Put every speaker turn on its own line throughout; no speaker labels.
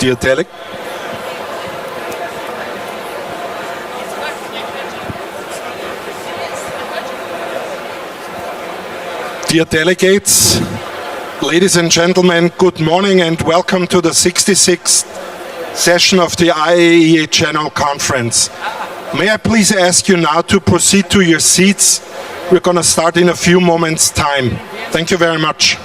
Dear Delegate. Dear delegates, ladies and gentlemen, good morning and welcome to the 66th session of the IAEA General Conference. May I please ask you now to proceed to your seats? We're going to start in a few moments' time. Thank you very much.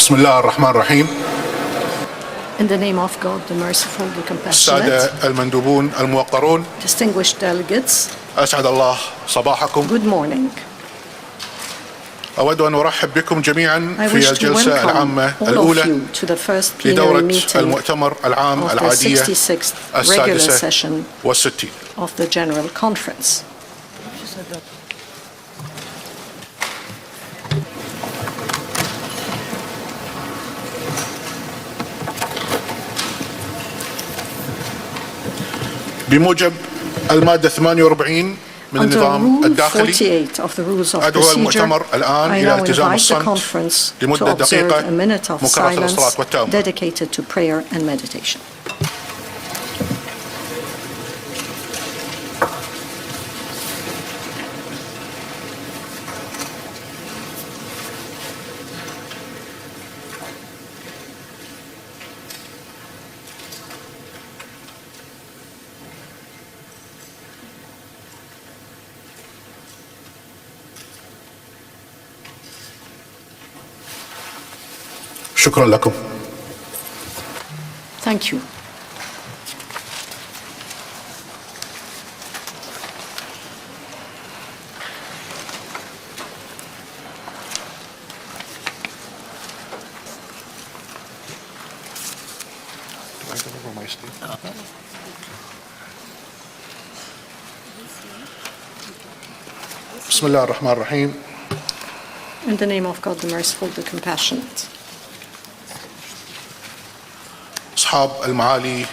بسم الله الرحمن الرحيم.
In the name of God, the merciful, the compassionate,
السادة المندوبون الموقرون،
distinguished delegates,
أسعد الله صباحكم.
good morning.
أود أن أرحب بكم جميعا
I
في
wish to
الجلسة
welcome
العامة
all of
الأولى
you to the first plenary
لدورة
meeting
المؤتمر العام
of the
العادية
66th regular
السادسة
session
والستين.
of the General Conference.
بموجب المادة 48 من
Under
النظام
Rule
الداخلي
48 of the Rules of
أدعو
Procedure,
المؤتمر الآن
I
إلى
now
التزام
invite the
الصمت
conference to
لمدة
observe
دقيقة
a minute of
مكررة
silence
للصلاة والتأمل.
dedicated to prayer and meditation.
شكرا لكم.
Thank you.
بسم الله الرحمن الرحيم.
In the name of God, the merciful, the compassionate.
أصحاب المعالي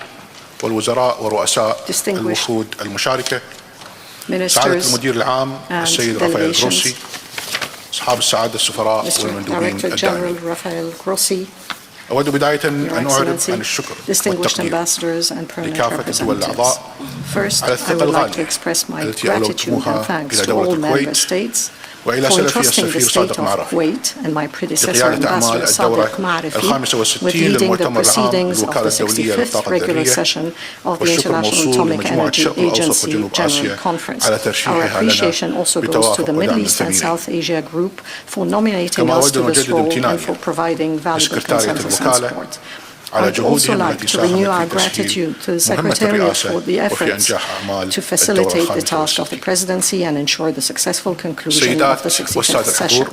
والوزراء ورؤساء
Distinguished
الوفود المشاركة، سعادة
Ministers
المدير العام
and
السيد رافائيل
delegations,
غروسي، أصحاب السعادة السفراء
Mr.
والمندوبين
Director
الدائمين.
General Rafael Grossi,
أود بداية
Your
أن أعرب
Excellency,
عن الشكر
distinguished
والتقدير
ambassadors and permanent
لكافة الدول
representatives.
الأعضاء
First,
على
I
الثقة
would like to
الغالية
express my
التي
gratitude
أولوتموها
and thanks
إلى
to
دولة
all member
الكويت
states
وإلى
for
سلفي
entrusting the
السفير
state
صادق
of
معرفة
Kuwait and my predecessor,
لقيادة أعمال
Ambassador
الدورة
Sadiq Ma'arifi,
الخامسة
with
والستين
leading the
للمؤتمر العام
proceedings of
للوكالة
the
الدولية
65th
للطاقة
regular
الذرية،
session of the
والشكر
International
موصول
Atomic
لمجموعة
Energy
شرق الأوسط
Agency
وجنوب
General
آسيا
Conference.
على
Our
ترشيحها
appreciation
لنا
also goes to
بتوافق
the Middle
ودعم
East and
ثمين.
South Asia Group for nominating
كما
us
أود
to
أن
this
أجدد
role and
امتناني
for providing valuable
لسكرتارية
consensus and
الوكالة
support.
على
I'd also
جهودهم
like
التي
to renew our
ساهمت في تسهيل
gratitude to the
مهمة
Secretariat
الرئاسة
for the
وفي
efforts
إنجاح أعمال
to
الدورة
facilitate the
الخامسة
task of the
والستين.
presidency and ensure the successful conclusion of
السيدات
the 65th
والسادة الحضور،
session.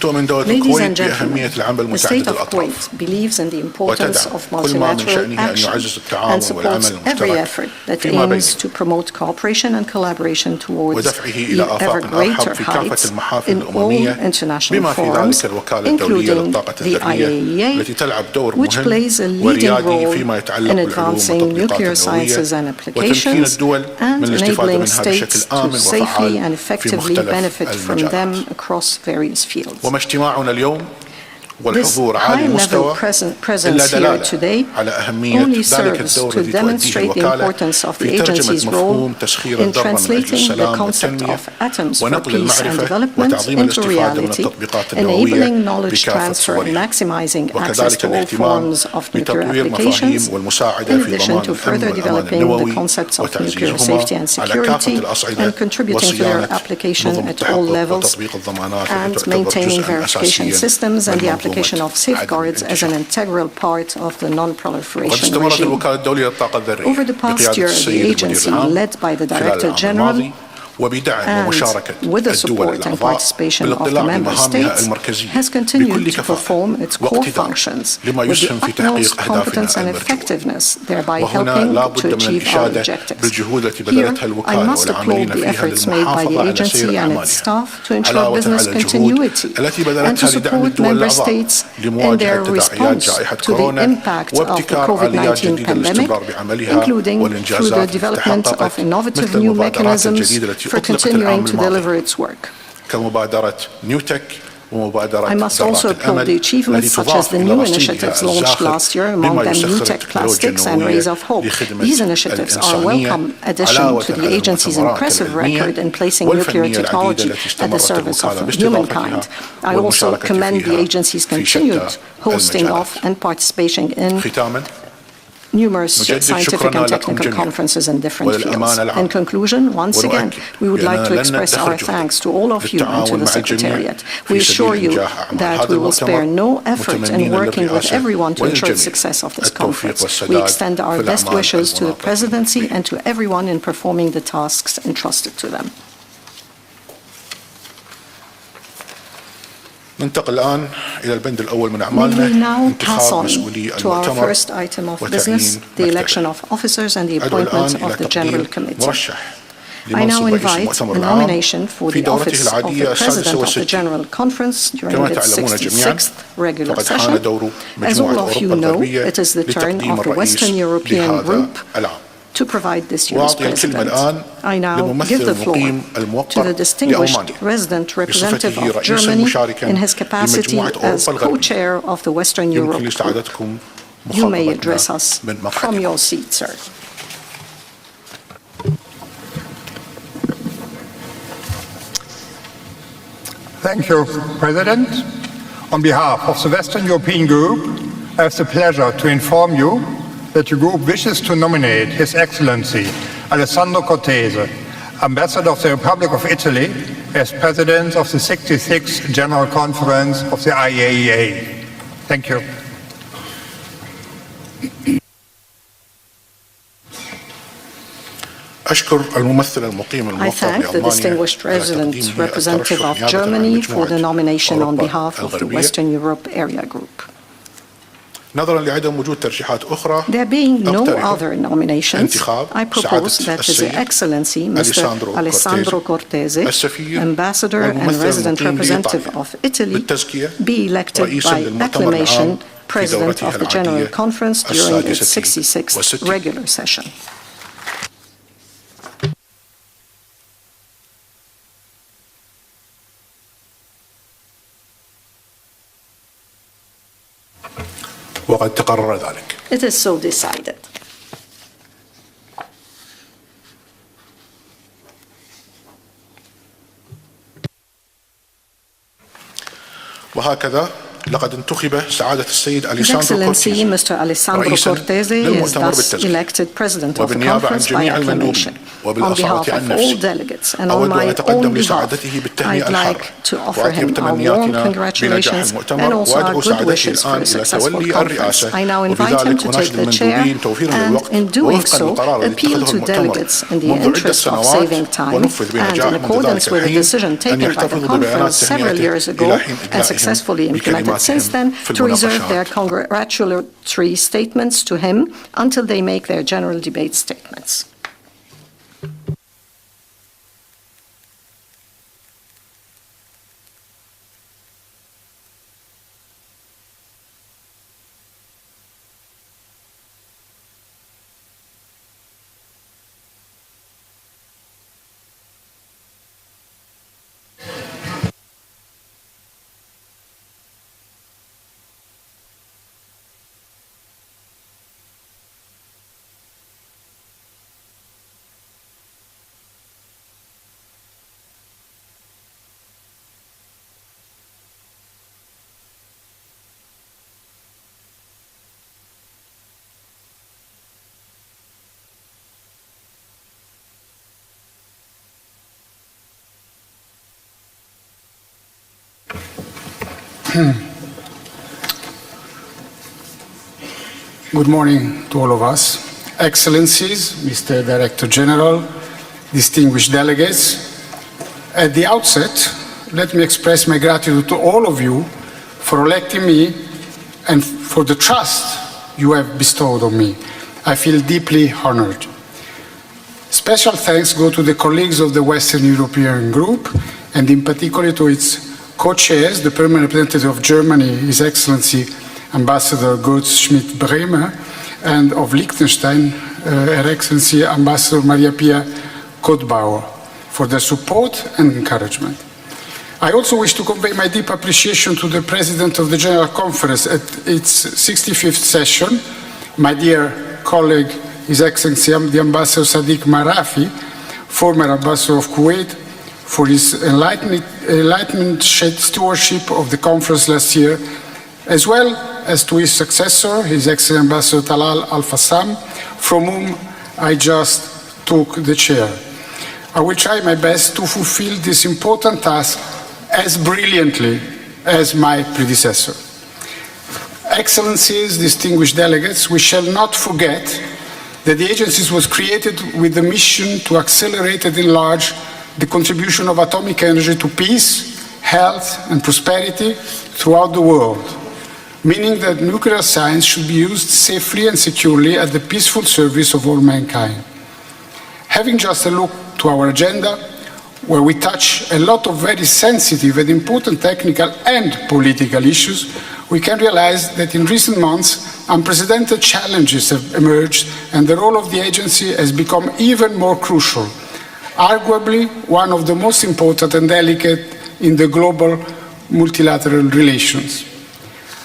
تؤمن دولة
Ladies and
الكويت
gentlemen,
بأهمية العمل
the state
متعدد
of
الأطراف
Kuwait believes in the importance
وتدعم
of
كل ما من
multilateral
شأنه أن
action
يعزز
and
التعاون والعمل
supports every
المشترك
effort that
فيما بينه
aims to promote cooperation and collaboration towards
ودفعه إلى
ever
آفاق
greater
أرحب في كافة
heights
المحافل
in all
الأممية
international
بما في
forums,
ذلك الوكالة الدولية
including
للطاقة
the
الذرية التي
IAEA,
تلعب دور
which
مهم
plays a leading
وريادي
role
فيما يتعلق
in
بالعلوم
advancing
والتطبيقات
nuclear sciences and
النووية وتمكين
applications
الدول
and
من الاستفادة
enabling
منها بشكل
states to
آمن
safely and
وفعال في
effectively
مختلف
benefit from them
المجالات.
across various fields.
وما اجتماعنا اليوم
This
والحضور عالي المستوى
high-level
إلا
presence here
دلالة
today
على أهمية
only
ذلك
serves
الدور
to
الذي تؤديه
demonstrate the
الوكالة
importance of the
في ترجمة
agency's
مفهوم
role
تسخير
in
الذرة من أجل
translating the
السلام
concept
والتنمية
of atoms for
ونقل
peace and
المعرفة
development
وتعظيم
into
الاستفادة من
reality,
التطبيقات النووية
enabling knowledge
بكافة
transfer and
صورها
maximizing access
وكذلك
to all
الاهتمام
forms of nuclear
بتطوير
applications,
مفاهيم والمساعدة
in
في
addition
ضمان
to
الأمن
further
والأمان
developing the
النووي
concepts of nuclear
وتعزيزهما
safety and
على كافة
security
الأصعدة
and contributing to their
وصيانة
application
نظم
at all
التحقق
levels
وتطبيق الضمانات التي
and
تعتبر
maintaining
جزءا
verification
أساسيا
systems and
من
the application
منظومة
of safeguards
عدم
as an
الانتشار.
integral part of the
وقد
non-proliferation
استمرت
regime.
الوكالة الدولية للطاقة الذرية
Over the past
بقيادة
year, the
السيد المدير
agency,
العام
led by the
خلال
Director
العام
General,
الماضي وبدعم
and
ومشاركة
with the
الدول
support and
الأعضاء
participation of the
بالاطلاع
member
بمهامها
states,
المركزية
has
بكل
continued to
كفاءة
perform its core
واقتدار
functions
لما
with the
يسهم في
utmost
تحقيق أهدافنا
competence and
المرجوة.
effectiveness, thereby
وهنا
helping
لا
to
بد من
achieve our
الإشادة
objectives.
بالجهود التي
Here,
بذلتها
I
الوكالة
must
والعاملين
applaud the
فيها
efforts made by the
للمحافظة على
agency
سير
and its
أعمالها
staff to ensure
علاوة
business
على الجهود
continuity
التي
and to
بذلتها لدعم
support
الدول
member
الأعضاء
states in
لمواجهة
their
تداعيات
response
جائحة
to the
كورونا
impact of the
وابتكار آليات
COVID-19
جديدة
pandemic,
للاستمرار بعملها
including through the
والإنجازات التي
development
تحققت
of innovative
مثل
new
المبادرات
mechanisms
الجديدة التي
for
أطلقت
continuing
العام
to
الماضي
deliver its work.
كمبادرة نيوتك ومبادرة
I must
ذرات
also applaud the
الأمل
achievements
التي
such as
تضاف
the
إلى
new
رصيدها
initiatives launched
الزاخر
last year, among
بما
them
يسخر
Newtech
التكنولوجيا
Plastics and
النووية
Rays of Hope.
لخدمة
These initiatives are a
الإنسانية
welcome addition
علاوة
to the
على
agency's
المؤتمرات
impressive
العلمية
record in placing nuclear
والفنية
technology
العديدة التي
at the
استمرت
service
الوكالة
of
باستضافتها
humankind. I also
والمشاركة
commend the
فيها
agency's
في شتى
continued hosting
المجالات.
of and participation in
ختاما
numerous
نجدد
scientific
شكرنا
and
لكم
technical
جميعا
conferences in different fields.
وللأمانة العامة.
In conclusion, once again, we would like to
بأننا لن
express
ندخر
our
جهدا
thanks to all of you and to
للتعاون
the
مع الجميع
Secretariat.
في
We
سبيل
assure you
إنجاح أعمال
that
هذا
we will spare
المؤتمر
no effort in
متمنين
working with
للرئاسة
everyone to ensure the
وللجميع
success of this
التوفيق
conference. We
والسداد
extend our
في
best
الأعمال
wishes to the
المناطة
Presidency
به.
and to everyone in performing the tasks entrusted to them.
ننتقل الآن إلى البند الأول من
May we
أعمالنا
now pass
انتخاب
on
مسؤولي
to our
المؤتمر
first item of
وتعيين
business, the election
مكتبه.
of officers and the
أدعو الآن
appointment
إلى
of the General
تقديم
Committee.
مرشح
I now
لمنصب رئيس
invite
المؤتمر
a
العام
nomination for
في
the
دورته
office of
العادية
the
السادسة
President of the
والستين.
General Conference during
كما
its
تعلمون جميعا
66th regular
فقد حان
session.
دور
As
مجموعة
all of you
أوروبا
know,
الغربية
it is the turn
لتقديم
of the
الرئيس
Western European
لهذا
group
العام.
to provide this year's
وأعطي الكلمة
president.
الآن
I now
للممثل
give the floor
المقيم
to the
الموقر
distinguished
لألمانيا
resident representative
بصفته
of
رئيسا
Germany
مشاركا
in his capacity
لمجموعة
as
أوروبا الغربية.
co-chair of the Western
يمكن
Europe group.
لاستعادتكم
You may address
مخاطبتنا
us
من
from
مقعدكم.
your seat, sir.
Thank you, President. On behalf of the Western European Group, I have the pleasure to inform you that the group wishes to nominate His Excellency Alessandro Cortese, Ambassador of the Republic of Italy, as President of the 66th General Conference of the IAEA. Thank you.
أشكر الممثل المقيم
I
الموقر
thank the
بألمانيا
distinguished
على
resident
تقديمه
representative
الترشح
of
نيابة عن
Germany for the
مجموعة
nomination on
أوروبا
behalf of the
الغربية.
Western Europe Area Group.
نظرا لعدم وجود ترشيحات أخرى
There being no
أقترح
other nominations,
انتخاب
I propose
سعادة
that His
السيد
Excellency Mr. Alessandro Cortese,
السفير
Ambassador and
والممثل
Resident
المقيم
Representative
لإيطاليا
of Italy,
بالتزكية
be elected
رئيساً
by
للمؤتمر
acclamation
العام في
President
دورتها
of the General
العادية
Conference during its
السادسة
66th
والستين.
regular session.
وقد تقرر ذلك.
It is so decided.
وهكذا لقد انتخب سعادة السيد
His
أليساندرو
Excellency
كورتيز
Mr. Alessandro
رئيساً
Cortese is
للمؤتمر
thus
بالتزكية
elected President of the
وبالنيابة عن
conference by
جميع
acclamation.
المندوبين
On
وبالأصالة
behalf
عن
of all
نفسي
delegates and on
أود أن
my
أتقدم
own behalf,
لسعادته بالتهنئة
I'd
الحارة
like to offer
وأطيب
him our warm
تمنياتنا بنجاح
congratulations and
المؤتمر
also our
وأدعو
good
سعادته
wishes for
الآن
a
إلى
successful
تولي
conference.
الرئاسة
I now invite him
وبذلك
to take
أناشد
the chair
المندوبين توفير
and
الوقت
in doing
ووفقا
so
للقرار الذي
appeal
اتخذه
to
المؤتمر
delegates in the
منذ عدة
interest of
سنوات
saving time
ونفذ
and
بنجاح
in
منذ
accordance
ذلك
with the
الحين
decision
أن
taken by the
يحتفظوا ببيانات
conference several
تهنئته
years ago
إلى حين
and
إدلائهم
successfully implemented since then
بكلماتهم في
to reserve their
المناقشات.
congratulatory statements to him until they make their general debate statements.
Good morning to all of us. Excellencies, Mr. Director General, distinguished delegates. At the outset, let me express my gratitude to all of you for electing me and for the trust you have bestowed on me. I feel deeply honored. Special thanks go to the colleagues of the Western European Group and in particular to its co-chairs, the permanent representative of Germany, His Excellency Ambassador Gerd Schmidt-Bremer, and of Liechtenstein, Her Excellency Ambassador Maria Pia Kotbauer, for their support and encouragement. I also wish to convey my deep appreciation to the President of the General Conference at its 65th session, my dear colleague, His Excellency the Ambassador Sadiq Marafi, former Ambassador of Kuwait, for his enlightenment stewardship of the conference last year, as well as to his successor, His Excellency Ambassador Talal Al-Fassam, from whom I just took the chair. I will try my best to fulfill this important task as brilliantly as my predecessor. Excellencies, distinguished delegates, we shall not forget that the agency was created with the mission to accelerate and enlarge the contribution of atomic energy to peace, health, and prosperity throughout the world, meaning that nuclear science should be used safely and securely at the peaceful service of all mankind. Having just a look to our agenda, where we touch a lot of very sensitive and important technical and political issues, we can realize that in recent months, unprecedented challenges have emerged and the role of the agency has become even more crucial, arguably one of the most important and delicate in the global multilateral relations.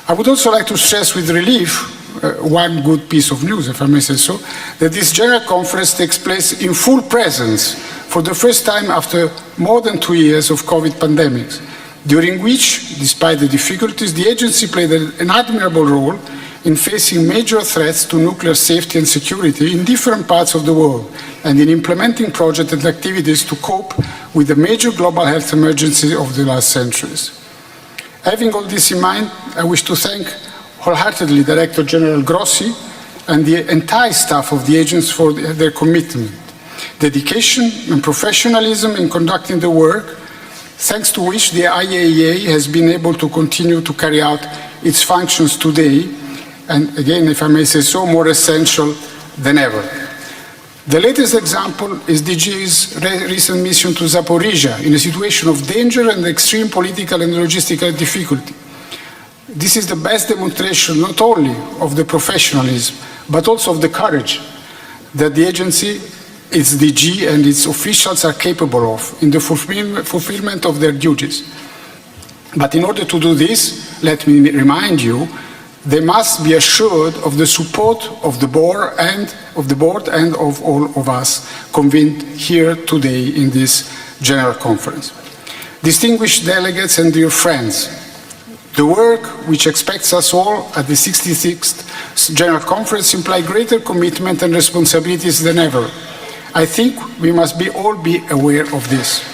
I would also like to stress with relief one good piece of news, if I may say so, that this General Conference takes place in full presence for the first time after more than 2 years of COVID pandemics, during which, despite the difficulties, the agency played an admirable role in facing major threats to nuclear safety and security in different parts of the world, and in implementing projects and activities to cope with the major global health emergency of the last centuries. Having all this in mind, I wish to thank wholeheartedly Director General Grossi and the entire staff of the agency for their commitment, dedication and professionalism in conducting the work, thanks to which the IAEA has been able to continue to carry out its functions today, and again, if I may say so, more essential than ever. The latest example is DG's recent mission to Zaporizhia in a situation of danger and extreme political and logistical difficulty. This is the best demonstration not only of the professionalism, but also of the courage that the agency, its DG and its officials are capable of in the fulfillment of their duties. But in order to do this, let me remind you, they must be assured of the support of the board and of all of us convened here today in this General Conference. Distinguished delegates and dear friends, the work which expects us all at the 66th General Conference implies greater commitment and responsibilities than ever. I think we must all be aware of this.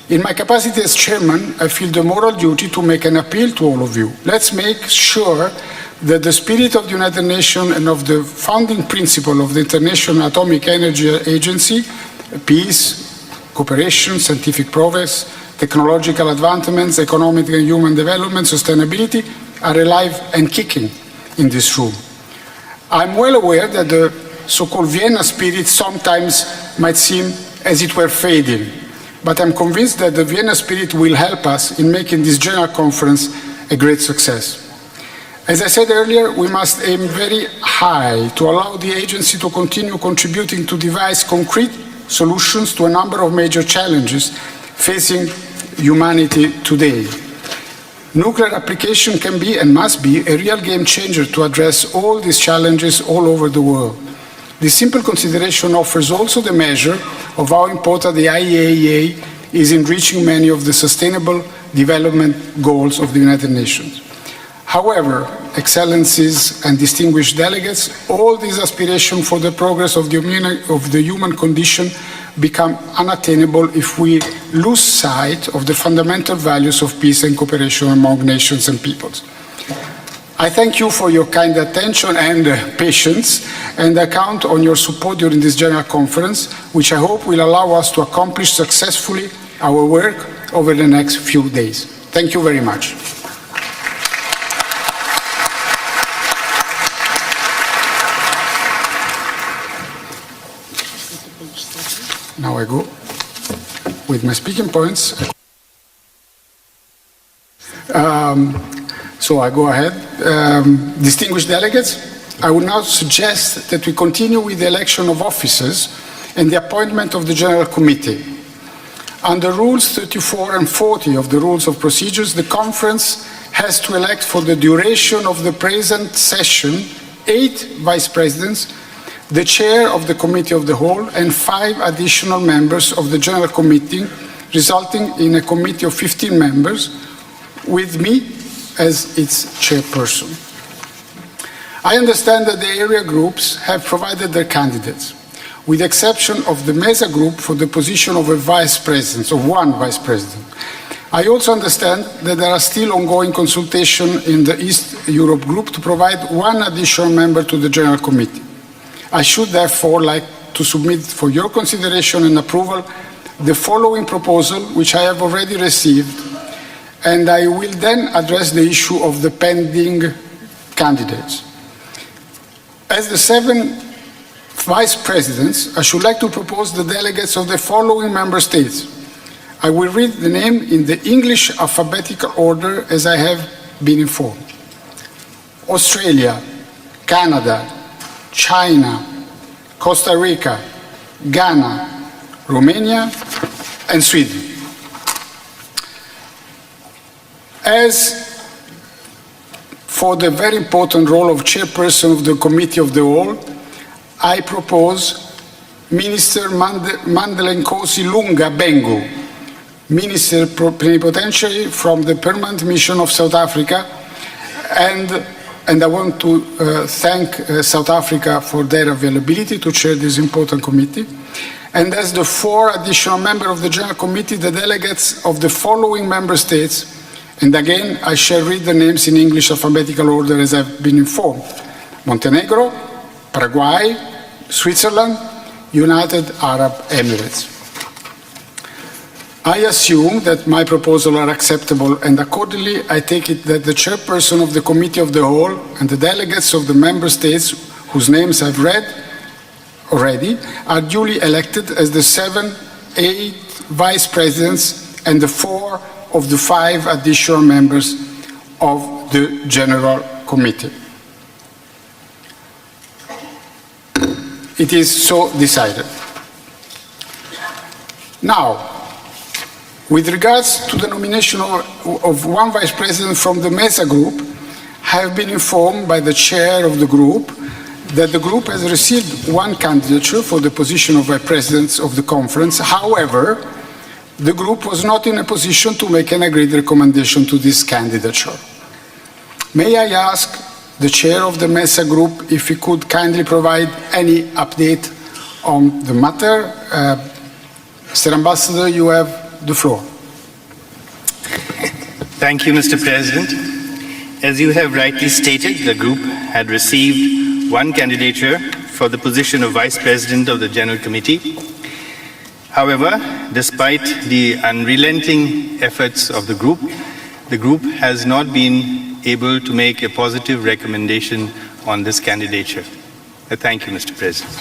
In my capacity as chairman, I feel the moral duty to make an appeal to all of you. Let's make sure that the spirit of the United Nations and of the founding principle of the International Atomic Energy Agency, peace, cooperation, scientific progress, technological advancements, economic and human development, sustainability are alive and kicking in this room. I'm well aware that the so-called Vienna spirit sometimes might seem as it were fading, but I'm convinced that the Vienna spirit will help us in making this General Conference a great success. As I said earlier, we must aim very high to allow the agency to continue contributing to devise concrete solutions to a number of major challenges facing humanity today. Nuclear application can be and must be a real game changer to address all these challenges all over the world. This simple consideration offers also the measure of how important the IAEA is in reaching many of the sustainable development goals of the United Nations. However, excellencies and distinguished delegates, all these aspirations for the progress of the human condition become unattainable if we lose sight of the fundamental values of peace and cooperation among nations and peoples. I thank you for your kind attention and patience, and I count on your support during this General Conference, which I hope will allow us to accomplish successfully our work over the next few days. Thank you very much. Now I go with my speaking points. So I go ahead. Distinguished delegates, I would now suggest that we continue with the election of officers and the appointment of the General Committee. Under Rules 34 and 40 of the Rules of Procedures, the Conference has to elect for the duration of the present session 8 Vice Presidents, the Chair of the Committee of the Whole, and 5 additional members of the General Committee, resulting in a committee of 15 members, with me as its chairperson. I understand that the area groups have provided their candidates, with the exception of the MESA group for the position of a vice president, or one vice president. I also understand that there are still ongoing consultations in the East Europe group to provide one additional member to the General Committee. I should therefore like to submit for your consideration and approval the following proposal, which I have already received, and I will then address the issue of the pending candidates. As the 7 vice presidents, I should like to propose the delegates of the following member states. I will read the name in the English alphabetical order as I have been informed. Australia, Canada, China, Costa Rica, Ghana, Romania, and Sweden. As for the very important role of chairperson of the Committee of the Whole, I propose Minister Mandelenkosi Lunga Bengu, Minister Plenipotentiary from the Permanent Mission of South Africa, and I want to thank South Africa for their availability to chair this important committee. And as the 4 additional members of the General Committee, the delegates of the following member states, And again, I shall read the names in English alphabetical order as I've been informed. Montenegro, Paraguay, Switzerland, United Arab Emirates. I assume that my proposals are acceptable, and accordingly I take it that the chairperson of the Committee of the Whole and the delegates of the member states whose names I've read already are duly elected as the 7, 8 vice presidents and the 4 of the 5 additional members of the General Committee. It is so decided. Now, with regards to the nomination of one vice president from the MESA group, I have been informed by the chair of the group that the group has received one candidature for the position of vice president of the conference. However, the group was not in a position to make an agreed recommendation to this candidature. May I ask the chair of the MESA group if he could kindly provide any update on the matter? Mr. Ambassador, you have the floor.
Thank you, Mr. President. As you have rightly stated, the group had received one candidature for the position of Vice President of the General Committee. However, despite the unrelenting efforts of the group has not been able to make a positive recommendation on this candidature. Thank you, Mr. President.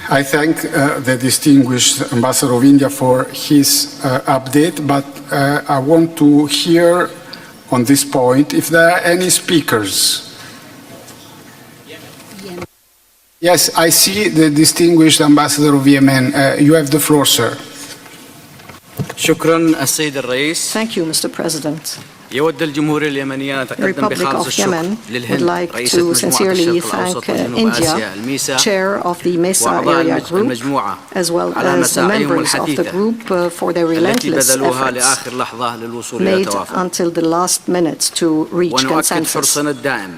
I thank the distinguished Ambassador of India for his update, but I want to hear on this point if there are any speakers. Yes, I see the distinguished Ambassador of Yemen. You have the floor, sir.
شكرا السيد الرئيس.
Thank you, Mr. President.
يود الجمهورية اليمنية
The
تقدم
Republic
بخالص
of
الشكر
Yemen would
للهند
like
رئيسة
to
مجموعة
sincerely
الشرق الأوسط
thank
وجنوب آسيا
India,
الميسا
chair of the MESA
وأعضاء
area group,
المجموعة
as well
على
as the
مساعيهم
members of the
الحثيثة
group for their
التي
relentless
بذلوها
efforts
لآخر لحظة للوصول إلى
made
توافق.
until the last minute to reach
ونؤكد
consensus.
حرصنا الدائم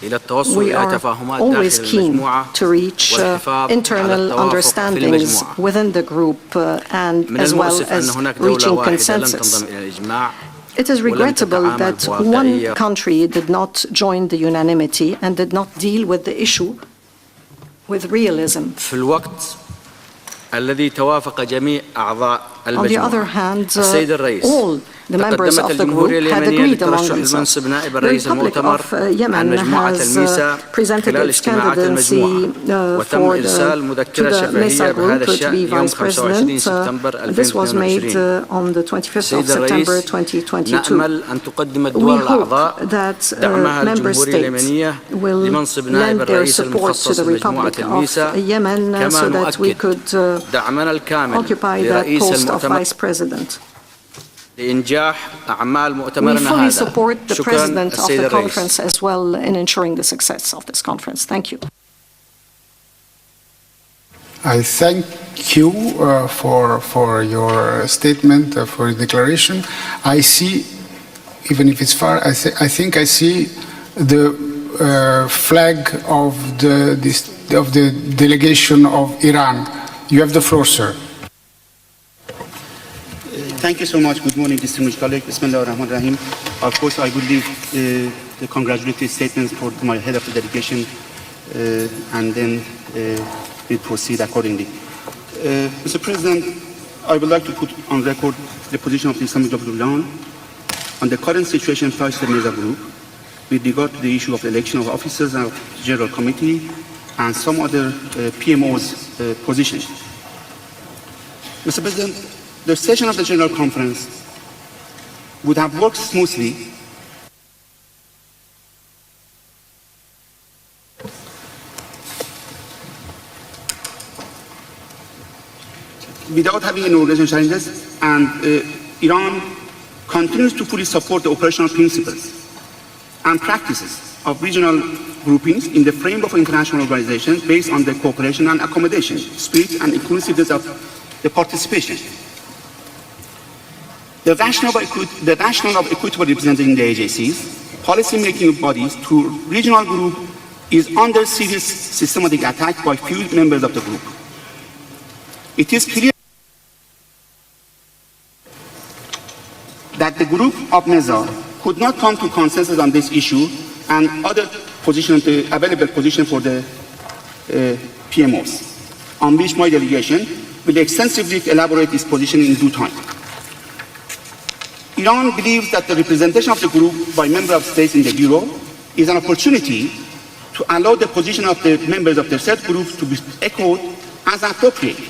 إلى التوصل
We
إلى
are
تفاهمات
always
داخل
keen
المجموعة
to reach
والحفاظ على
internal
التوافق في
understandings
المجموعة.
within the group and
من
as well
المؤسف أن
as
هناك دولة
reaching
واحدة لم
consensus.
تنضم إلى الإجماع.
It is regrettable that one country did not join the unanimity and did not deal with the issue with realism.
في الوقت الذي توافق جميع أعضاء
On the other
المجموعة
hand,
السيد الرئيس
all the members of the group had agreed among themselves. The Republic of Yemen has presented its candidacy to the MESA group to be vice president. This was made on the 25th of September 2022. We hope that member states will lend their support to the Republic of Yemen so that we could occupy that post of vice president.
لإنجاح أعمال
We
مؤتمرنا
fully
هذا.
support the
شكراً
president of
السيد
the
الرئيس.
conference as well in ensuring the success of this conference. Thank you.
I thank you for your statement, for your declaration. I see, even if it's far, I think I see the flag of the delegation of Iran. You have the floor, sir.
Thank you so much. Good morning, distinguished colleagues. Bismillah ar-Rahman ar-Rahim. Of course, I will leave the congratulatory statements for my head of the delegation, and then we proceed accordingly. Mr. President, I would like to put on record the position of the Islamic Republic of Iran on the current situation facing the MESA group with regard to the issue of the election of officers of the General Committee and some other PMO's positions. Mr. President, the session of the General Conference would have worked smoothly without having any organizational challenges, and Iran continues to fully support the operational principles and practices of regional groupings in the framework of international organizations based on the cooperation and accommodation, spirit and inclusiveness of the participation. The rationale of equitable representation in the AJCs, policy-making bodies to regional group is under serious systematic attack by few members of the group. group of MESA could not come to consensus on this issue and other positions, the available position for the PMOs, on which my delegation will extensively elaborate its position in due time. Iran believes that the representation of the group by member of states in the Bureau is an opportunity to allow the position of the members of the said group to be echoed as appropriate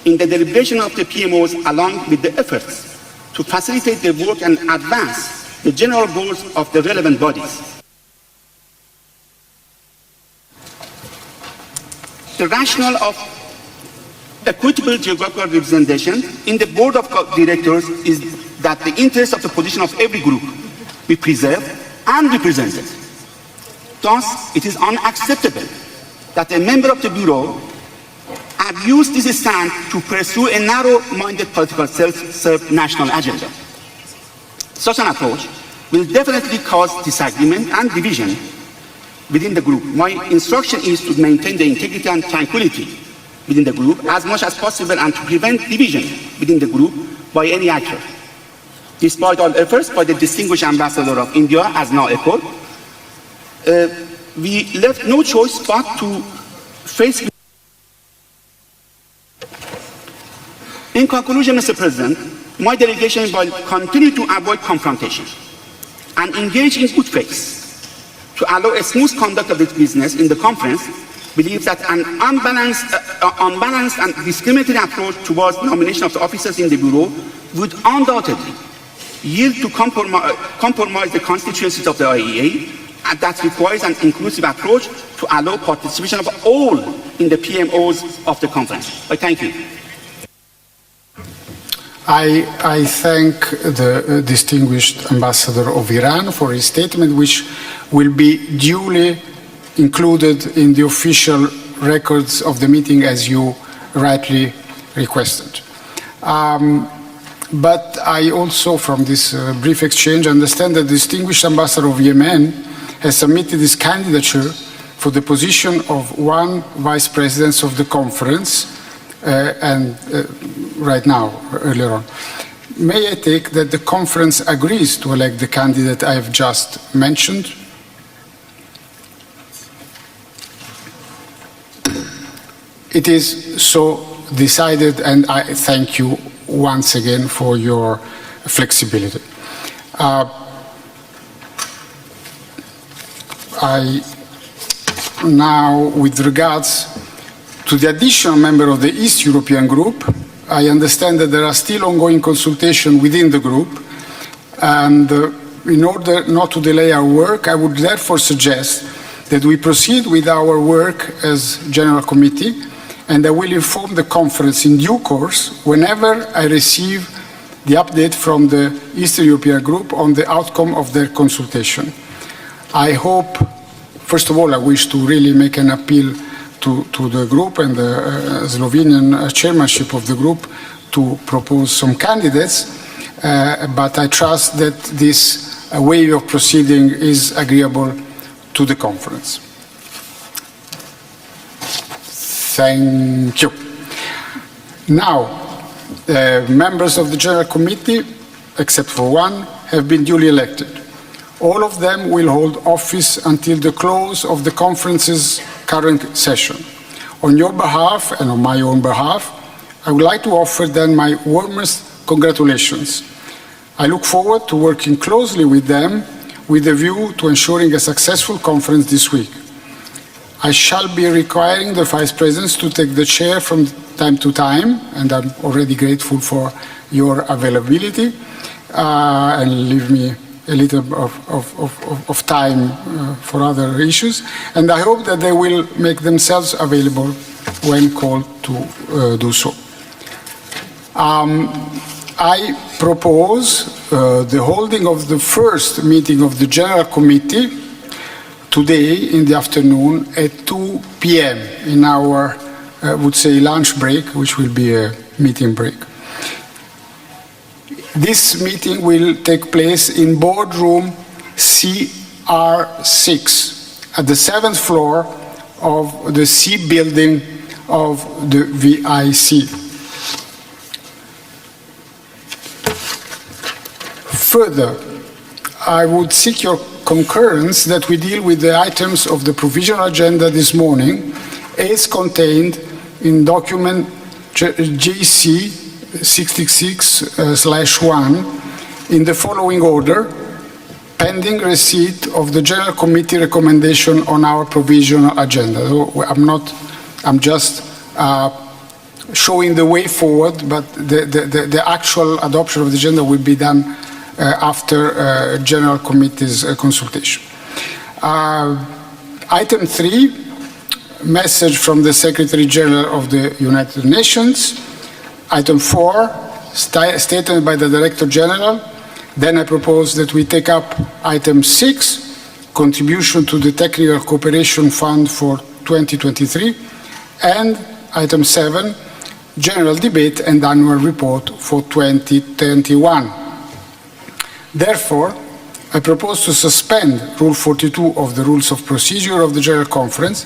in the deliberation of the PMOs, along with the efforts to facilitate the work and advance the general goals of the relevant bodies. The rationale of equitable geographical representation in the board of directors is that the interests of the position of every group be preserved and represented. Thus, it is unacceptable that a member of the Bureau abuse this stand to pursue a narrow-minded political self-served national agenda. Such an approach will definitely cause disagreement and division within the group. My instruction is to maintain the integrity and tranquility within the group as much as possible and to prevent division within the group by any actor. Despite all efforts by the distinguished ambassador of India, as now echoed, we left no choice but to face. In conclusion, Mr. President, my delegation will continue to avoid confrontation and engage in good faith to allow a smooth conduct of its business in the conference, believes that an unbalanced and discriminatory approach towards nomination of the officers in the Bureau would undoubtedly yield to compromise the constituencies of the IEA, and that requires an inclusive approach to allow participation of all in the PMOs of the conference. I thank you.
I thank the distinguished ambassador of Iran for his statement, which will be duly included in the official records of the meeting as you rightly requested. But I also, from this brief exchange, understand that the distinguished ambassador of Yemen has submitted his candidature for the position of one vice president of the conference, right now, earlier on. May I take that the conference agrees to elect the candidate I have just mentioned? It is so decided, and I thank you once again for your flexibility. I now, with regards to the additional member of the East European Group, I understand that there are still ongoing consultations within the group, and in order not to delay our work, I would therefore suggest that we proceed with our work as General Committee, and I will inform the conference in due course whenever I receive the update from the Eastern European Group on the outcome of their consultation. I hope, first of all, I wish to really make an appeal to the group and the Slovenian chairmanship of the group to propose some candidates, but I trust that this way of proceeding is agreeable to the conference. Thank you. Now, members of the General Committee, except for one, have been duly elected. All of them will hold office until the close of the conference's current session. On your behalf and on my own behalf, I would like to offer them my warmest congratulations. I look forward to working closely with them with a view to ensuring a successful conference this week. I shall be requiring the Vice Presidents to take the chair from time to time, and I'm already grateful for your availability, and leave me a little of time for other issues, and I hope that they will make themselves available when called to do so. I propose the holding of the first meeting of the General Committee today in the afternoon at 2 p.m. in our, I would say, lunch break, which will be a meeting break. This meeting will take place in boardroom CR6 at the 7th floor of the C building of the VIC. Further, I would seek your concurrence that we deal with the items of the provisional agenda this morning as contained in document JC 66/1 in the following order, pending receipt of the General Committee recommendation on our provisional agenda. So I'm just showing the way forward, but the actual adoption of the agenda will be done after General Committee's consultation. Item 3, message from the Secretary General of the United Nations. Item 4, statement by the Director General. Then I propose that we take up item 6, contribution to the Technical Cooperation Fund for 2023, and item 7, general debate and annual report for 2021. Therefore, I propose to suspend Rule 42 of the Rules of Procedure of the General Conference,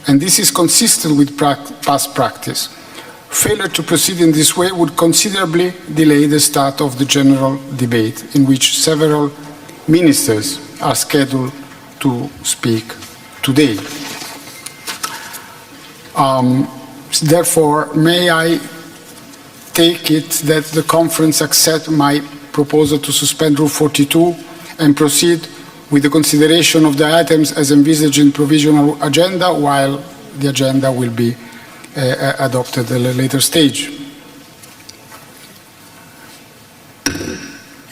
and this is consistent with past practice. Failure to proceed in this way would considerably delay the start of the general debate, in which several ministers are scheduled to speak today. Therefore, may I take it that the conference accept my proposal to suspend Rule 42 and proceed with the consideration of the items as envisaged in provisional agenda, while the agenda will be adopted at a later stage.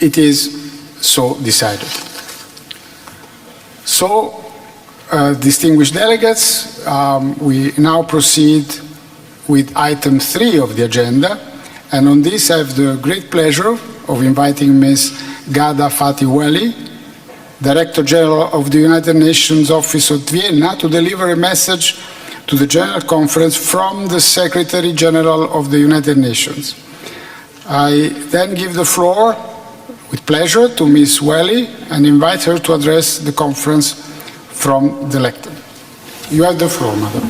It is so decided. So, distinguished delegates, we now proceed with item 3 of the agenda, and on this I have the great pleasure of inviting Ms. Ghada Fatih Wali, Director General of the United Nations Office at Vienna, to deliver a message to the General Conference from the Secretary General of the United Nations. I then give the floor with pleasure to Ms. Wali and invite her to address the conference from the lectern. You have the floor, Madam.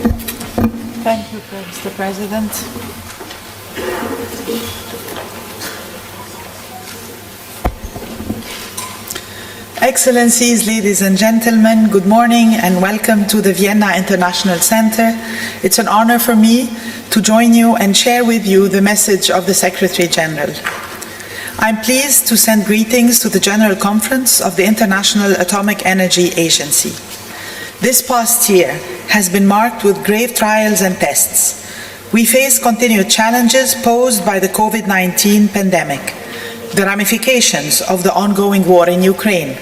Thank you, Mr. President. Excellencies, ladies and gentlemen, good morning and welcome to the Vienna International Center. It's an honor for me to join you and share with you the message of the Secretary General. I'm pleased to send greetings to the General Conference of the International Atomic Energy Agency. This past year has been marked with grave trials and tests. We face continued challenges posed by the COVID-19 pandemic, the ramifications of the ongoing war in Ukraine,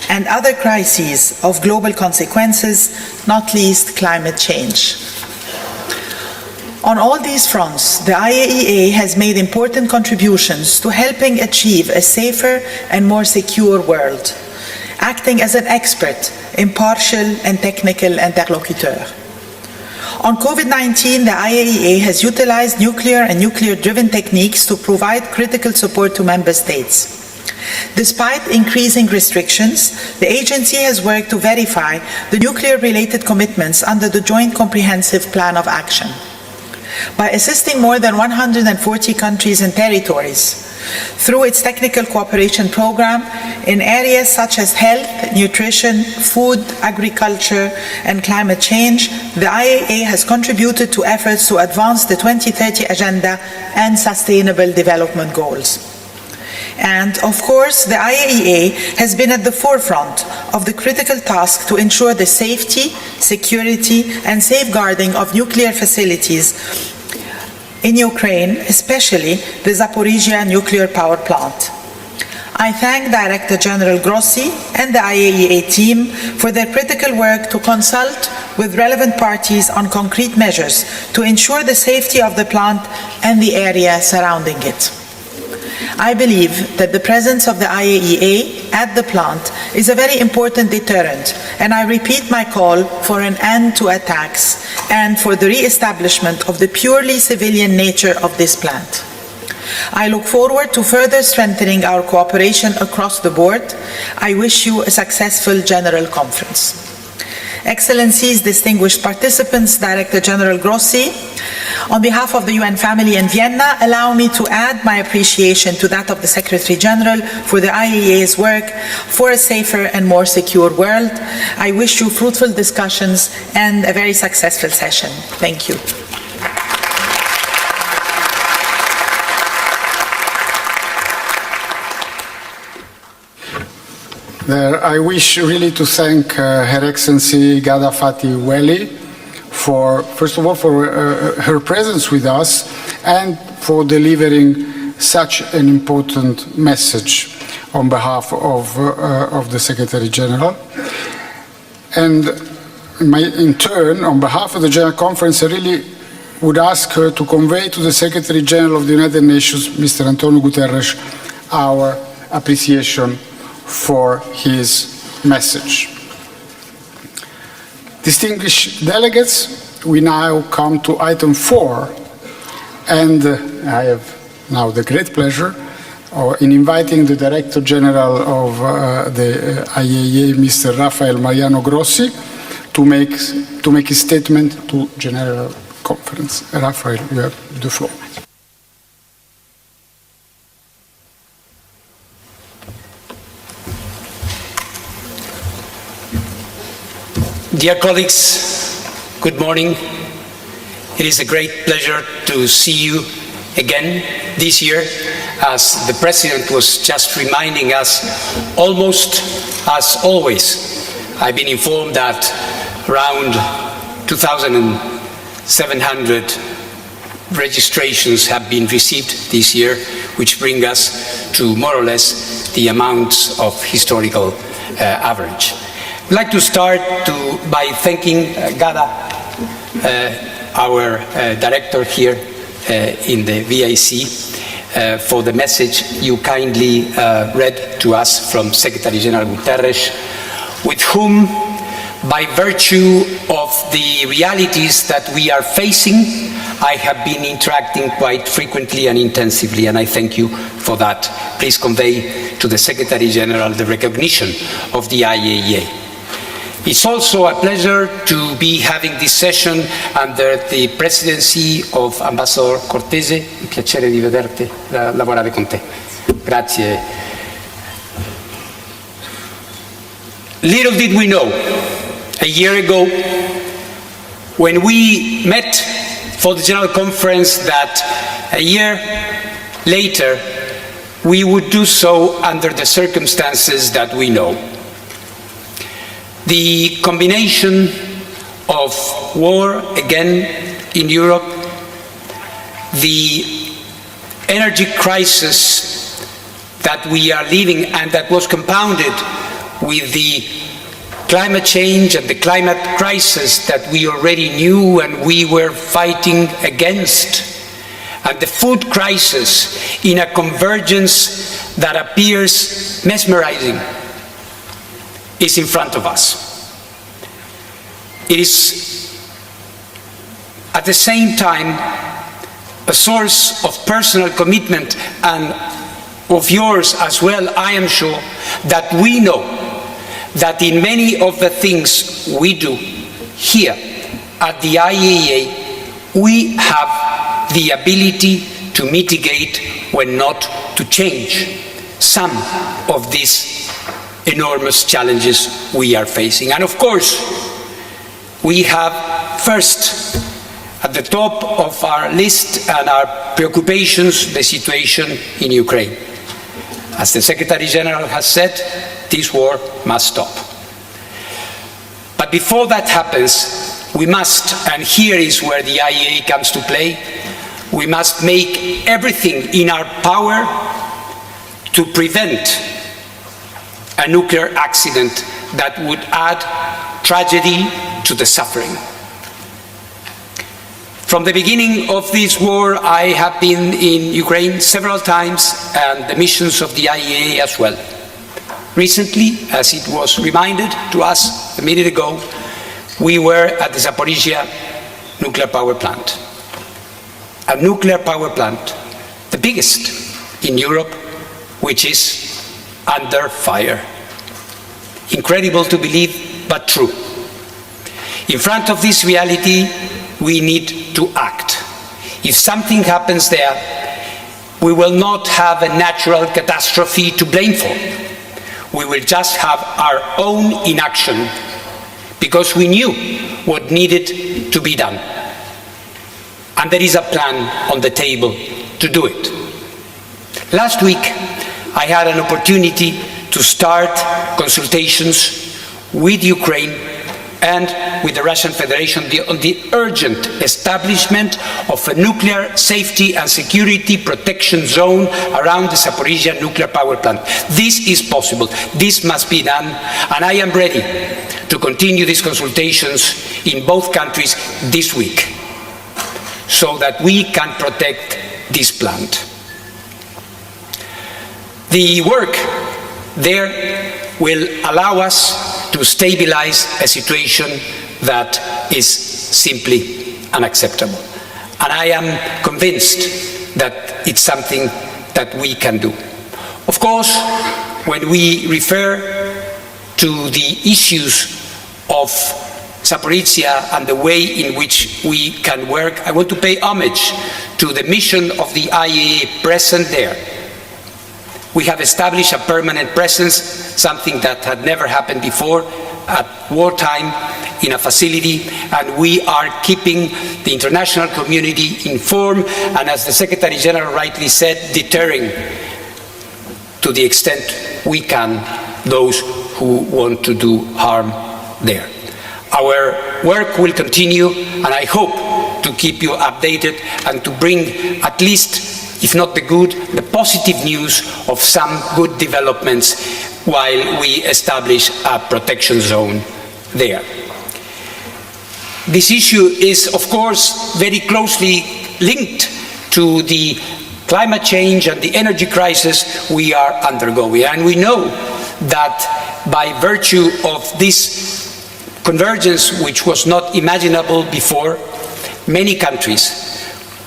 and other crises of global consequences, not least climate change. On all these fronts, the IAEA has made important contributions to helping achieve a safer and more secure world, acting as an expert, impartial and technical interlocuteur. On COVID-19, the IAEA has utilized nuclear and nuclear-driven techniques to provide critical support to member states. Despite increasing restrictions, the agency has worked to verify the nuclear-related commitments under the Joint Comprehensive Plan of Action. By assisting more than 140 countries and territories through its technical cooperation program in areas such as health, nutrition, food, agriculture, and climate change, the IAEA has contributed to efforts to advance the 2030 Agenda and Sustainable Development Goals. And, of course, the IAEA has been at the forefront of the critical task to ensure the safety, security, and safeguarding of nuclear facilities in Ukraine, especially the Zaporizhzhia nuclear power plant. I thank Director General Grossi and the IAEA team for their critical work to consult with relevant parties on concrete measures to ensure the safety of the plant and the area surrounding it. I believe that the presence of the IAEA at the plant is a very important deterrent, and I repeat my call for an end to attacks and for the re-establishment of the purely civilian nature of this plant. I look forward to further strengthening our cooperation across the board. I wish you a successful General Conference. Excellencies, distinguished participants, Director General Grossi, on behalf of the UN family in Vienna, allow me to add my appreciation to that of the Secretary General for the IAEA's work for a safer and more secure world. I wish you fruitful discussions and a very successful session. Thank you.
I wish really to thank Her Excellency Ghada Fatih Weli for, first of all, for her presence with us and for delivering such an important message on behalf of the Secretary General. And in turn, on behalf of the General Conference, I really would ask her to convey to the Secretary General of the United Nations, Mr. Antonio Guterres, our appreciation for his message. Distinguished delegates, we now come to item 4, and I have now the great pleasure in inviting the Director General of the IAEA, Mr. Rafael Mariano Grossi, to make his statement to General Conference. Rafael, you have the floor.
Dear colleagues, good morning. It is a great pleasure to see you again this year. As the President was just reminding us, almost as always, I've been informed that around 2,700 registrations have been received this year, which bring us to more or less the amounts of historical average. I'd like to start by thanking Ghada, our director here in the VIC, for the message you kindly read to us from Secretary General Guterres, with whom, by virtue of the realities that we are facing, I have been interacting quite frequently and intensively, and I thank you for that. Please convey to the Secretary General the recognition of the IAEA. It's also a pleasure to be having this session under the presidency of Ambassador Cortese. Un piacere di vederti, lavorare con te. Grazie. Little did we know, a year ago, when we met for the General Conference, that a year later we would do so under the circumstances that we know. The combination of war again in Europe, the energy crisis that we are living and that was compounded with the climate change and the climate crisis that we already knew and we were fighting against, and the food crisis in a convergence that appears mesmerizing, is in front of us. It is at the same time a source of personal commitment and of yours as well, I am sure, that we know that in many of the things we do here at the IAEA, we have the ability to mitigate, when not to change, some of these enormous challenges we are facing. And of course, we have first at the top of our list and our preoccupations the situation in Ukraine. As the Secretary General has said, this war must stop. But before that happens, we must, and here is where the IAEA comes to play, we must make everything in our power to prevent a nuclear accident that would add tragedy to the suffering. From the beginning of this war, I have been in Ukraine several times, and the missions of the IAEA as well. Recently, as it was reminded to us a minute ago, we were at the Zaporizhia nuclear power plant. A nuclear power plant, the biggest in Europe, which is under fire. Incredible to believe, but true. In front of this reality, we need to act. If something happens there, we will not have a natural catastrophe to blame for. We will just have our own inaction because we knew what needed to be done. And there is a plan on the table to do it. Last week, I had an opportunity to start consultations with Ukraine and with the Russian Federation on the urgent establishment of a nuclear safety and security protection zone around the Zaporizhzhia nuclear power plant. This is possible. This must be done, and I am ready to continue these consultations in both countries this week so that we can protect this plant. The work there will allow us to stabilize a situation that is simply unacceptable. And I am convinced that it's something that we can do. Of course, when we refer to the issues of Zaporizhzhia and the way in which we can work, I want to pay homage to the mission of the IAEA present there. We have established a permanent presence, something that had never happened before at wartime in a facility, and we are keeping the international community informed and, as the Secretary General rightly said, deterring to the extent we can those who want to do harm there. Our work will continue, and I hope to keep you updated and to bring at least, if not the good, the positive news of some good developments while we establish a protection zone there. This issue is, of course, very closely linked to the climate change and the energy crisis we are undergoing. And we know that by virtue of this convergence, which was not imaginable before, many countries,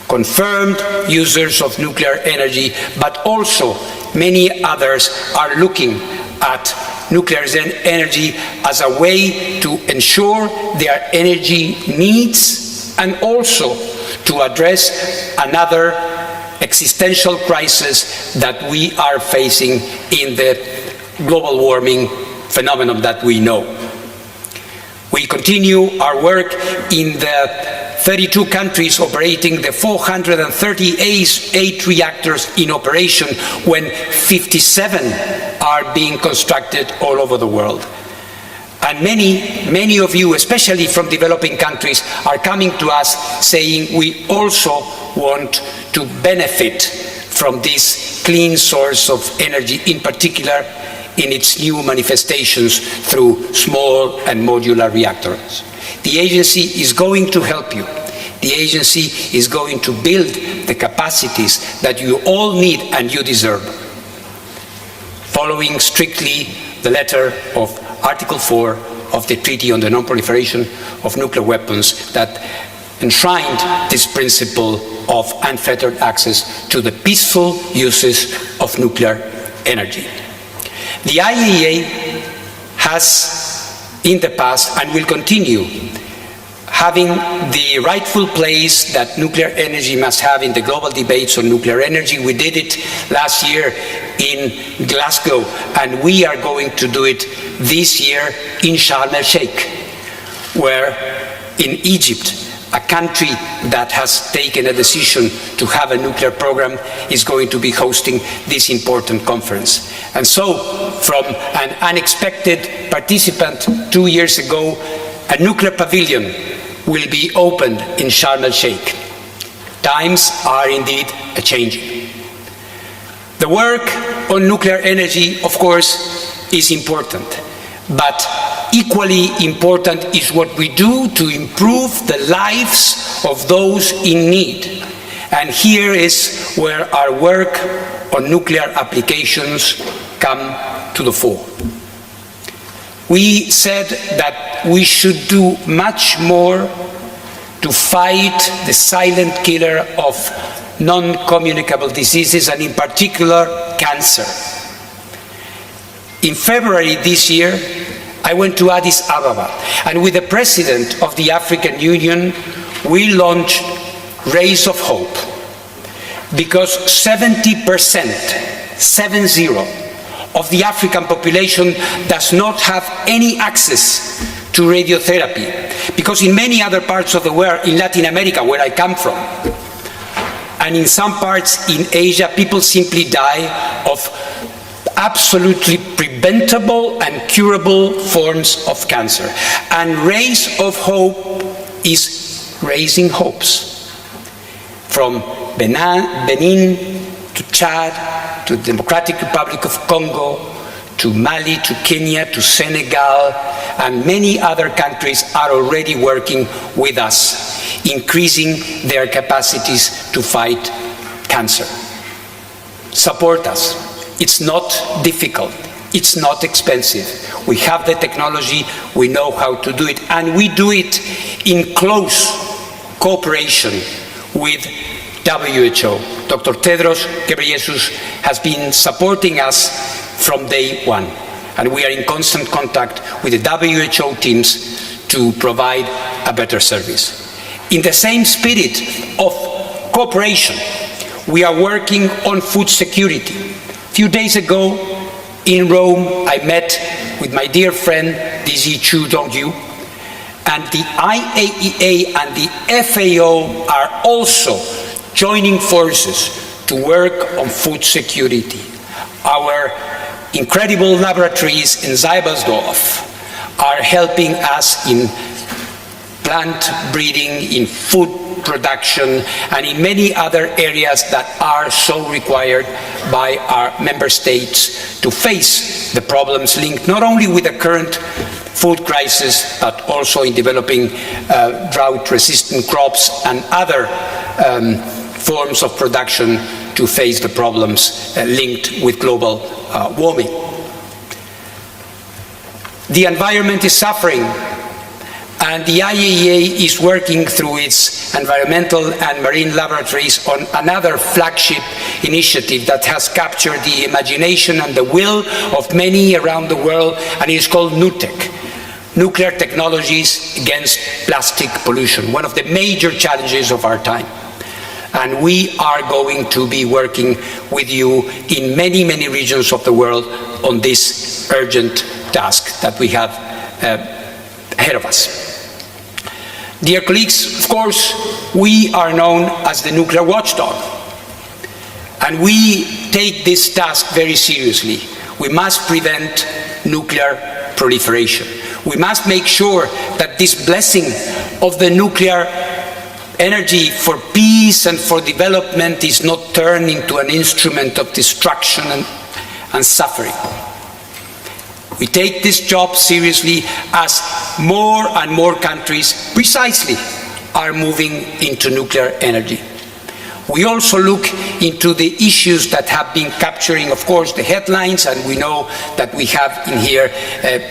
confirmed users of nuclear energy, but also many others are looking at nuclear energy as a way to ensure their energy needs and also to address another existential crisis that we are facing in the global warming phenomenon that we know. We continue our work in the 32 countries operating the 438 reactors in operation when 57 are being constructed all over the world. And many of you, especially from developing countries, are coming to us saying we also want to benefit from this clean source of energy, in particular in its new manifestations through small and modular reactors. The agency is going to help you. The agency is going to build the capacities that you all need and you deserve, following strictly the letter of Article 4 of the Treaty on the Non-Proliferation of Nuclear Weapons that enshrined this principle of unfettered access to the peaceful uses of nuclear energy. The IAEA has, in the past, and will continue, having the rightful place that nuclear energy must have in the global debates on nuclear energy. We did it last year in Glasgow, and we are going to do it this year in Sharm el-Sheikh, where in Egypt, a country that has taken a decision to have a nuclear program is going to be hosting this important conference. And so, from an unexpected participant 2 years ago, a nuclear pavilion will be opened in Sharm el-Sheikh. Times are indeed a-changing. The work on nuclear energy, of course, is important, but equally important is what we do to improve the lives of those in need. And here is where our work on nuclear applications come to the fore. We said that we should do much more to fight the silent killer of non-communicable diseases, and in particular, cancer. In February this year, I went to Addis Ababa, and with the President of the African Union, we launched Rays of Hope, because 70%, 70, of the African population does not have any access to radiotherapy, because in many other parts of the world, in Latin America, where I come from, and in some parts in Asia, people simply die of absolutely preventable and curable forms of cancer. And Rays of Hope is raising hopes. From Benin to Chad, to the Democratic Republic of Congo, to Mali, to Kenya, to Senegal, and many other countries are already working with us, increasing their capacities to fight cancer. Support us. It's not difficult. It's not expensive. We have the technology, we know how to do it, and we do it in close cooperation with WHO. Dr. Tedros Ghebreyesus has been supporting us from day one, and we are in constant contact with the WHO teams to provide a better service. In the same spirit of cooperation, we are working on food security. A few days ago in Rome, I met with my dear friend, DG Chu Dongyu, and the IAEA and the FAO are also joining forces to work on food security. Our incredible laboratories in Seibersdorf are helping us in plant breeding, in food production, and in many other areas that are so required by our member states to face the problems linked not only with the current food crisis, but also in developing drought-resistant crops and other forms of production to face the problems linked with global warming. The environment is suffering, and the IAEA is working through its environmental and marine laboratories on another flagship initiative that has captured the imagination and the will of many around the world, and it is called NUTEC, Nuclear Technologies Against Plastic Pollution, one of the major challenges of our time. And we are going to be working with you in many, many regions of the world on this urgent task that we have ahead of us. Dear colleagues, of course, we are known as the Nuclear Watchdog, and we take this task very seriously. We must prevent nuclear proliferation. We must make sure that this blessing of the nuclear energy for peace and for development is not turned into an instrument of destruction and suffering. We take this job seriously as more and more countries precisely are moving into nuclear energy. We also look into the issues that have been capturing, of course, the headlines, and we know that we have in here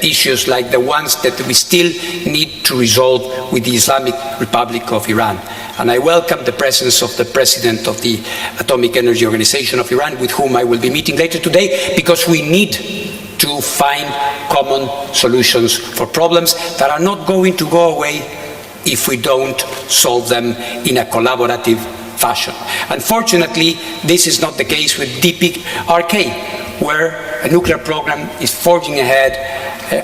issues like the ones that we still need to resolve with the Islamic Republic of Iran. And I welcome the presence of the President of the Atomic Energy Organization of Iran, with whom I will be meeting later today, because we need to find common solutions for problems that are not going to go away if we don't solve them in a collaborative fashion. Unfortunately, this is not the case with DPRK, where a nuclear program is forging ahead,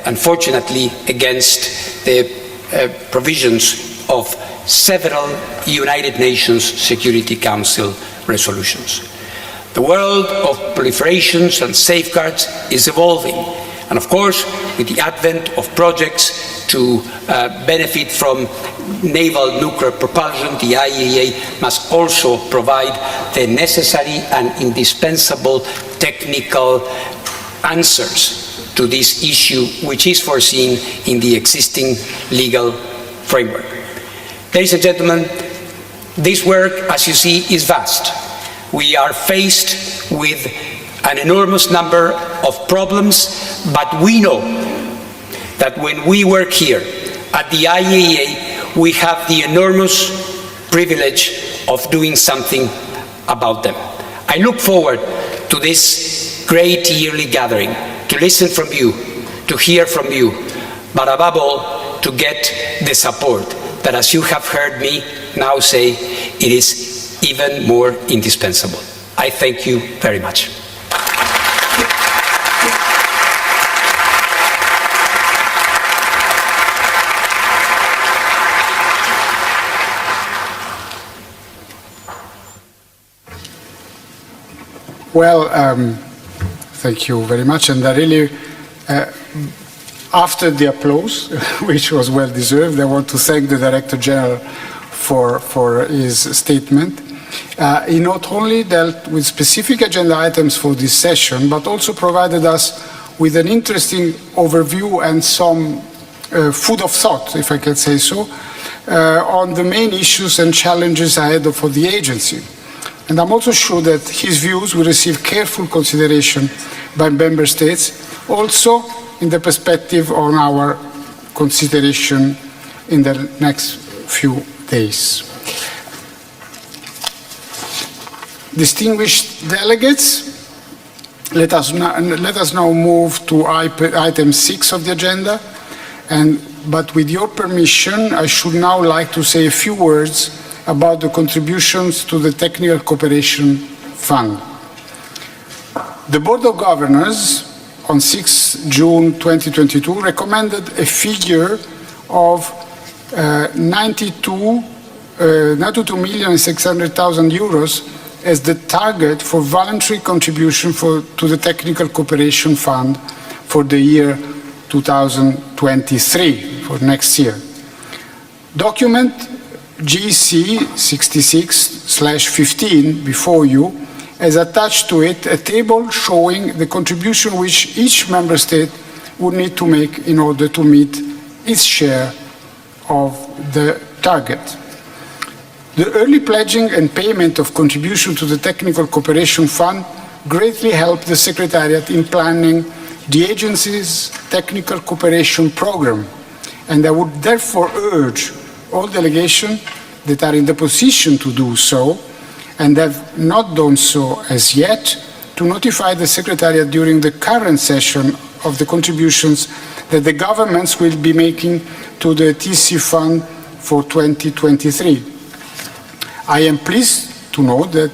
unfortunately, against the provisions of several United Nations Security Council resolutions. The world of proliferations and safeguards is evolving, and of course, with the advent of projects to benefit from naval nuclear propulsion, the IAEA must also provide the necessary and indispensable technical answers to this issue, which is foreseen in the existing legal framework. Ladies and gentlemen, this work, as you see, is vast. We are faced with an enormous number of problems, but we know that when we work here at the IAEA, we have the enormous privilege of doing something about them. I look forward to this great yearly gathering, to listen from you, to hear from you, but above all, to get the support that, as you have heard me now say, it is even more indispensable. I thank you very much.
Well, thank you very much. And I really, after the applause, which was well deserved, I want to thank the Director General for his statement. He not only dealt with specific agenda items for this session, but also provided us with an interesting overview and some food of thought, if I can say so, on the main issues and challenges ahead for the agency. And I'm also sure that his views will receive careful consideration by member states, also in the perspective on our consideration in the next few days. Distinguished delegates, let us now move to item 6 of the agenda. But with your permission, I should now like to say a few words about the contributions to the Technical Cooperation Fund. The Board of Governors on 6 June 2022 recommended a figure of 92,600,000 euros as the target for voluntary contribution to the Technical Cooperation Fund for the year 2023, for next year. Document GC 66/15 before you has attached to it a table showing the contribution which each member state would need to make in order to meet its share of the target. The early pledging and payment of contribution to the Technical Cooperation Fund greatly helped the Secretariat in planning the agency's Technical Cooperation Program, and I would therefore urge all delegations that are in the position to do so and have not done so as yet to notify the Secretariat during the current session of the contributions that the governments will be making to the TC Fund for 2023. I am pleased to note that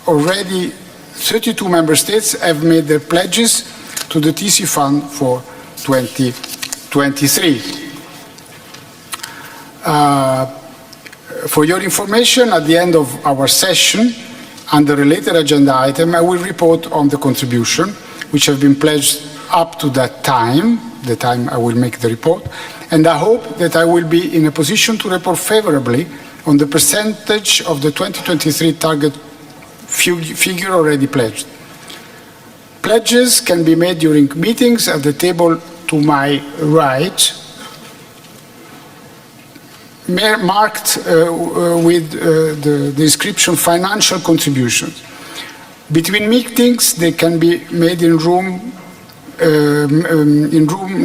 already 32 member states have made their pledges to the TC Fund for 2023. For your information, at the end of our session, under a related agenda item, I will report on the contribution, which have been pledged up to that time, the time I will make the report, and I hope that I will be in a position to report favorably on the percentage of the 2023 target figure already pledged. Pledges can be made during meetings at the table to my right, marked with the description financial contributions. Between meetings, they can be made in room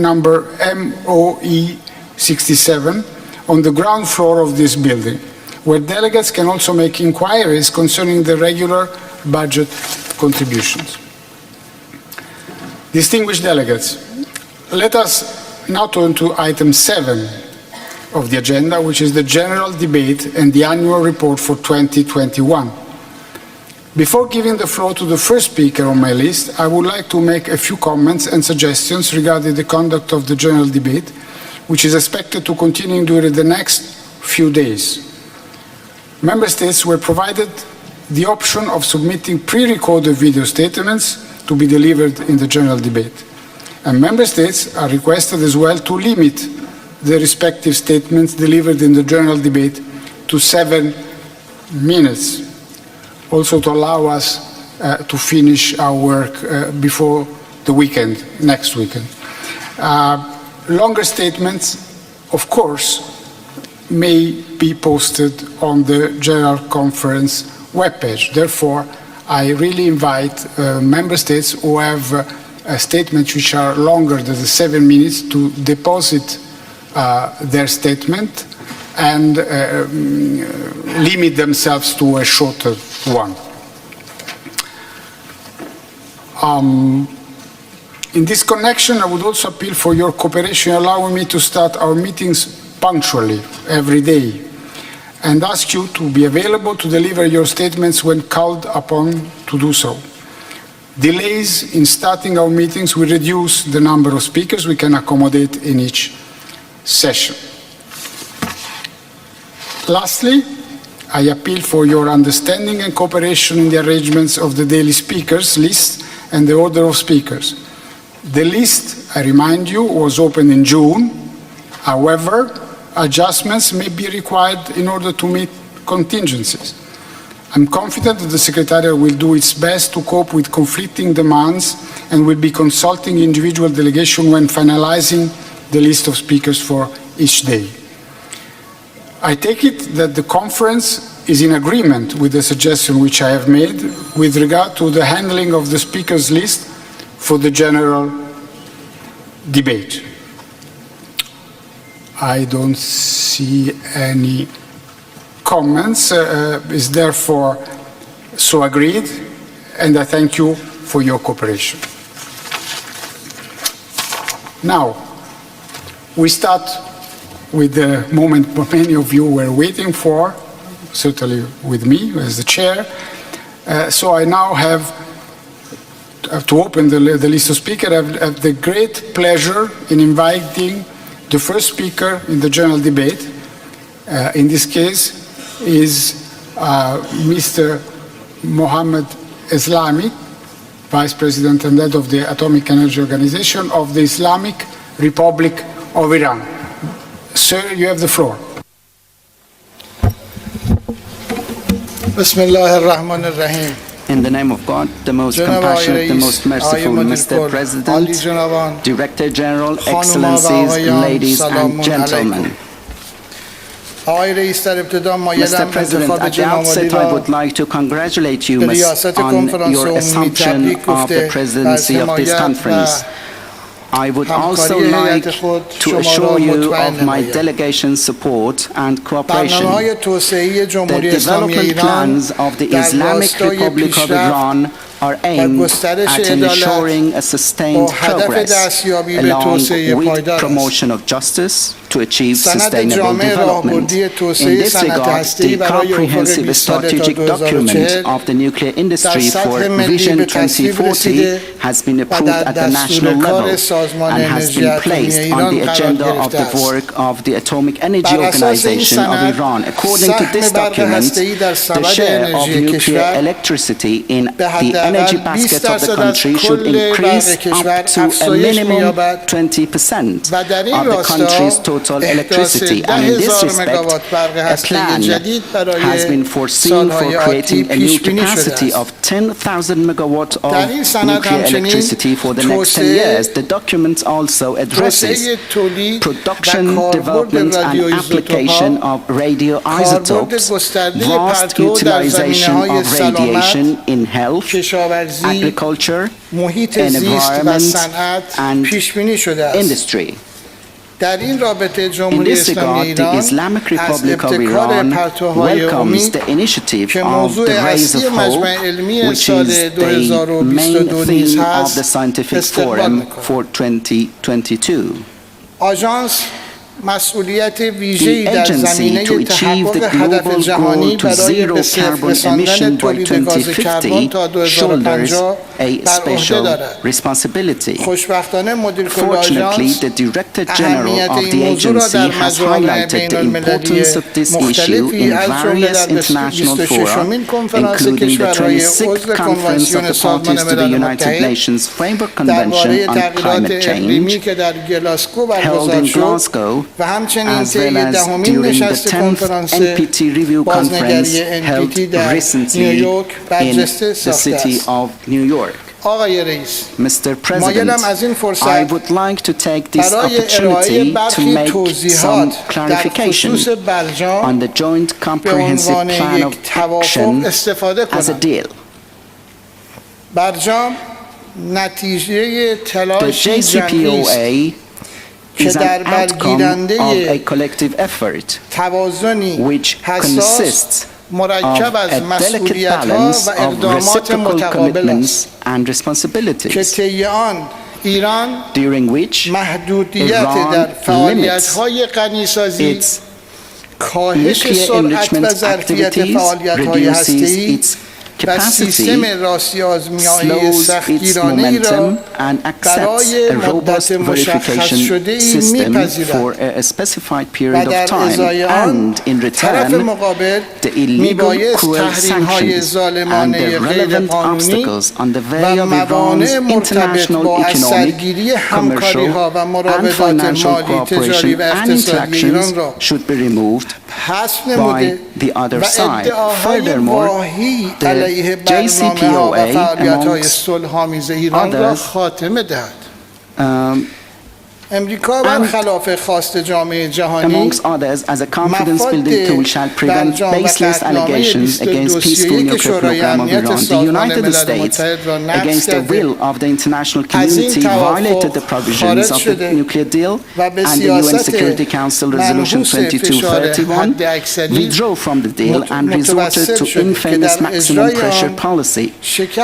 number MOE 67 on the ground floor of this building, where delegates can also make inquiries concerning the regular budget contributions. Distinguished delegates, let us now turn to item 7 of the agenda, which is the general debate and the annual report for 2021. Before giving the floor to the first speaker on my list, I would like to make a few comments and suggestions regarding the conduct of the general debate, which is expected to continue during the next few days. Member states were provided the option of submitting pre-recorded video statements to be delivered in the general debate. And member states are requested as well to limit the respective statements delivered in the general debate to 7 minutes, also to allow us to finish our work before the weekend, next weekend. Longer statements, of course, may be posted on the General Conference webpage. Therefore, I really invite member states who have statements which are longer than the 7 minutes to deposit their statement and limit themselves to a shorter one. In this connection, I would also appeal for your cooperation, allowing me to start our meetings punctually every day, and ask you to be available to deliver your statements when called upon to do so. Delays in starting our meetings will reduce the number of speakers we can accommodate in each session. Lastly, I appeal for your understanding and cooperation in the arrangements of the daily speakers list and the order of speakers. The list, I remind you, was opened in June. However, adjustments may be required in order to meet contingencies. I'm confident that the Secretariat will do its best to cope with conflicting demands and will be consulting individual delegations when finalizing the list of speakers for each day. I take it that the conference is in agreement with the suggestion which I have made with regard to the handling of the speakers list for the general debate. I don't see any comments. Is therefore so agreed, and I thank you for your cooperation. Now, we start with the moment many of you were waiting for, certainly with me as the chair. So I now have to open the list of speakers. I have the great pleasure in inviting the first speaker in the general debate. In this case is Mr. Mohammed Eslami, Vice President and Head of the Atomic Energy Organization of the Islamic Republic of Iran. Sir, you have the floor.
Bismillahirrahmanirrahim.
In the name of God, the most compassionate, the most merciful, Mr. President, Director General, Excellencies, ladies and gentlemen. Mr. President, at the outset I would like to congratulate you on your assumption of the presidency of this conference. I would also like to assure you of my delegation's support and cooperation. The development plans of the Islamic Republic of Iran are aimed at ensuring a sustained progress along with promotion of justice to achieve sustainable development. In this regard, the comprehensive strategic document of the nuclear industry for Vision 2040 has been approved at the national level and has been placed on the agenda of the work of the Atomic Energy Organization of Iran. According to this document, the share of nuclear electricity in the energy basket of the country should increase up to a minimum 20% of the country's total electricity. And in this respect, a plan has been foreseen for creating a new capacity of 10,000 megawatts of nuclear electricity for the next 10 years. The document also addresses production, development and application of radioisotopes, vast utilization of radiation in health, agriculture, environment and industry. In this regard, the Islamic Republic of Iran welcomes the initiative of the Rays of Hope, which is the main theme of the Scientific Forum for 2022. The agency to achieve the global goal to zero carbon emission by 2050 shoulders a special responsibility. Fortunately, the Director General of the agency has highlighted the importance of this issue in various international fora, including the 26th Conference of the Parties to the United Nations Framework Convention on Climate Change, held in Glasgow, as well as during the 10th NPT Review Conference held recently in the city of New York. Mr. President, I would like to take this opportunity to make some clarification on the Joint Comprehensive Plan of Action as a deal. The JCPOA is an outcome of a collective effort which consists of a delicate balance of reciprocal commitments and responsibilities, during which Iran limits its nuclear enrichment activities, reduces its capacity, slows its momentum, and accepts a robust verification system for a specified period of time. And in return, the illegal, cruel sanctions and the relevant obstacles on the way of Iran's international economic, commercial, and financial cooperation and interactions should be removed by the other side. Furthermore, the JCPOA, amongst others, as a confidence-building tool, shall prevent baseless allegations against peaceful nuclear program of Iran. The United States, against the will of the international community, violated the provisions of the nuclear deal and the UN Security Council Resolution 2231, withdrew from the deal and resorted to infamous maximum pressure policy,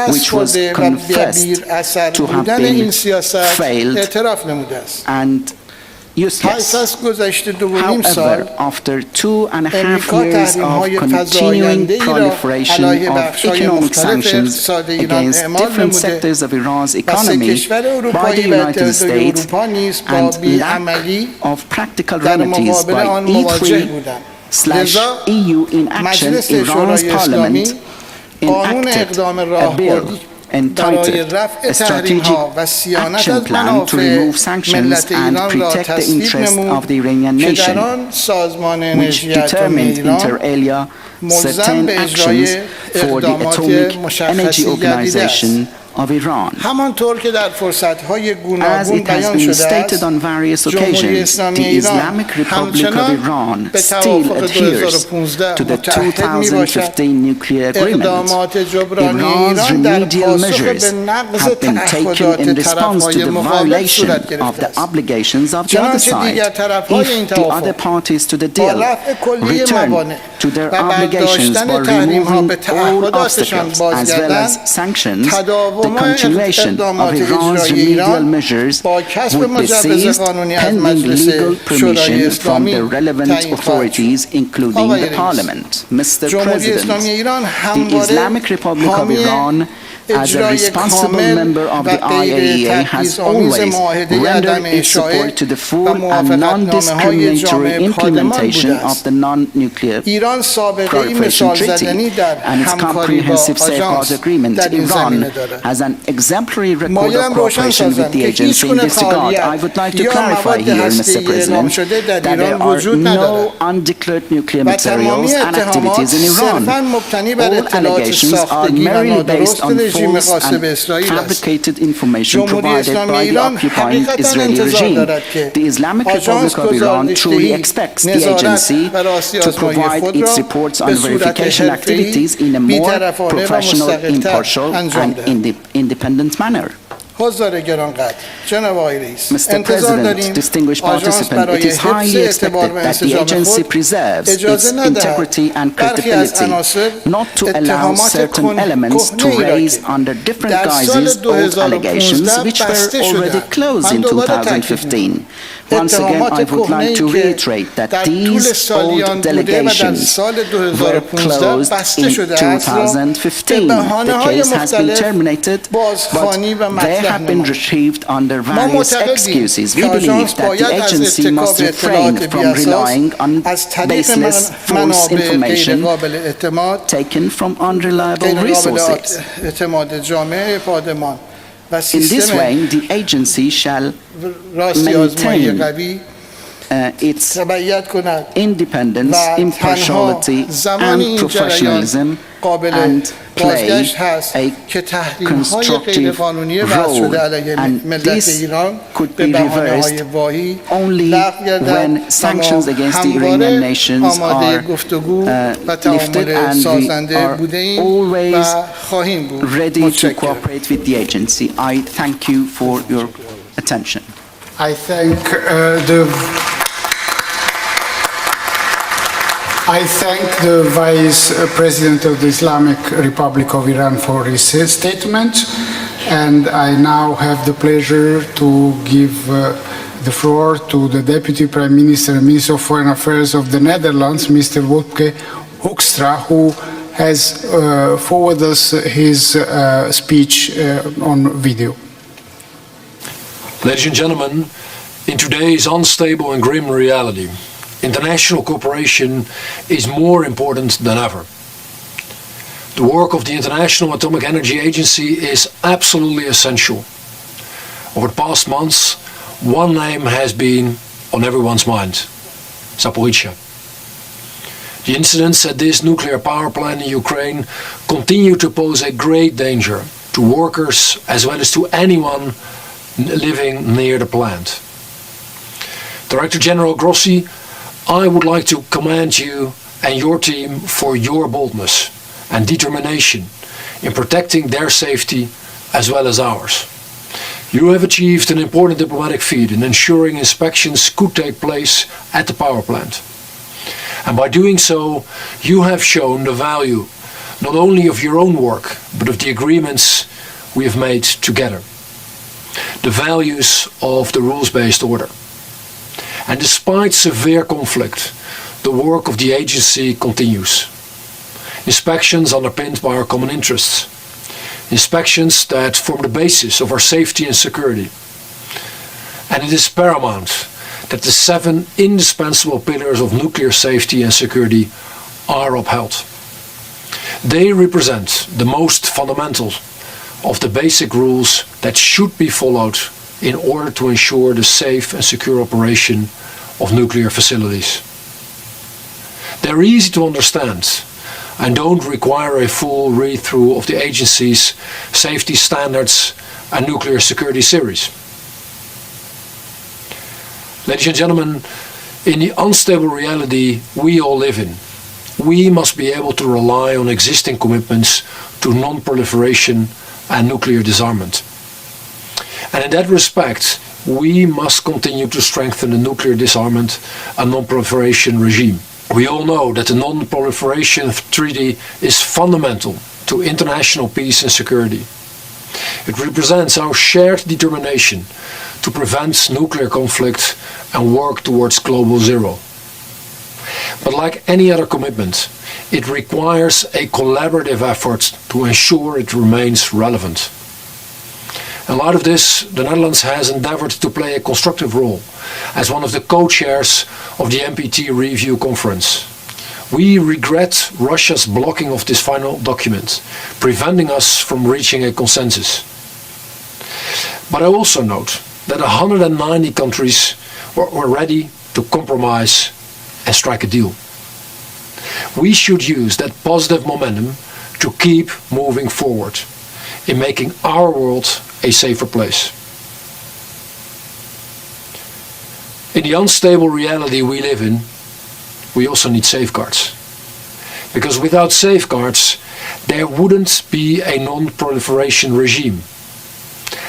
which was confessed to have been failed and useless. However, after 2.5 years of continuing proliferation of economic sanctions against different sectors of Iran's economy by the United States and lack of practical remedies by E3/EU in action, Iran's parliament enacted a bill entitled A Strategic Action Plan to Remove Sanctions and Protect the Interests of the Iranian Nation, which determined inter alia certain actions for the Atomic Energy Organization of Iran. As it has been stated on various occasions, the Islamic Republic of Iran still adheres to the 2015 nuclear agreement. Iran's remedial measures have been taken in response to the violation of the obligations of the other side. If the other parties to the deal return to their obligations by removing all obstacles as well as sanctions, the continuation of Iran's remedial measures would be seized pending legal permission from the relevant authorities, including the parliament. Mr. President, the Islamic Republic of Iran, as a responsible member of the IAEA, has always rendered its support to the full and non-discriminatory implementation of the Non-Nuclear Proliferation Treaty and its comprehensive safeguards agreement. Iran has an exemplary record of cooperation with the agency in this regard. I would like to clarify here, Mr. President, that there are no undeclared nuclear materials and activities in Iran. All allegations are merely based on false and fabricated information provided by the occupying Israeli regime. The Islamic Republic of Iran truly expects the agency to provide its reports on verification activities in a more professional, impartial, and independent manner. Mr. President, distinguished participant, it is highly expected that the agency preserves its integrity and credibility, not to allow certain elements to raise under different guises old allegations which were already closed in 2015. Once again, I would like to reiterate that these old delegations were closed in 2015. The case has been terminated, but they have been retrieved under various excuses. We believe that the agency must refrain from relying on baseless, false information taken from unreliable resources. In this way, the agency shall maintain its independence, impartiality, and professionalism, and play a constructive role. And this could be reversed only when sanctions against the Iranian nations are lifted, and we are always ready to cooperate with the agency. I thank you for your attention.
I thank the Vice President of the Islamic Republic of Iran for his statement. And I now have the pleasure to give the floor to the Deputy Prime Minister and Minister of Foreign Affairs of the Netherlands, Mr. Wopke Hoekstra, who has forwarded us his speech on video.
Ladies and gentlemen, in today's unstable and grim reality, international cooperation is more important than ever. The work of the International Atomic Energy Agency is absolutely essential. Over the past months, one name has been on everyone's mind: Zaporizhzhia. The incidents at this nuclear power plant in Ukraine continue to pose a great danger to workers as well as to anyone living near the plant. Director General Grossi, I would like to commend you and your team for your boldness and determination in protecting their safety as well as ours. You have achieved an important diplomatic feat in ensuring inspections could take place at the power plant. And by doing so, you have shown the value not only of your own work, but of the agreements we have made together. The values of the rules-based order. And despite severe conflict, the work of the agency continues. Inspections underpinned by our common interests. Inspections that form the basis of our safety and security. And it is paramount that the 7 indispensable pillars of nuclear safety and security are upheld. They represent the most fundamental of the basic rules that should be followed in order to ensure the safe and secure operation of nuclear facilities. They're easy to understand and don't require a full read-through of the agency's safety standards and nuclear security series. Ladies and gentlemen, in the unstable reality we all live in, we must be able to rely on existing commitments to non-proliferation and nuclear disarmament. And in that respect, we must continue to strengthen the nuclear disarmament and non-proliferation regime. We all know that the Non-Proliferation Treaty is fundamental to international peace and security. It represents our shared determination to prevent nuclear conflict and work towards global zero. But like any other commitment, it requires a collaborative effort to ensure it remains relevant. In light of this, the Netherlands has endeavored to play a constructive role as one of the co-chairs of the NPT Review Conference. We regret Russia's blocking of this final document, preventing us from reaching a consensus. But I also note that 190 countries were ready to compromise and strike a deal. We should use that positive momentum to keep moving forward in making our world a safer place. In the unstable reality we live in, we also need safeguards. Because without safeguards, there wouldn't be a non-proliferation regime.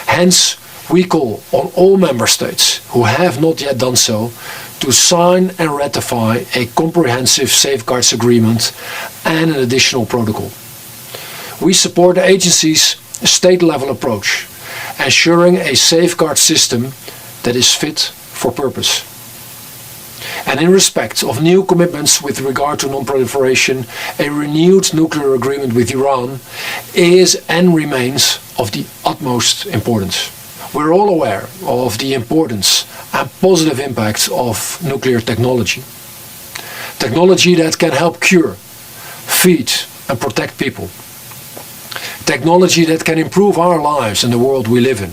Hence, we call on all member states who have not yet done so to sign and ratify a comprehensive safeguards agreement and an additional protocol. We support the agency's state-level approach, ensuring a safeguard system that is fit for purpose. And in respect of new commitments with regard to non-proliferation, a renewed nuclear agreement with Iran is and remains of the utmost importance. We're all aware of the importance and positive impact of nuclear technology. Technology that can help cure, feed and protect people. Technology that can improve our lives and the world we live in,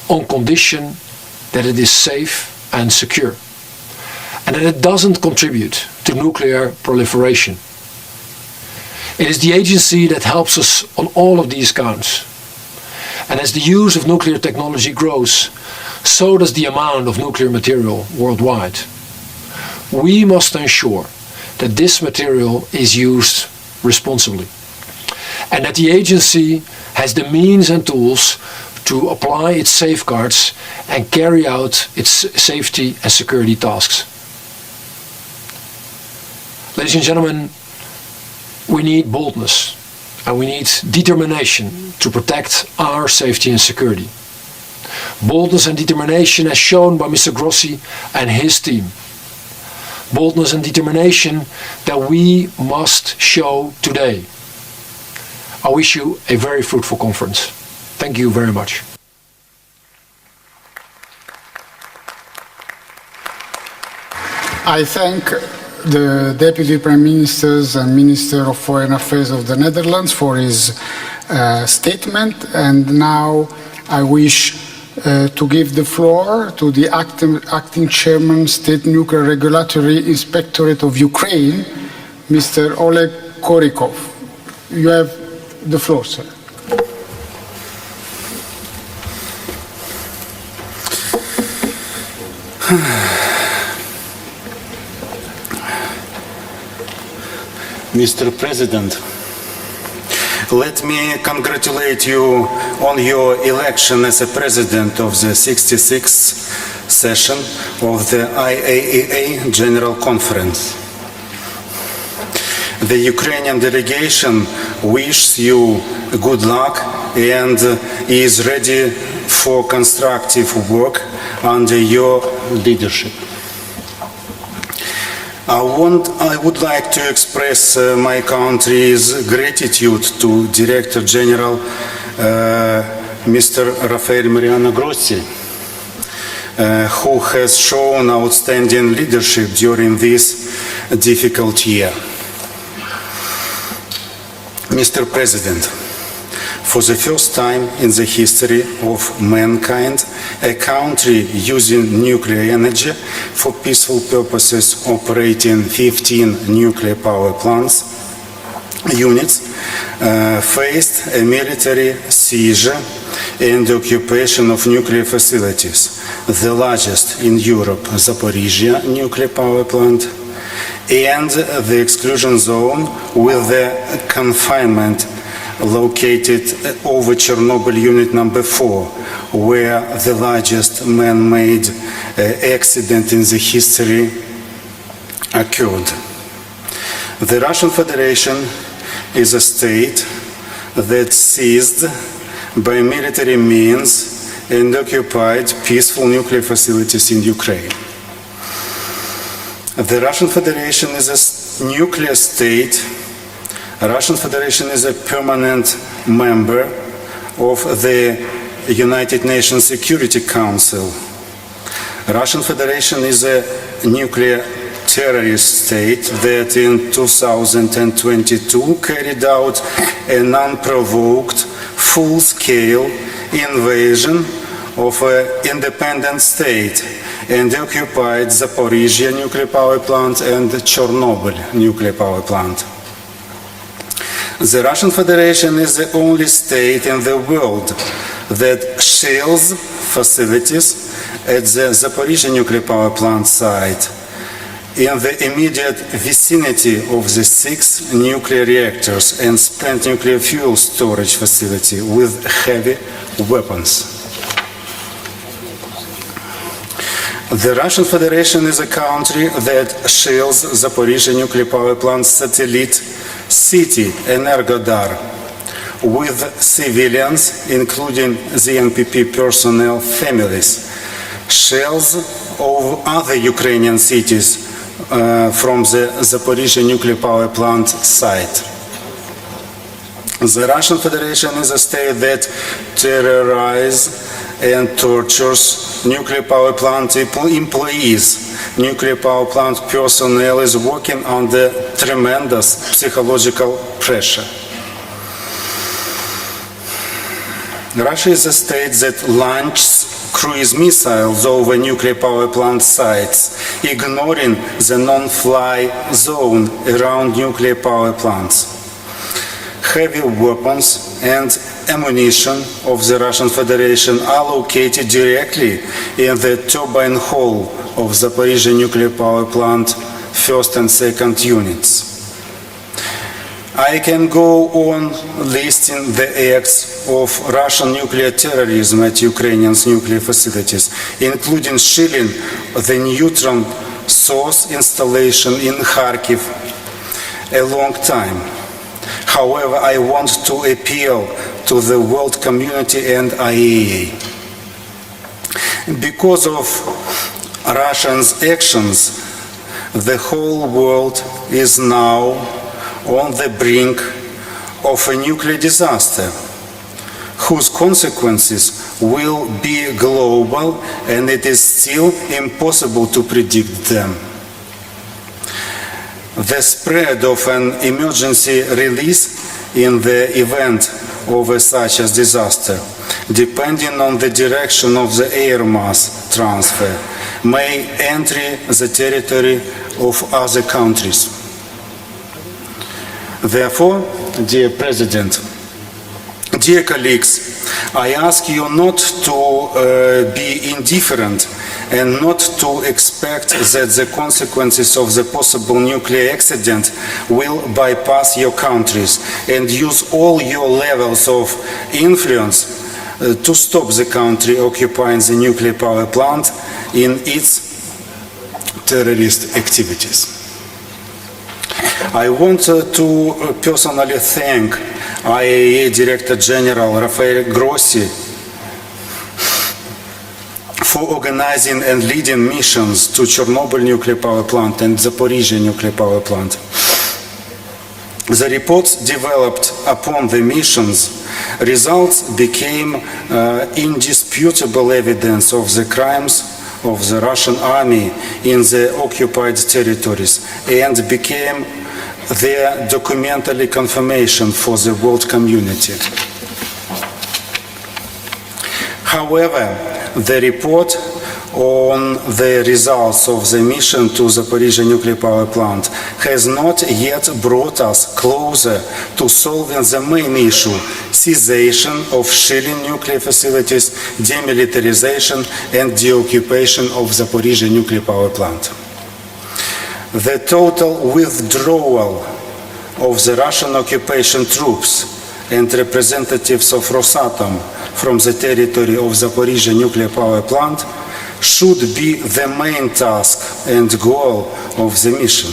on condition that it is safe and secure, and that it doesn't contribute to nuclear proliferation. It is the agency that helps us on all of these counts. And as the use of nuclear technology grows, so does the amount of nuclear material worldwide. We must ensure that this material is used responsibly, and that the agency has the means and tools to apply its safeguards and carry out its safety and security tasks. Ladies and gentlemen, we need boldness and we need determination to protect our safety and security. Boldness and determination as shown by Mr. Grossi and his team. Boldness and determination that we must show today. I wish you a very fruitful conference. Thank you very much.
I thank the Deputy Prime Ministers and Minister of Foreign Affairs of the Netherlands for his statement, and now I wish to give the floor to the acting Chairman, State Nuclear Regulatory Inspectorate of Ukraine, Mr. Oleg Korykov. You have the floor, sir.
Mr. President, let me congratulate you on your election as a president of the 66th session of the IAEA General Conference. The Ukrainian delegation wishes you good luck and is ready for constructive work under your leadership. I would like to express my country's gratitude to Director General Mr. Rafael Mariano Grossi, who has shown outstanding leadership during this difficult year. Mr. President, for the first time in the history of mankind, a country using nuclear energy for peaceful purposes operating 15 nuclear power plants units faced a military seizure and occupation of nuclear facilities, the largest in Europe, Zaporizhzhia nuclear power plant, and the exclusion zone with the confinement located over Chernobyl unit number 4, where the largest man-made accident in the history occurred. The Russian Federation is a state that seized by military means and occupied peaceful nuclear facilities in Ukraine. The Russian Federation is a nuclear state. Russian Federation is a permanent member of the United Nations Security Council. Russian Federation is a nuclear terrorist state that in 2022 carried out an unprovoked, full-scale invasion of an independent state and occupied Zaporizhzhia nuclear power plant and Chernobyl nuclear power plant. The Russian Federation is the only state in the world that shells facilities at the Zaporizhzhia nuclear power plant site in the immediate vicinity of the 6 nuclear reactors and spent nuclear fuel storage facility with heavy weapons. The Russian Federation is a country that shells Zaporizhzhia nuclear power plant satellite city Energodar with civilians, including the NPP personnel families, shells of other Ukrainian cities from the Zaporizhzhia nuclear power plant site. The Russian Federation is a state that terrorizes and tortures nuclear power plant employees. Nuclear power plant personnel is working under tremendous psychological pressure. Russia is a state that launches cruise missiles over nuclear power plant sites, ignoring the non-fly zone around nuclear power plants. Heavy weapons and ammunition of the Russian Federation are located directly in the turbine hall of Zaporizhzhia nuclear power plant first and second units. I can go on listing the acts of Russian nuclear terrorism at Ukrainian nuclear facilities, including shelling the neutron source installation in Kharkiv a long time, However, I want to appeal to the world community and IAEA. Because of Russia's actions, the whole world is now on the brink of a nuclear disaster, whose consequences will be global, and it is still impossible to predict them. The spread of an emergency release in the event of such a disaster, depending on the direction of the air mass transfer, may enter the territory of other countries. Therefore, dear President, dear colleagues, I ask you not to be indifferent and not to expect that the consequences of the possible nuclear accident will bypass your countries, and use all your levels of influence to stop the country occupying the nuclear power plant in its terrorist activities. I want to personally thank IAEA Director General Rafael Grossi for organizing and leading missions to Chernobyl nuclear power plant and Zaporizhzhia nuclear power plant. The reports developed upon the missions results became indisputable evidence of the crimes of the Russian army in the occupied territories, and became their documentary confirmation for the world community. However, the report on the results of the mission to Zaporizhzhia nuclear power plant has not yet brought us closer to solving the main issue: cessation of shelling nuclear facilities, demilitarization, and deoccupation of Zaporizhzhia nuclear power plant. The total withdrawal of the Russian occupation troops and representatives of Rosatom from the territory of Zaporizhzhia nuclear power plant should be the main task and goal of the mission.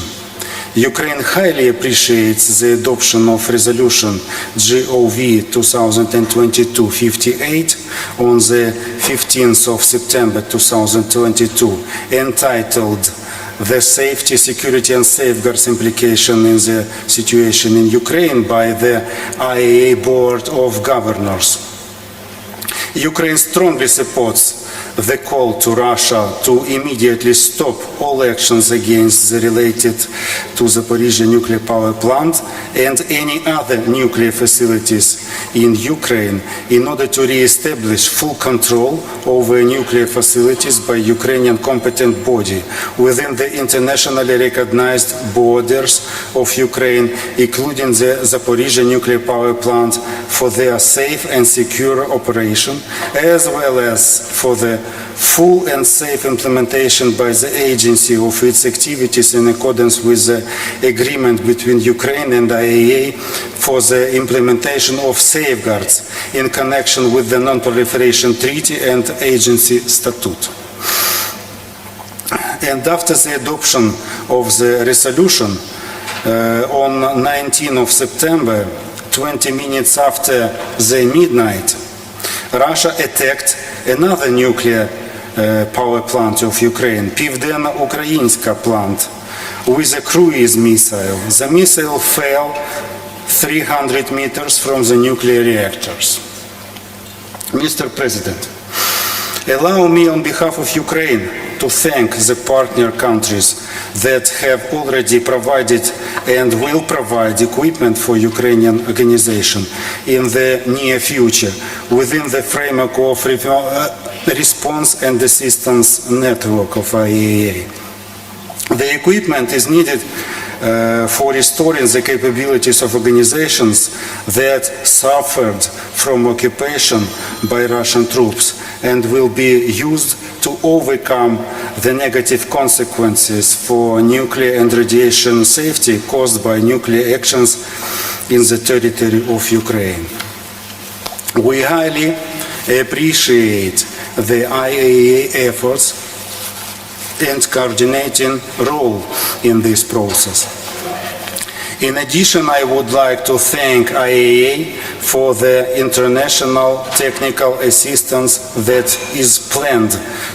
Ukraine highly appreciates the adoption of Resolution GOV 2022-58 on the 15th of September 2022, entitled "The Safety, Security and Safeguards Implication in the Situation in Ukraine" by the IAEA Board of Governors. Ukraine strongly supports the call to Russia to immediately stop all actions against the related to Zaporizhzhia nuclear power plant and any other nuclear facilities in Ukraine in order to re-establish full control over nuclear facilities by Ukrainian competent body within the internationally recognized borders of Ukraine, including the Zaporizhzhia nuclear power plant, for their safe and secure operation, as well as for the full and safe implementation by the agency of its activities in accordance with the agreement between Ukraine and IAEA for the implementation of safeguards in connection with the Non-Proliferation Treaty and Agency Statute. And after the adoption of the resolution on 19th of September, 20 minutes after the midnight, Russia attacked another nuclear power plant of Ukraine, Pivdeno-Ukrainska plant, with a cruise missile. The missile fell 300 meters from the nuclear reactors. Mr. President, allow me on behalf of Ukraine to thank the partner countries that have already provided and will provide equipment for Ukrainian organization in the near future within the framework of response and assistance network of IAEA. The equipment is needed for restoring the capabilities of organizations that suffered from occupation by Russian troops and will be used to overcome the negative consequences for nuclear and radiation safety caused by nuclear actions in the territory of Ukraine. We highly appreciate the IAEA efforts and coordinating role in this process. In addition, I would like to thank IAEA for the international technical assistance that is planned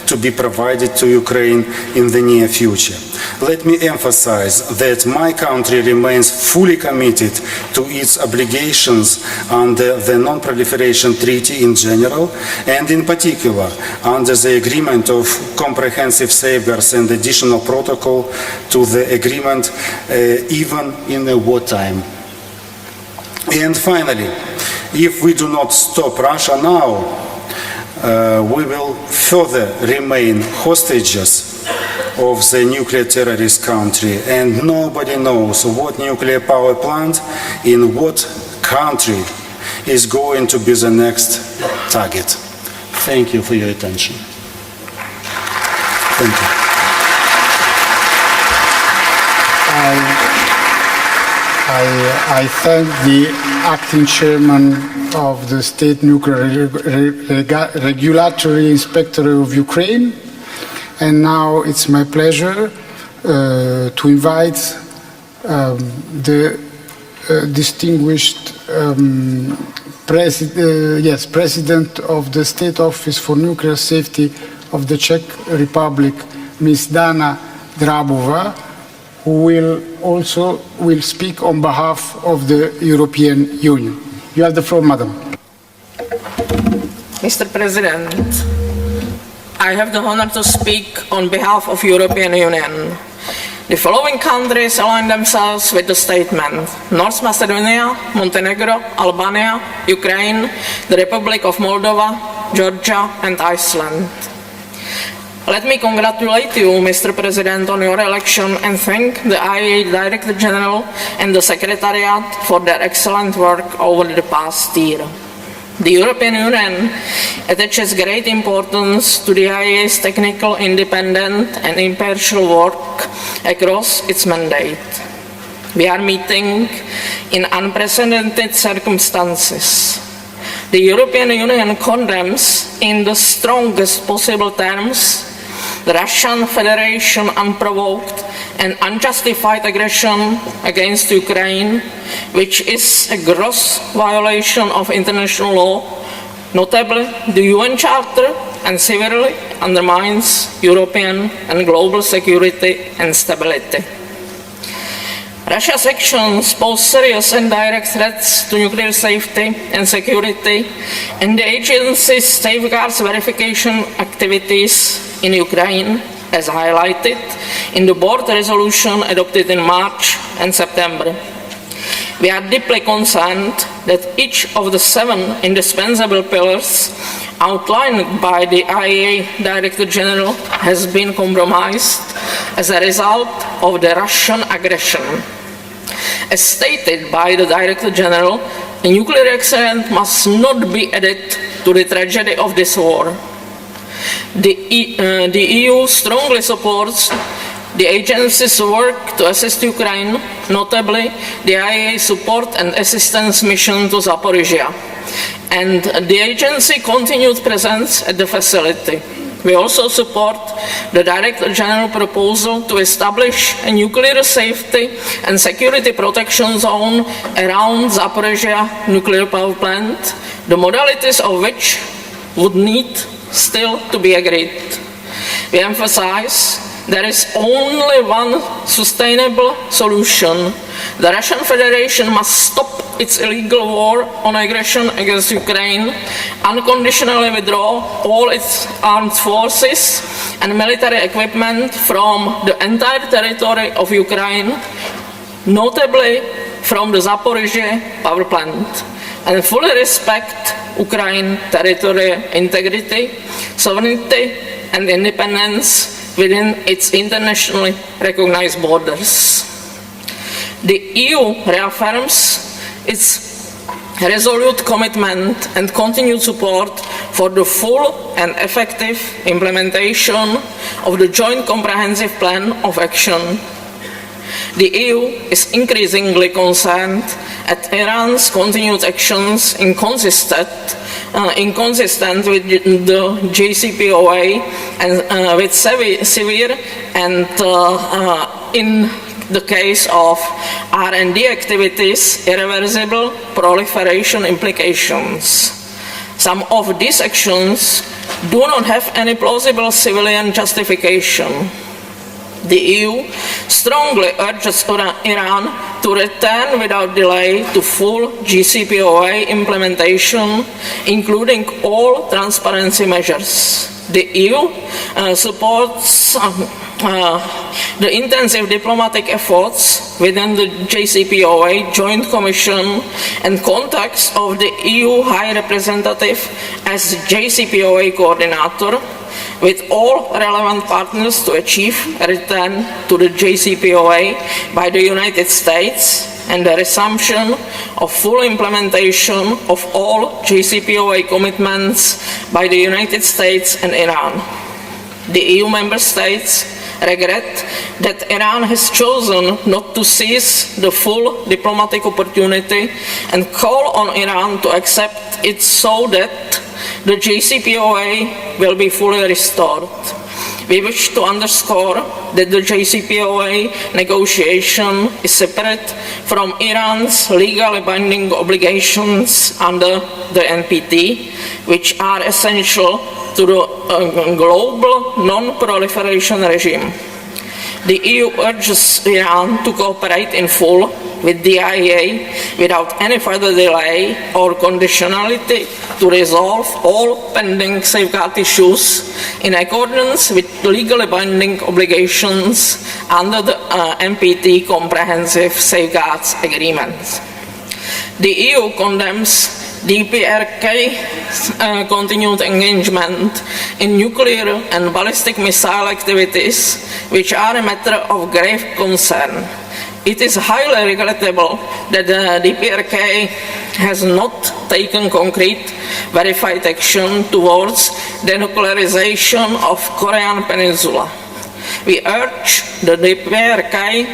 to be provided to Ukraine in the near future. Let me emphasize that my country remains fully committed to its obligations under the Non-Proliferation Treaty in general, and in particular under the Agreement of Comprehensive Safeguards and Additional Protocol to the agreement, even in the wartime. And finally, if we do not stop Russia now, we will further remain hostages of the nuclear terrorist country, and nobody knows what nuclear power plant in what country is going to be the next target. Thank you for your attention. Thank you.
I thank the acting chairman of the State Nuclear Regulatory Inspectorate of Ukraine. And now it's my pleasure to invite the distinguished President of the State Office for Nuclear Safety of the Czech Republic, Ms. Dana Drabova, who will speak on behalf of the European Union. You have the floor, Madam.
Mr. President, I have the honor to speak on behalf of European Union. The following countries align themselves with the statement: North Macedonia, Montenegro, Albania, Ukraine, the Republic of Moldova, Georgia, and Iceland. Let me congratulate you, Mr. President, on your election and thank the IAEA Director General and the Secretariat for their excellent work over the past year. The European Union attaches great importance to the IAEA's technical, independent and impartial work across its mandate. We are meeting in unprecedented circumstances. The European Union condemns in the strongest possible terms the Russian Federation unprovoked and unjustified aggression against Ukraine, which is a gross violation of international law, notably the UN Charter, and severely undermines European and global security and stability. Russia's actions pose serious and direct threats to nuclear safety and security, and the agency safeguards verification activities in Ukraine, as highlighted in the board resolution adopted in March and September. We are deeply concerned that each of the 7 indispensable pillars outlined by the IAEA Director General has been compromised as a result of the Russian aggression. As stated by the Director General, a nuclear accident must not be added to the tragedy of this war. The EU strongly supports the agency's work to assist Ukraine, notably the IAEA support and assistance mission to Zaporizhia, and the agency continued presence at the facility. We also support the Director General proposal to establish a nuclear safety and security protection zone around Zaporizhia nuclear power plant, the modalities of which would need still to be agreed. We emphasize there is only one sustainable solution. The Russian Federation must stop its illegal war on aggression against Ukraine, unconditionally withdraw all its armed forces and military equipment from the entire territory of Ukraine, notably from the Zaporizhia power plant, and fully respect Ukraine's territorial integrity, sovereignty, and independence within its internationally recognized borders. The EU reaffirms its resolute commitment and continued support for the full and effective implementation of the Joint Comprehensive Plan of Action. The EU is increasingly concerned at Iran's continued actions inconsistent with the JCPOA and with severe and the case of R&D activities, irreversible proliferation implications. Some of these actions do not have any plausible civilian justification. The EU strongly urges Iran to return without delay to full JCPOA implementation, including all transparency measures. The EU supports the intensive diplomatic efforts within the JCPOA Joint Commission and contacts of the EU High Representative as JCPOA coordinator with all relevant partners to achieve a return to the JCPOA by the United States and the resumption of full implementation of all JCPOA commitments by the United States and Iran. The EU member states regret that Iran has chosen not to seize the full diplomatic opportunity and call on Iran to accept it so that the JCPOA will be fully restored. We wish to underscore that the JCPOA negotiation is separate from Iran's legally binding obligations under the NPT, which are essential to the global non-proliferation regime. The EU urges Iran to cooperate in full with the IAEA without any further delay or conditionality to resolve all pending safeguard issues in accordance with legally binding obligations under the NPT Comprehensive Safeguards Agreement. The EU condemns DPRK's continued engagement in nuclear and ballistic missile activities, which are a matter of grave concern. It is highly regrettable that the DPRK has not taken concrete, verified action towards denuclearization of Korean Peninsula. We urge the DPRK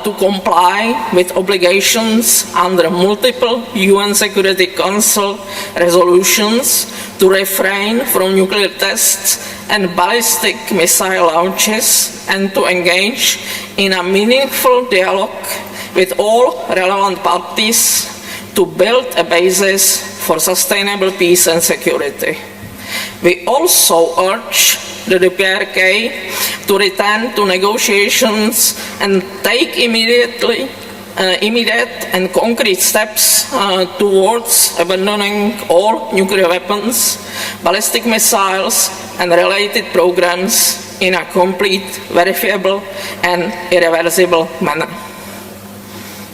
to comply with obligations under multiple UN Security Council resolutions to refrain from nuclear tests and ballistic missile launches and to engage in a meaningful dialogue with all relevant parties to build a basis for sustainable peace and security. We also urge the DPRK to return to negotiations and take immediate and concrete steps towards abandoning all nuclear weapons, ballistic missiles, and related programs in a complete, verifiable, and irreversible manner.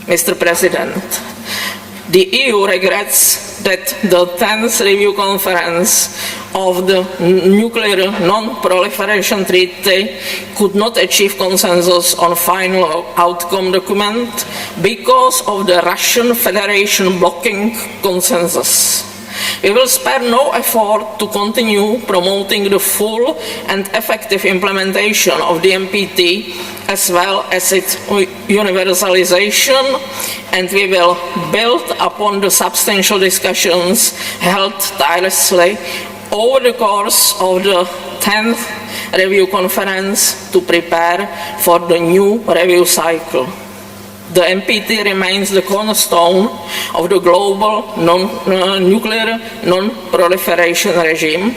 Mr. President, the EU regrets that the 10th Review Conference of the Nuclear Non-Proliferation Treaty could not achieve consensus on final outcome document because of the Russian Federation blocking consensus. We will spare no effort to continue promoting the full and effective implementation of the NPT as well as its universalization, and we will build upon the substantial discussions held tirelessly over the course of the 10th Review Conference to prepare for the new review cycle. The NPT remains the cornerstone of the global nuclear non-proliferation regime,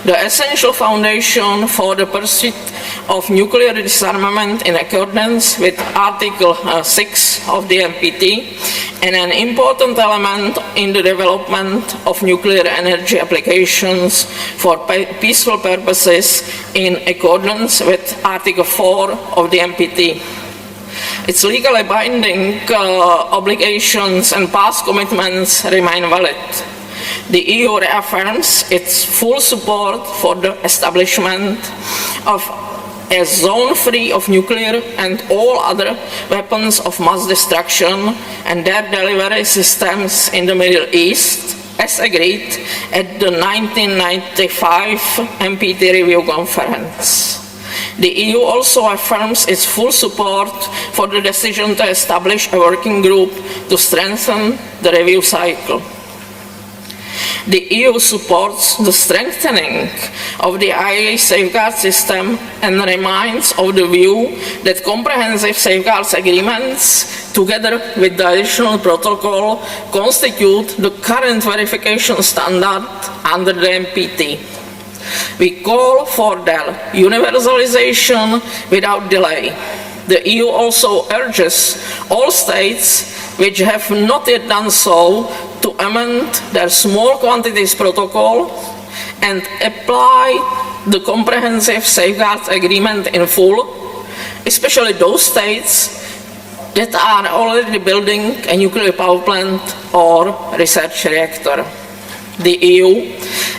the essential foundation for the pursuit of nuclear disarmament in accordance with Article 6 of the NPT, and an important element in the development of nuclear energy applications for peaceful purposes in accordance with Article 4 of the NPT. Its legally binding obligations and past commitments remain valid. The EU reaffirms its full support for the establishment of a zone free of nuclear and all other weapons of mass destruction and their delivery systems in the Middle East, as agreed at the 1995 NPT Review Conference. The EU also affirms its full support for the decision to establish a working group to strengthen the review cycle. The EU supports the strengthening of the IAEA safeguard system and reminds of the view that comprehensive safeguards agreements, together with the additional protocol, constitute the current verification standard under the NPT. We call for their universalization without delay. The EU also urges all states which have not yet done so to amend their small quantities protocol and apply the comprehensive safeguards agreement in full, especially those states that are already building a nuclear power plant or research reactor. The EU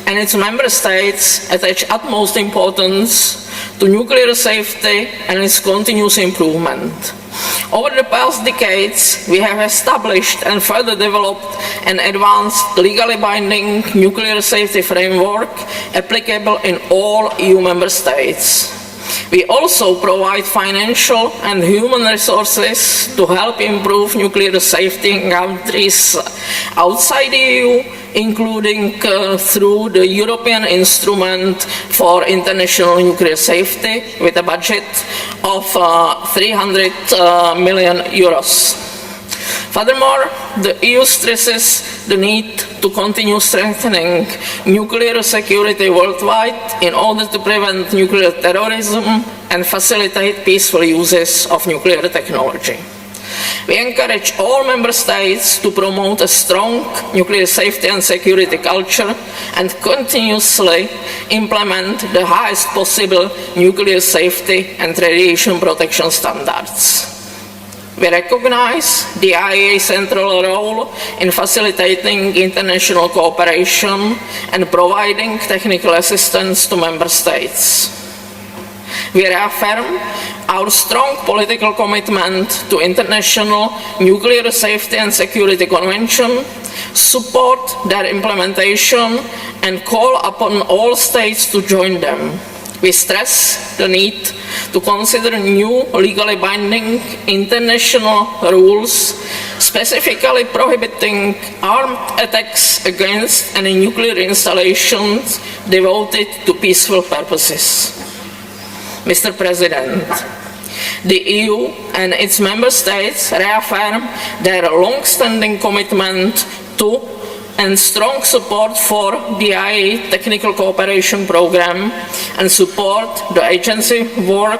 and its member states attach utmost importance to nuclear safety and its continuous improvement. Over the past decades, we have established and further developed an advanced, legally binding nuclear safety framework applicable in all EU member states. We also provide financial and human resources to help improve nuclear safety in countries outside the EU, including through the European Instrument for International Nuclear Safety with a budget of 300 million euros. Furthermore, the EU stresses the need to continue strengthening nuclear security worldwide in order to prevent nuclear terrorism and facilitate peaceful uses of nuclear technology. We encourage all member states to promote a strong nuclear safety and security culture and continuously implement the highest possible nuclear safety and radiation protection standards. We recognize the IAEA's central role in facilitating international cooperation and providing technical assistance to member states. We reaffirm our strong political commitment to International Nuclear Safety and Security Convention, support their implementation, and call upon all states to join them. We stress the need to consider new legally binding international rules, specifically prohibiting armed attacks against any nuclear installations devoted to peaceful purposes. Mr. President, the EU and its member states reaffirm their long-standing commitment to and strong support for the IAEA Technical Cooperation Program and support the agency work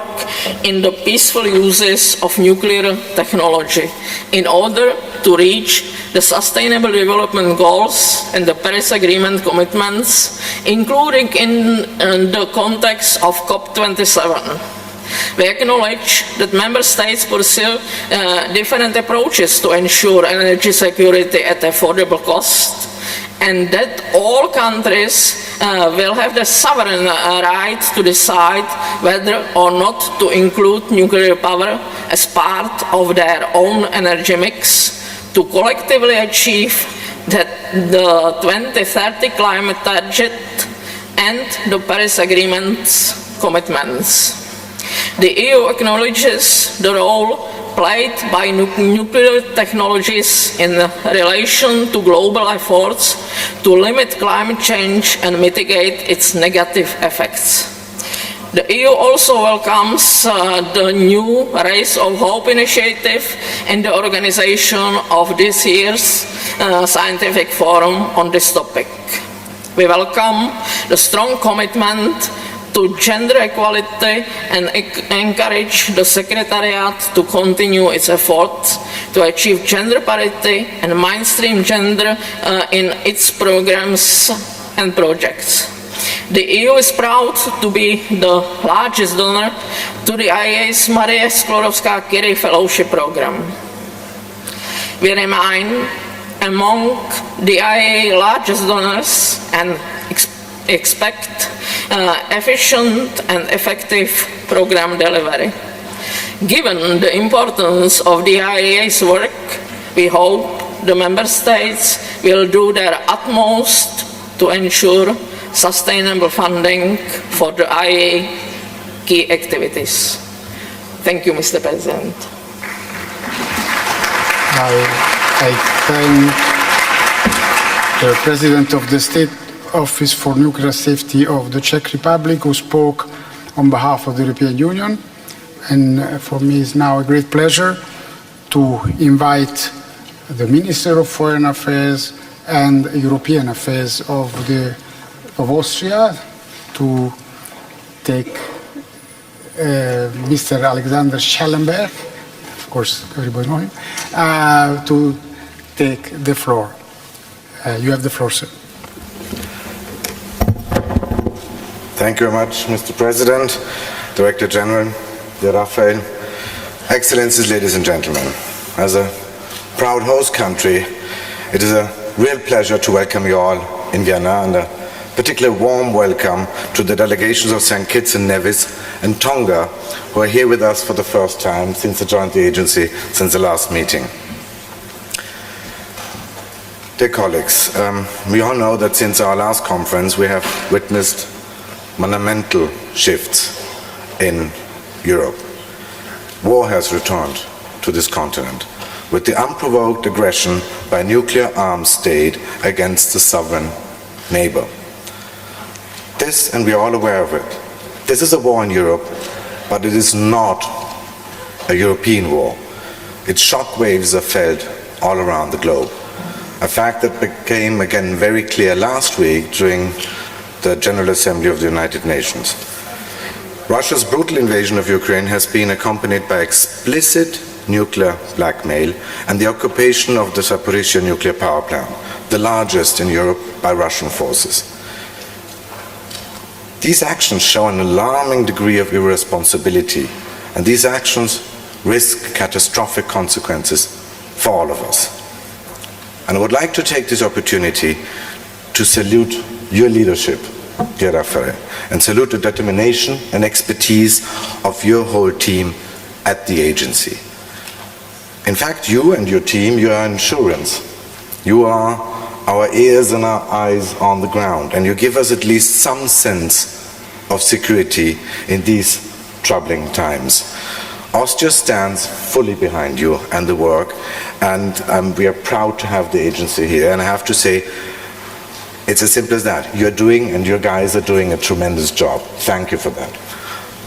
in the peaceful uses of nuclear technology in order to reach the Sustainable Development Goals and the Paris Agreement commitments, including in the context of COP27. We acknowledge that member states pursue different approaches to ensure energy security at affordable cost, and that all countries will have the sovereign right to decide whether or not to include nuclear power as part of their own energy mix to collectively achieve the 2030 climate target and the Paris Agreement's commitments. The EU acknowledges the role played by nuclear technologies in relation to global efforts to limit climate change and mitigate its negative effects. The EU also welcomes the new Race of Hope initiative and the organization of this year's scientific forum on this topic. We welcome the strong commitment to gender equality and encourage the Secretariat to continue its efforts to achieve gender parity and mainstream gender in its programs and projects. The EU is proud to be the largest donor to the IAEA's Maria Skłodowska-Curie Fellowship Program. We remain among the IAEA largest donors and expect efficient and effective program delivery. Given the importance of the IAEA's work, we hope the member states will do their utmost to ensure sustainable funding for the IAEA key activities. Thank you, Mr. President.
I thank
the President of the State Office for Nuclear Safety of the Czech Republic, who spoke on behalf of the European Union. And for me, it's now a great pleasure to invite the Minister of Foreign Affairs and European Affairs of Austria to take Mr. Alexander Schellenberg, of course, everybody knows him, to take the floor. You have the floor, sir.
Thank you very much, Mr. President, Director General, dear Raphael, Excellencies, ladies and gentlemen. As a proud host country, it is a real pleasure to welcome you all in Vienna, and a particularly warm welcome to the delegations of St. Kitts and Nevis and Tonga, who are here with us for the first time since I joined the agency, since the last meeting. Dear colleagues, we all know that since our last conference we have witnessed monumental shifts in Europe. War has returned to this continent with the unprovoked aggression by a nuclear-armed state against a sovereign neighbor. This, and we are all aware of it, this is a war in Europe, but it is not a European war. Its shockwaves are felt all around the globe. A fact that became again very clear last week during the General Assembly of the United Nations. Russia's brutal invasion of Ukraine has been accompanied by explicit nuclear blackmail and the occupation of the Zaporizhzhia nuclear power plant, the largest in Europe, by Russian forces. These actions show an alarming degree of irresponsibility, and these actions risk catastrophic consequences for all of us. And I would like to take this opportunity to salute your leadership, dear Raphael, and salute the determination and expertise of your whole team at the agency. In fact, you and your team, you are insurance. You are our ears and our eyes on the ground, and you give us at least some sense of security in these troubling times. Austria stands fully behind you and the work, and we are proud to have the agency here. And I have to say, it's as simple as that. You're doing, and your guys are doing, a tremendous job. Thank you for that.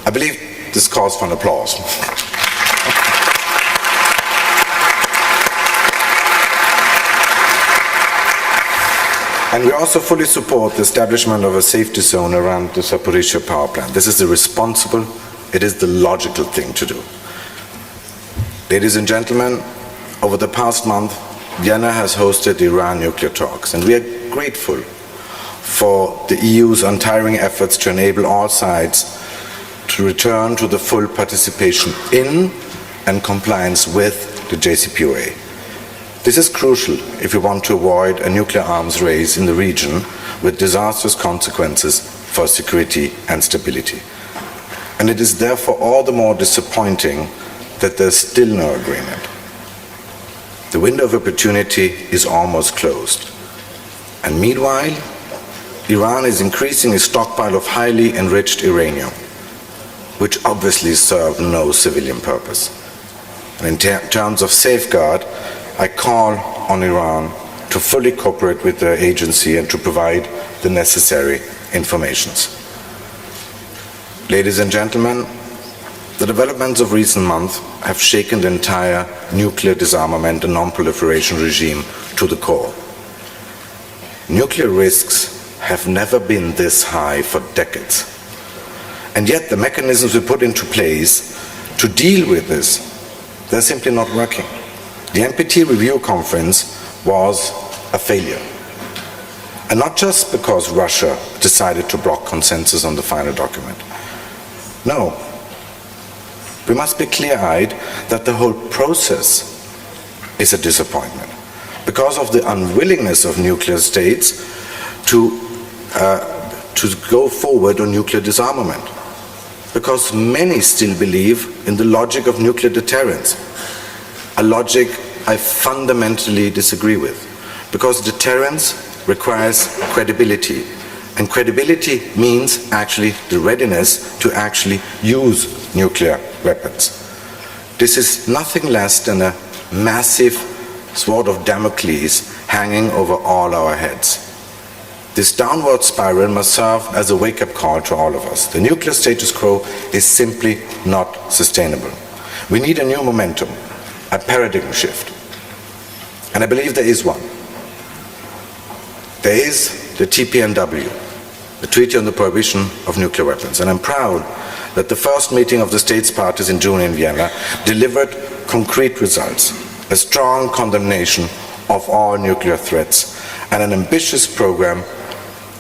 I believe this calls for an applause. And we also fully support the establishment of a safety zone around the Zaporizhzhia power plant. This is the responsible, it is the logical thing to do. Ladies and gentlemen, over the past month, Vienna has hosted the Iran nuclear talks, and we are grateful for the EU's untiring efforts to enable all sides to return to the full participation in and compliance with the JCPOA. This is crucial if we want to avoid a nuclear arms race in the region with disastrous consequences for security and stability. And it is therefore all the more disappointing that there's still no agreement. The window of opportunity is almost closed. And meanwhile, Iran is increasing its stockpile of highly enriched uranium, which obviously serve no civilian purpose. And in terms of safeguard, I call on Iran to fully cooperate with the agency and to provide the necessary informations. Ladies and gentlemen, the developments of recent months have shaken the entire nuclear disarmament and non-proliferation regime to the core. Nuclear risks have never been this high for decades. And yet the mechanisms we put into place to deal with this, they're simply not working. The NPT review conference was a failure. And not just because Russia decided to block consensus on the final document. No. We must be clear-eyed that the whole process is a disappointment because of the unwillingness of nuclear states to go forward on nuclear disarmament. Because many still believe in the logic of nuclear deterrence, a logic I fundamentally disagree with. Because deterrence requires credibility, and credibility means actually the readiness to actually use nuclear weapons. This is nothing less than a massive sword of Damocles hanging over all our heads. This downward spiral must serve as a wake-up call to all of us. The nuclear status quo is simply not sustainable. We need a new momentum, a paradigm shift. And I believe there is one. There is the TPNW, the Treaty on the Prohibition of Nuclear Weapons. And I'm proud that the first meeting of the states parties in June in Vienna delivered concrete results, a strong condemnation of all nuclear threats, and an ambitious program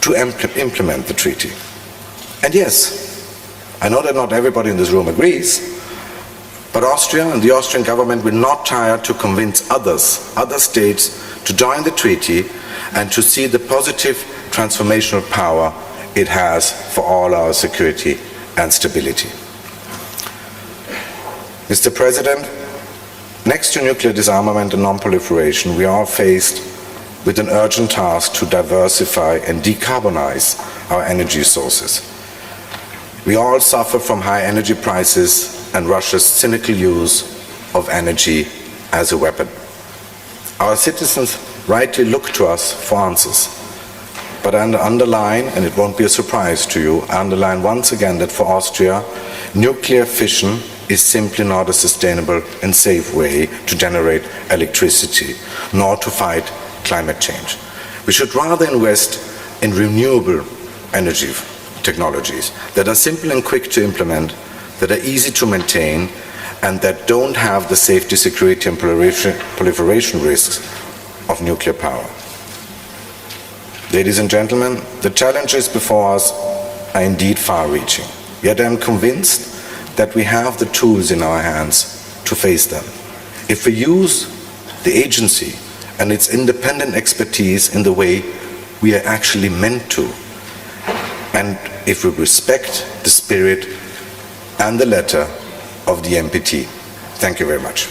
to implement the treaty. And yes, I know that not everybody in this room agrees, but Austria and the Austrian government will not tire to convince other states to join the treaty and to see the positive transformational power it has for all our security and stability. Mr. President, next to nuclear disarmament and non-proliferation, we are faced with an urgent task to diversify and decarbonize our energy sources. We all suffer from high energy prices and Russia's cynical use of energy as a weapon. Our citizens rightly look to us for answers. But I underline, and it won't be a surprise to you, I underline once again that for Austria, nuclear fission is simply not a sustainable and safe way to generate electricity, nor to fight climate change. We should rather invest in renewable energy technologies that are simple and quick to implement, that are easy to maintain, and that don't have the safety, security, and proliferation risks of nuclear power. Ladies and gentlemen, the challenges before us are indeed far-reaching. Yet I am convinced that we have the tools in our hands to face them. If we use the agency and its independent expertise in the way we are actually meant to, and if we respect the spirit and the letter of the NPT. Thank you very much.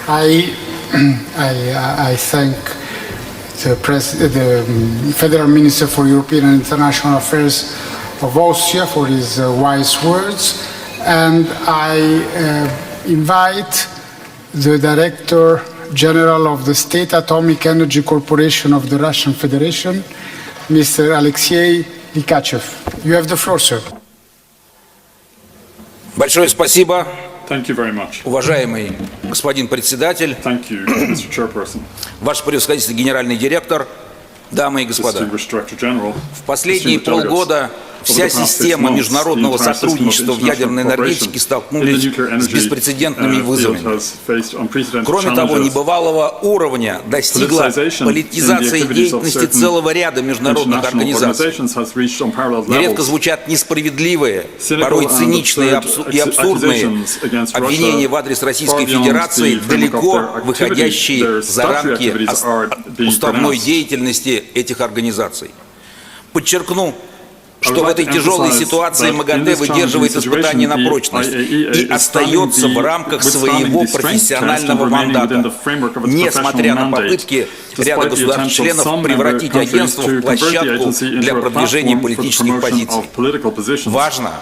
I thank the Federal Minister for European and International Affairs of Austria for his wise words, and I invite the Director General of the State Atomic Energy Corporation of the Russian Federation, Mr. Alexei Likachev. You have the floor, sir.
Большое спасибо.
Thank you very much.
Уважаемый господин председатель,
Thank you, Mr. Chairperson.
Ваше превосходительство, генеральный директор, дамы и господа. В последние полгода вся система международного сотрудничества в ядерной энергетике столкнулась с беспрецедентными вызовами. Кроме того, небывалого уровня достигла политизация деятельности целого ряда международных организаций. Нередко звучат несправедливые, порой циничные и абсурдные обвинения в адрес Российской Федерации, далеко выходящие за рамки уставной деятельности этих организаций. Подчеркну, что в этой тяжелой ситуации МАГАТЭ выдерживает испытания на прочность и остается в рамках своего профессионального мандата, несмотря на попытки ряда государств-членов превратить агентство в площадку для продвижения политических позиций. Важно,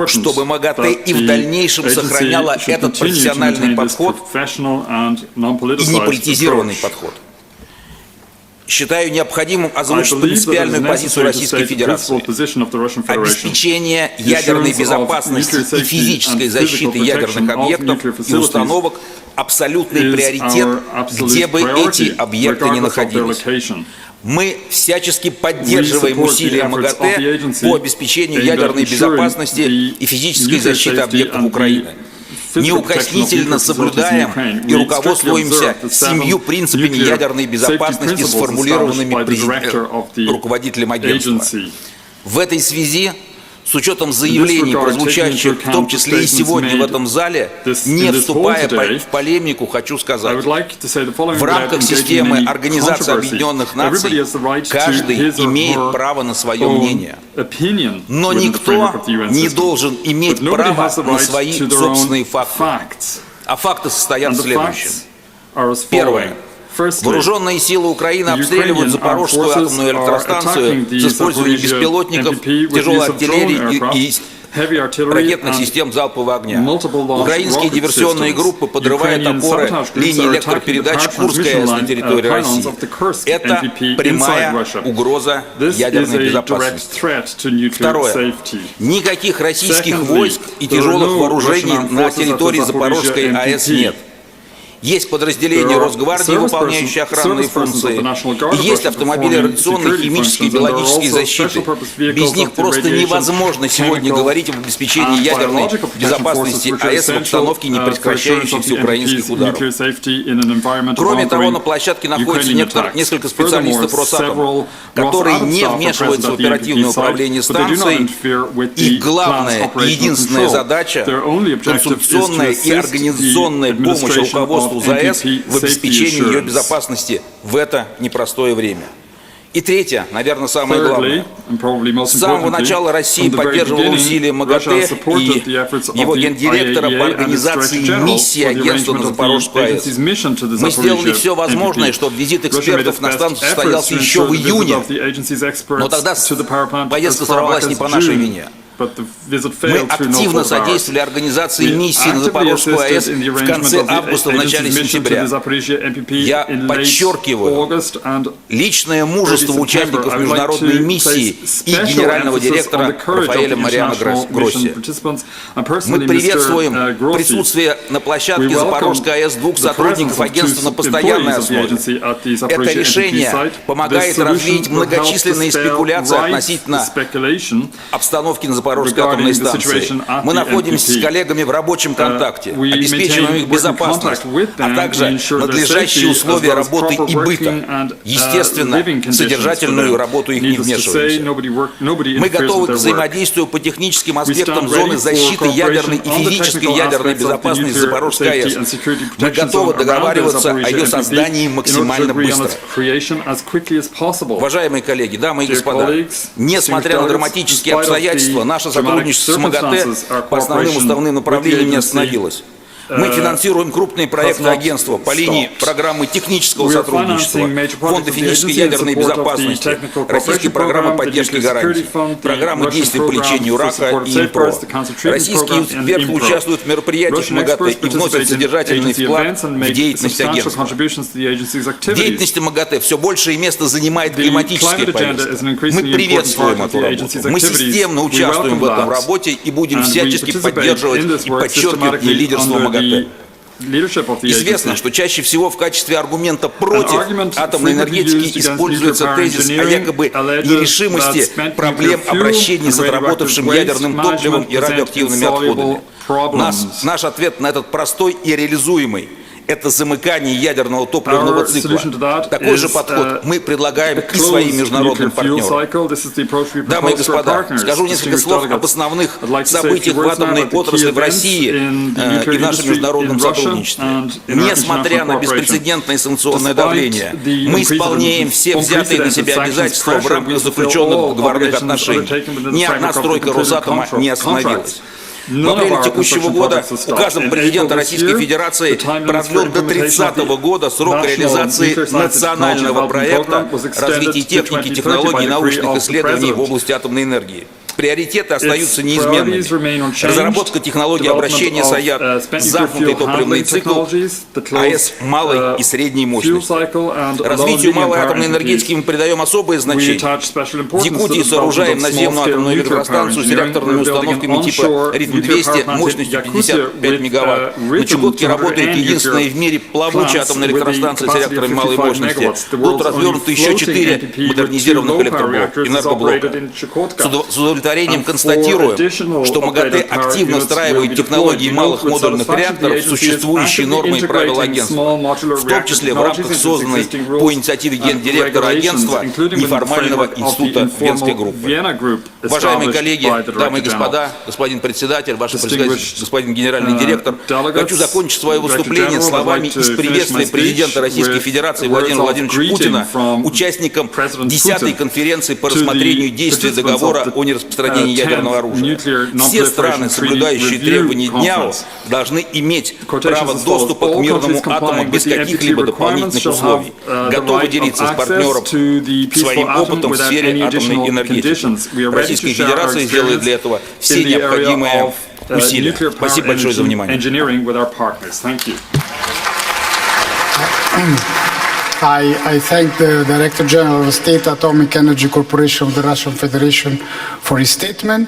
чтобы МАГАТЭ и в дальнейшем сохраняла этот профессиональный подход и неполитизированный подход. Считаю необходимым озвучить принципиальную позицию Российской Федерации. Обеспечение ядерной безопасности и физической защиты ядерных объектов и установок – абсолютный приоритет, где бы эти объекты ни находились. Мы всячески поддерживаем усилия МАГАТЭ по обеспечению ядерной безопасности и физической защиты объектов Украины. Неукоснительно соблюдаем и руководствуемся 7 принципами ядерной безопасности, сформулированными руководителем агентства. В этой связи, с учетом заявлений, прозвучавших в том числе и сегодня в этом зале, не вступая в полемику, хочу сказать, в рамках системы Организации Объединенных Наций каждый имеет право на свое мнение. Но никто не должен иметь права на свои собственные факты. А факты состоят в следующем. Первое. Вооруженные силы Украины обстреливают Запорожскую атомную электростанцию с использованием беспилотников, тяжелой артиллерии и ракетных систем залпового огня. Украинские диверсионные группы подрывают опоры линии электропередач Курской АЭС на территории России. Это прямая угроза ядерной безопасности. Второе. Никаких российских войск и тяжелых вооружений на территории Запорожской АЭС нет. Есть подразделения Росгвардии, выполняющие охранные функции, и есть автомобили радиационной, химической и биологической защиты. Без них просто невозможно сегодня говорить об обеспечении ядерной безопасности АЭС в обстановке непрекращающихся украинских ударов. Кроме того, на площадке находится несколько специалистов Росатома, которые не вмешиваются в оперативное управление станцией. Их главная и единственная задача – консультационная и организационная помощь руководству ЗАЭС в обеспечении ее безопасности в это непростое время. И третье, наверное, самое главное. С самого начала Россия поддерживала усилия МАГАТЭ и его гендиректора по организации миссии агентства на Запорожскую АЭС. Мы сделали все возможное, чтобы визит экспертов на станцию состоялся еще в июне, но тогда поездка сорвалась не по нашей вине. Мы активно содействовали организации миссии на Запорожскую АЭС в конце августа, в начале сентября. Я подчеркиваю личное мужество участников международной миссии и генерального директора Рафаэля Мариано Гросси. Мы приветствуем присутствие на площадке Запорожской АЭС двух сотрудников агентства на постоянной основе. Это решение помогает развеять многочисленные спекуляции относительно обстановки на Запорожской атомной станции. Мы находимся с коллегами в рабочем контакте, обеспечиваем их безопасность, а также надлежащие условия работы и быта. Естественно, содержательную работу их не вмешиваемся. Мы готовы к взаимодействию по техническим аспектам зоны защиты ядерной и физической ядерной безопасности Запорожской АЭС. Мы готовы договариваться о ее создании максимально быстро. Уважаемые коллеги, дамы и господа, несмотря на драматические обстоятельства, наше сотрудничество с МАГАТЭ по основным уставным направлениям не остановилось. Мы финансируем крупные проекты агентства по линии программы технического сотрудничества, Фонда физической ядерной безопасности, Российской программы поддержки гарантий, программы действий по лечению рака и ИНПРО. Российские эксперты участвуют в мероприятиях МАГАТЭ и вносят содержательный вклад в деятельность агентства. В деятельности МАГАТЭ все большее место занимает климатическая повестка. Мы приветствуем эту работу. Мы системно участвуем в этом работе и будем всячески поддерживать и подчеркивать лидерство МАГАТЭ. Известно, что чаще всего в качестве аргумента против атомной энергетики используется тезис о якобы нерешимости проблем обращения с отработавшим ядерным топливом и радиоактивными отходами. Наш ответ на этот простой и реализуемый – это замыкание ядерного топливного цикла. Такой же подход мы предлагаем и своим международным партнерам. Дамы и господа, скажу несколько слов об основных событиях в атомной отрасли в России и в нашем международном сотрудничестве. Несмотря на беспрецедентное санкционное давление, мы исполняем все взятые на себя обязательства в рамках заключенных договорных отношений. Ни одна стройка Росатома не остановилась. В апреле текущего года указом президента Российской Федерации продлен до 30 года срок реализации национального проекта развития техники, технологий и научных исследований в области атомной энергии. Приоритеты остаются неизменными. Разработка технологий обращения с АЯТ, замкнутый топливный цикл, АЭС малой и средней мощности. Развитию малой атомной энергетики мы придаем особое значение. В Якутии сооружаем наземную атомную электростанцию с реакторными установками типа РИТМ-200 мощностью 55 мегаватт. На Чукотке работает единственная в мире плавучая атомная электростанция с реакторами малой мощности. Будут развернуты еще 4 модернизированных энергоблока. С удовлетворением констатируем, что МАГАТЭ активно встраивает технологии малых модульных реакторов в существующие нормы и правила агентства, в том числе в рамках созданной по инициативе гендиректора агентства неформального института Венской группы. Уважаемые коллеги, дамы и господа, господин председатель, ваше председательство, господин генеральный директор, хочу закончить свое выступление словами из приветствия президента Российской Федерации Владимира Владимировича Путина участникам 10-й конференции по рассмотрению действий договора о распространения ядерного оружия. Все страны, соблюдающие требования ДНЯО, должны иметь право доступа к мирному атому без каких-либо дополнительных условий. Готовы делиться с партнером своим опытом в сфере атомной энергетики. Российская Федерация сделает для этого все необходимые усилия. Спасибо большое за внимание.
I thank the Director General of the State Atomic Energy Corporation of the Russian Federation for his statement.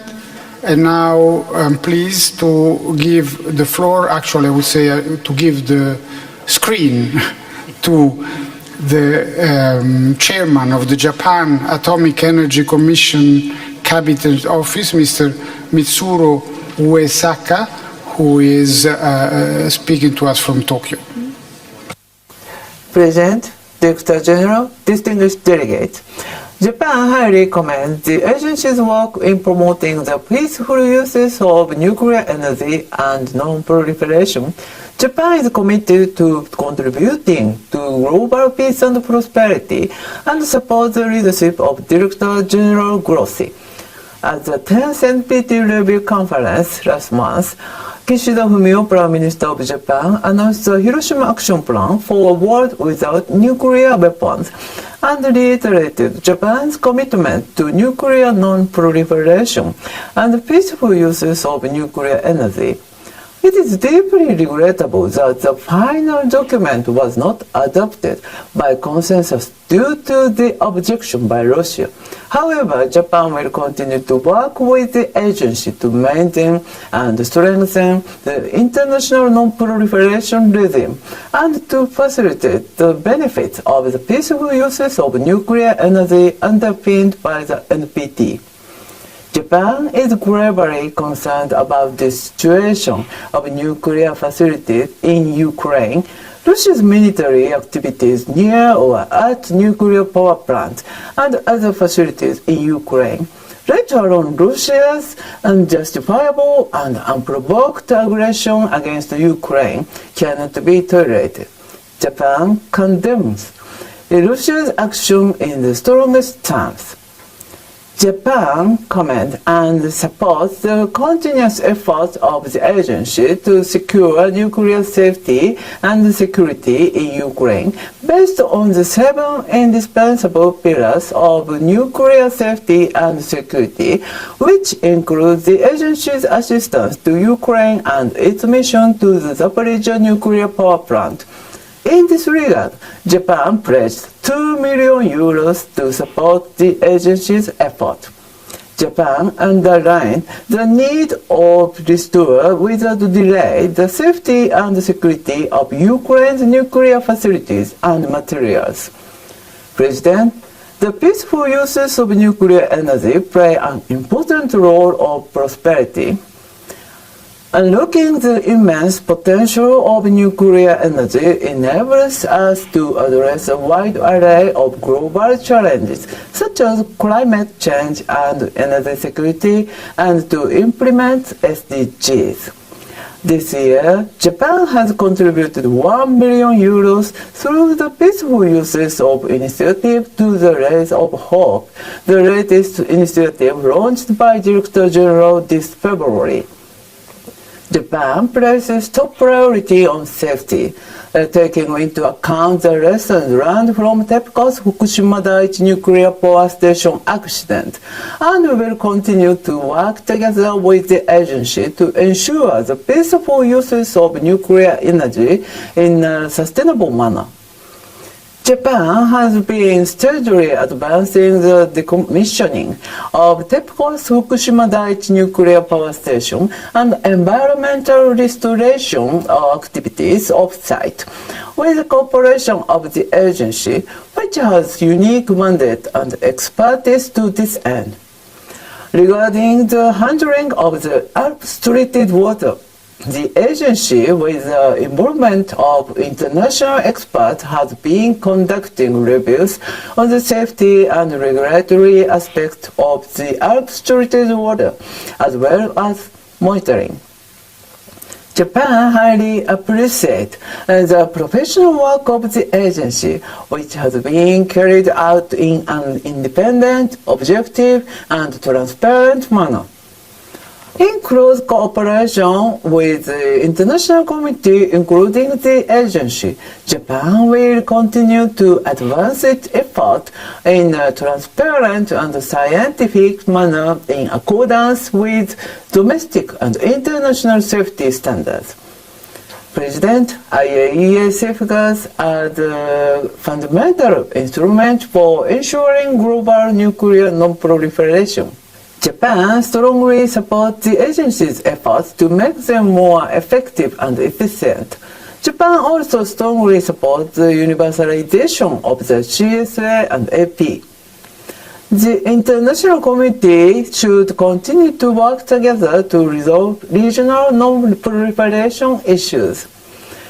And now I'm pleased to give the floor, actually I would say to give the screen to the chairman of the Japan Atomic Energy Commission Cabinet Office, Mr. Mitsuru Uesaka, who is speaking to us from Tokyo.
President, Director General, distinguished delegates, Japan highly commends the agency's work in promoting the peaceful uses of nuclear energy and non-proliferation. Japan is committed to contributing to global peace and prosperity and supports the leadership of Director General Grossi. At the 10th NPT Review Conference last month, Kishida Fumio, Prime Minister of Japan, announced the Hiroshima Action Plan for a world without nuclear weapons and reiterated Japan's commitment to nuclear non-proliferation and peaceful uses of nuclear energy. It is deeply regrettable that the final document was not adopted by consensus due to the objection by Russia. However, Japan will continue to work with the agency to maintain and strengthen the international non-proliferation regime and to facilitate the benefits of the peaceful uses of nuclear energy underpinned by the NPT. Japan is gravely concerned about the situation of nuclear facilities in Ukraine, Russia's military activities near or at nuclear power plants and other facilities in Ukraine, let alone Russia's unjustifiable and unprovoked aggression against Ukraine, cannot be tolerated. Japan condemns Russia's action in the strongest terms. Japan commends and supports the continuous efforts of the agency to secure nuclear safety and security in Ukraine based on the 7 indispensable pillars of nuclear safety and security, which include the agency's assistance to Ukraine and its mission to the Zaporizhzhia nuclear power plant. In this regard, Japan pledged €2 million to support the agency's effort. Japan underlined the need of restore without delay the safety and security of Ukraine's nuclear facilities and materials. President, the peaceful uses of nuclear energy play an important role of prosperity. Unlocking the immense potential of nuclear energy enables us to address a wide array of global challenges, such as climate change and energy security, and to implement SDGs. This year, Japan has contributed €1 million through the peaceful uses of initiative to the Rays of Hope, the latest initiative launched by Director General this February. Japan places top priority on safety, taking into account the lessons learned from TEPCO's Fukushima Daiichi nuclear power station accident, and will continue to work together with the agency to ensure the peaceful uses of nuclear energy in a sustainable manner. Japan has been steadily advancing the decommissioning of TEPCO's Fukushima Daiichi nuclear power station and environmental restoration activities off-site, with the cooperation of the agency, which has unique mandate and expertise to this end. Regarding the handling of the Alps treated water, the agency, with the involvement of international experts, has been conducting reviews on the safety and regulatory aspects of the Alps treated water, as well as monitoring. Japan highly appreciates the professional work of the agency, which has been carried out in an independent, objective, and transparent manner. In close cooperation with the international community, including the agency, Japan will continue to advance its effort in a transparent and scientific manner in accordance with domestic and international safety standards. President, IAEA safeguards are the fundamental instrument for ensuring global nuclear non-proliferation. Japan strongly supports the agency's efforts to make them more effective and efficient. Japan also strongly supports the universalization of the CSA and AP. The international community should continue to work together to resolve regional non-proliferation issues.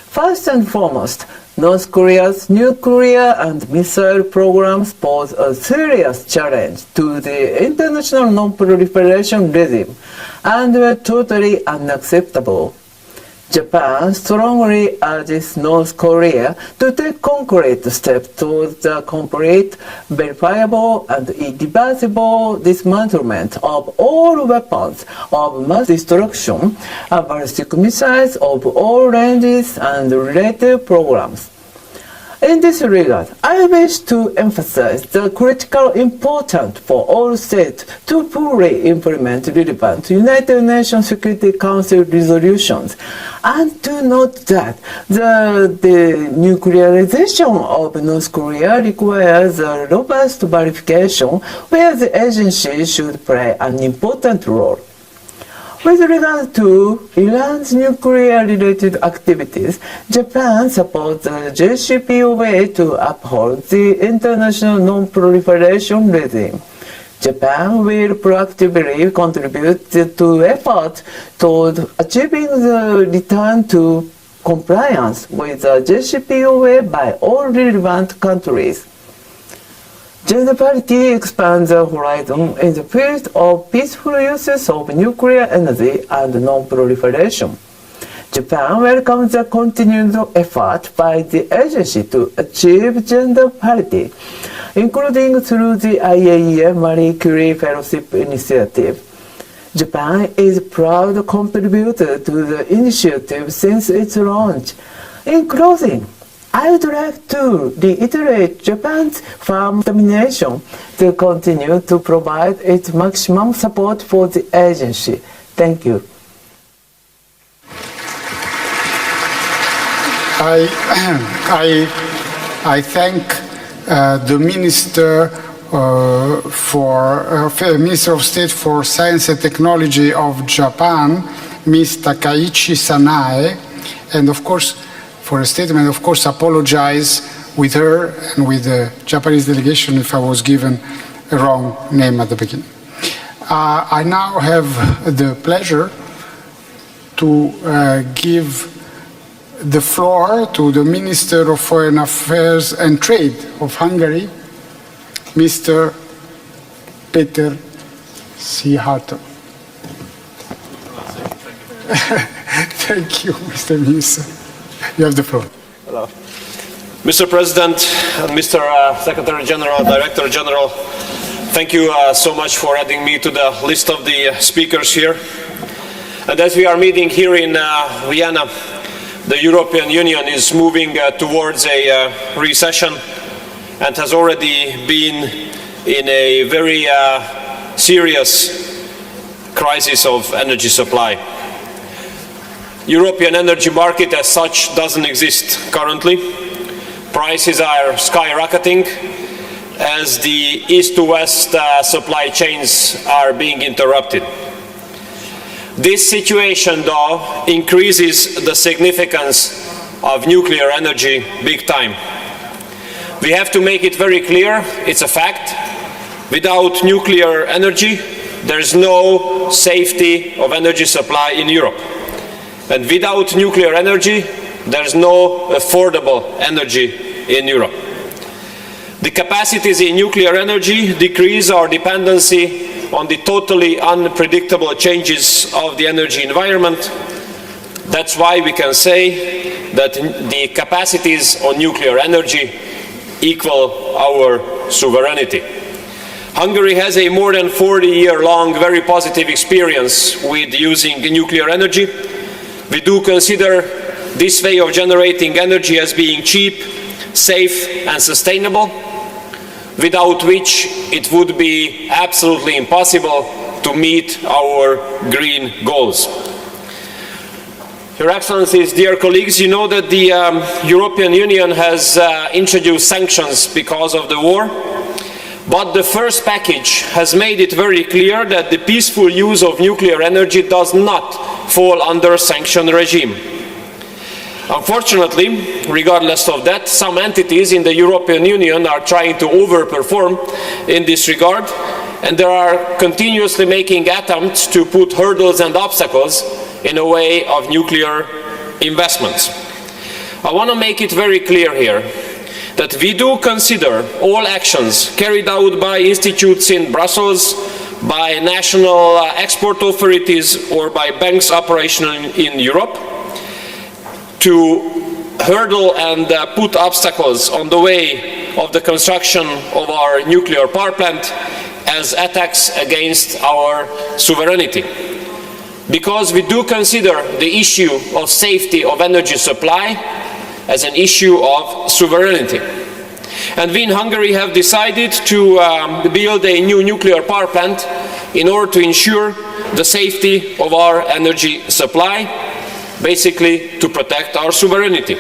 First and foremost, North Korea's nuclear and missile programs pose a serious challenge to the international non-proliferation regime and were totally unacceptable. Japan strongly urges North Korea to take concrete steps towards the complete, verifiable, and irreversible dismantlement of all weapons of mass destruction, ballistic missiles of all ranges, and related programs. In this regard, I wish to emphasize the critical importance for all states to fully implement relevant United Nations Security Council resolutions, and to note that the denuclearization of North Korea requires a robust verification where the agency should play an important role. With regard to Iran's nuclear-related activities, Japan supports the JCPOA to uphold the international non-proliferation regime. Japan will proactively contribute to efforts toward achieving the return to compliance with the JCPOA by all relevant countries. Gender parity expands the horizon in the field of peaceful uses of nuclear energy and non-proliferation. Japan welcomes the continued effort by the agency to achieve gender parity, including through the IAEA Marie Curie Fellowship Initiative. Japan is a proud contributor to the initiative since its launch. In closing, I would like to reiterate Japan's firm determination to continue to provide its maximum support for the agency. Thank you.
I thank the Minister Minister of State for Science and Technology of Japan, Ms. Takaichi Sanae, and of course for a statement, of course, apologize with her and with the Japanese delegation if I was given a wrong name at the beginning. I now have the pleasure to give the floor to the Minister of Foreign Affairs and Trade of Hungary, Mr. Peter Szijjártó. Thank you, Mr. Minister. You have the floor.
Hello. Mr. President, Mr. Secretary General, Director General, thank you so much for adding me to the list of the speakers here. And as we are meeting here in Vienna, the European Union is moving towards a recession and has already been in a very serious crisis of energy supply. European energy market as such doesn't exist currently. Prices are skyrocketing as the east to west supply chains are being interrupted. This situation, though, increases the significance of nuclear energy big time. We have to make it very clear, it's a fact, without nuclear energy, there is no safety of energy supply in Europe. And without nuclear energy, there is no affordable energy in Europe. The capacities in nuclear energy decrease our dependency on the totally unpredictable changes of the energy environment That's why we can say that the capacities on nuclear energy equal our sovereignty. Hungary has a more than 40-year-long very positive experience with using nuclear energy. We do consider this way of generating energy as being cheap, safe and sustainable, without which it would be absolutely impossible to meet our green goals. Your Excellencies, dear colleagues, you know that the European Union has introduced sanctions because of the war, but the first package has made it very clear that the peaceful use of nuclear energy does not fall under sanction regime. Unfortunately, regardless of that, some entities in the European Union are trying to overperform in this regard, and they are continuously making attempts to put hurdles and obstacles in the way of nuclear investments. I want to make it very clear here that we do consider all actions carried out by institutes in Brussels, by national export authorities or by banks operational in Europe to hurdle and put obstacles on the way of the construction of our nuclear power plant as attacks against our sovereignty. Because we do consider the issue of safety of energy supply as an issue of sovereignty. And we in Hungary have decided to build a new nuclear power plant in order to ensure the safety of our energy supply, basically to protect our sovereignty.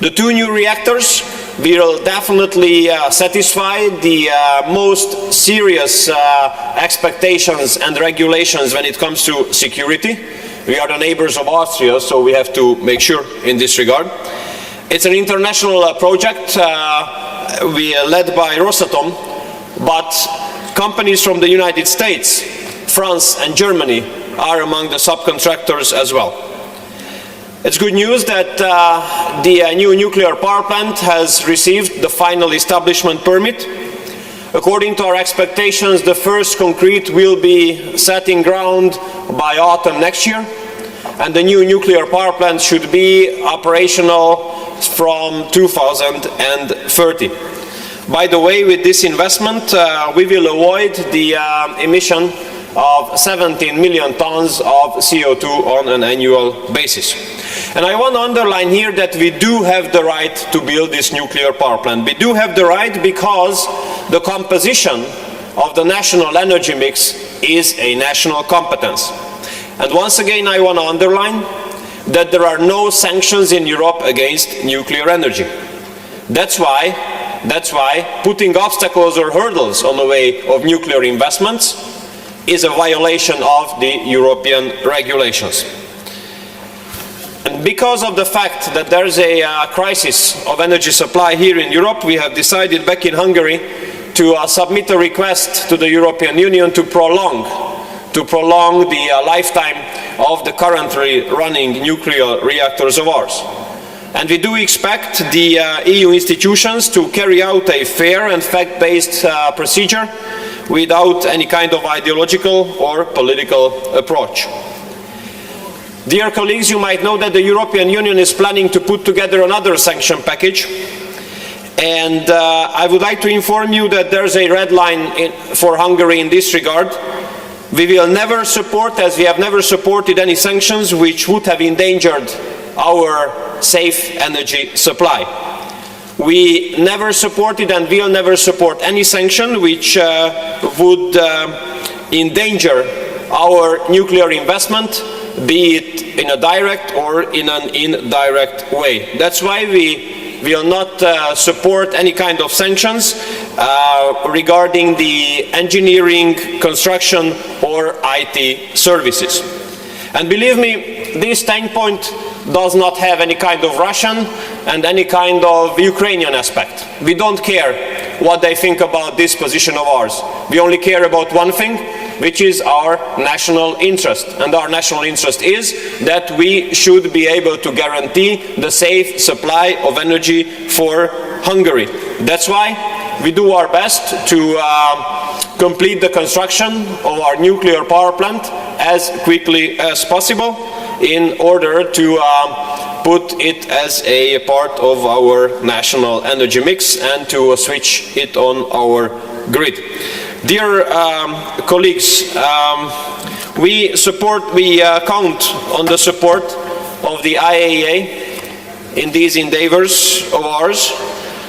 The two new reactors will definitely satisfy the most serious expectations and regulations when it comes to security. We are the neighbors of Austria, so we have to make sure in this regard. It's an international project led by Rosatom, but companies from the United States, France and Germany are among the subcontractors as well. It's good news that the new nuclear power plant has received the final establishment permit. According to our expectations, the first concrete will be set in ground by autumn next year, and the new nuclear power plant should be operational from 2030. By the way, with this investment, we will avoid the emission of 17 million tons of CO2 on an annual basis. And I want to underline here that we do have the right to build this nuclear power plant. We do have the right because the composition of the national energy mix is a national competence. And once again, I want to underline that there are no sanctions in Europe against nuclear energy. That's why putting obstacles or hurdles on the way of nuclear investments is a violation of the European regulations. And because of the fact that there is a crisis of energy supply here in Europe, we have decided back in Hungary to submit a request to the European Union to prolong the lifetime of the currently running nuclear reactors of ours. And we do expect the EU institutions to carry out a fair and fact-based procedure without any kind of ideological or political approach. Dear colleagues, you might know that the European Union is planning to put together another sanction package, and I would like to inform you that there's a red line for Hungary in this regard. We will never support, as we have never supported, any sanctions which would have endangered our safe energy supply. We never supported and will never support any sanction which would endanger our nuclear investment, be it in a direct or in an indirect way. That's why we will not support any kind of sanctions regarding the engineering, construction or IT services. And believe me, this standpoint does not have any kind of Russian and any kind of Ukrainian aspect. We don't care what they think about this position of ours. We only care about one thing, which is our national interest. And our national interest is that we should be able to guarantee the safe supply of energy for Hungary. That's why we do our best to complete the construction of our nuclear power plant as quickly as possible, in order to put it as a part of our national energy mix and to switch it on our grid. Dear colleagues, we count on the support of the IAEA in these endeavors of ours.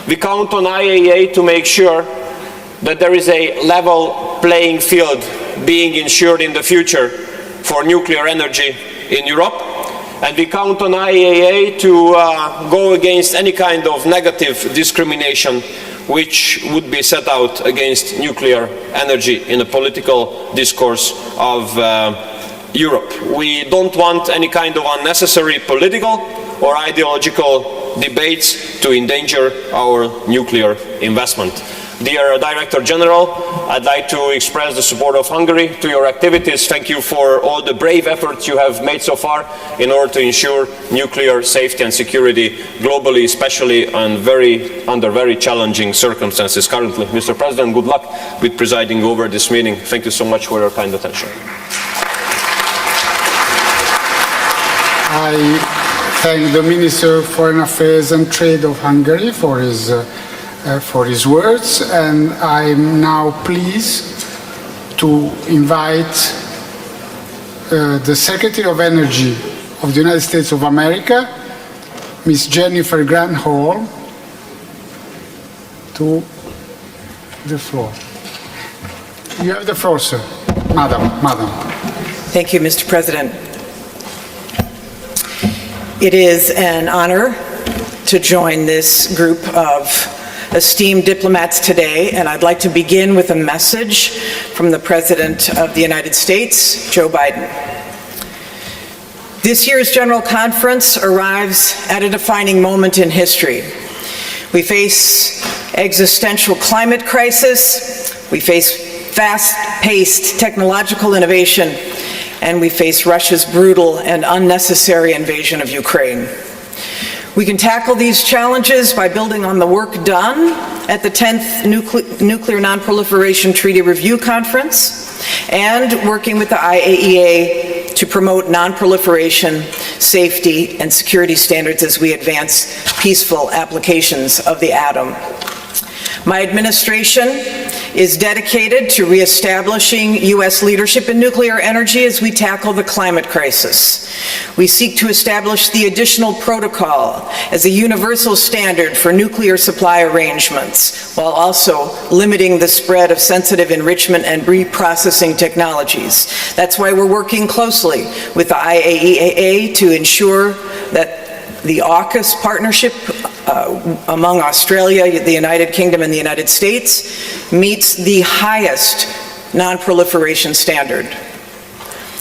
We count on IAEA to make sure that there is a level playing field being ensured in the future for nuclear energy in Europe. And we count on IAEA to go against any kind of negative discrimination which would be set out against nuclear energy in the political discourse of Europe. We don't want any kind of unnecessary political or ideological debates to endanger our nuclear investment. Dear Director General, I'd like to express the support of Hungary to your activities. Thank you for all the brave efforts you have made so far in order to ensure nuclear safety and security globally, especially under very challenging circumstances currently. Mr. President, good luck with presiding over this meeting. Thank you so much for your kind attention.
I thank the Minister of Foreign Affairs and Trade of Hungary for his words, and I'm now pleased to invite the Secretary of Energy of the United States of America, Ms. Jennifer Granholm, to the floor. You have the floor, sir. Madam.
Thank you, Mr. President. It is an honor to join this group of esteemed diplomats today, and I'd like to begin with a message from the President of the United States, Joe Biden. This year's General Conference arrives at a defining moment in history. We face existential climate crisis, we face fast-paced technological innovation, and we face Russia's brutal and unnecessary invasion of Ukraine. We can tackle these challenges by building on the work done at the 10th Nuclear Non-Proliferation Treaty Review Conference and working with the IAEA to promote non-proliferation, safety, and security standards as we advance peaceful applications of the atom. My administration is dedicated to reestablishing U.S. leadership in nuclear energy as we tackle the climate crisis. We seek to establish the additional protocol as a universal standard for nuclear supply arrangements, while also limiting the spread of sensitive enrichment and reprocessing technologies. That's why we're working closely with the IAEA to ensure that the AUKUS partnership among Australia, the United Kingdom, and the United States meets the highest non-proliferation standard.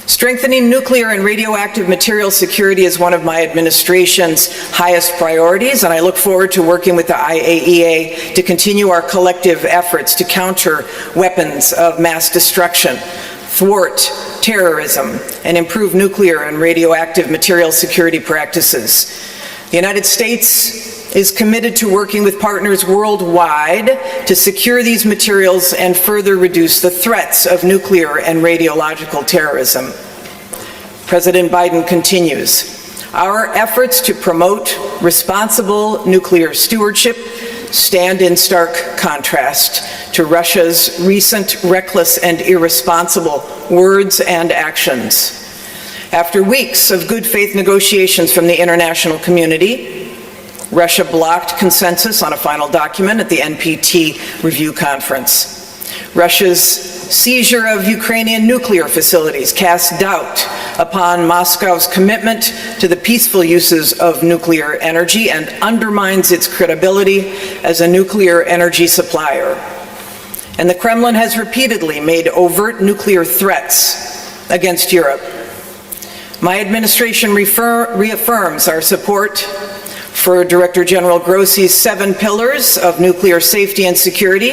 Strengthening nuclear and radioactive material security is one of my administration's highest priorities, and I look forward to working with the IAEA to continue our collective efforts to counter weapons of mass destruction, thwart terrorism, and improve nuclear and radioactive material security practices. The United States is committed to working with partners worldwide to secure these materials and further reduce the threats of nuclear and radiological terrorism. President Biden continues. Our efforts to promote responsible nuclear stewardship stand in stark contrast to Russia's recent reckless and irresponsible words and actions. After weeks of good faith negotiations from the international community, Russia blocked consensus on a final document at the NPT review conference. Russia's seizure of Ukrainian nuclear facilities casts doubt upon Moscow's commitment to the peaceful uses of nuclear energy and undermines its credibility as a nuclear energy supplier. And the Kremlin has repeatedly made overt nuclear threats against Europe. My administration reaffirms our support for Director General Grossi's 7 pillars of nuclear safety and security,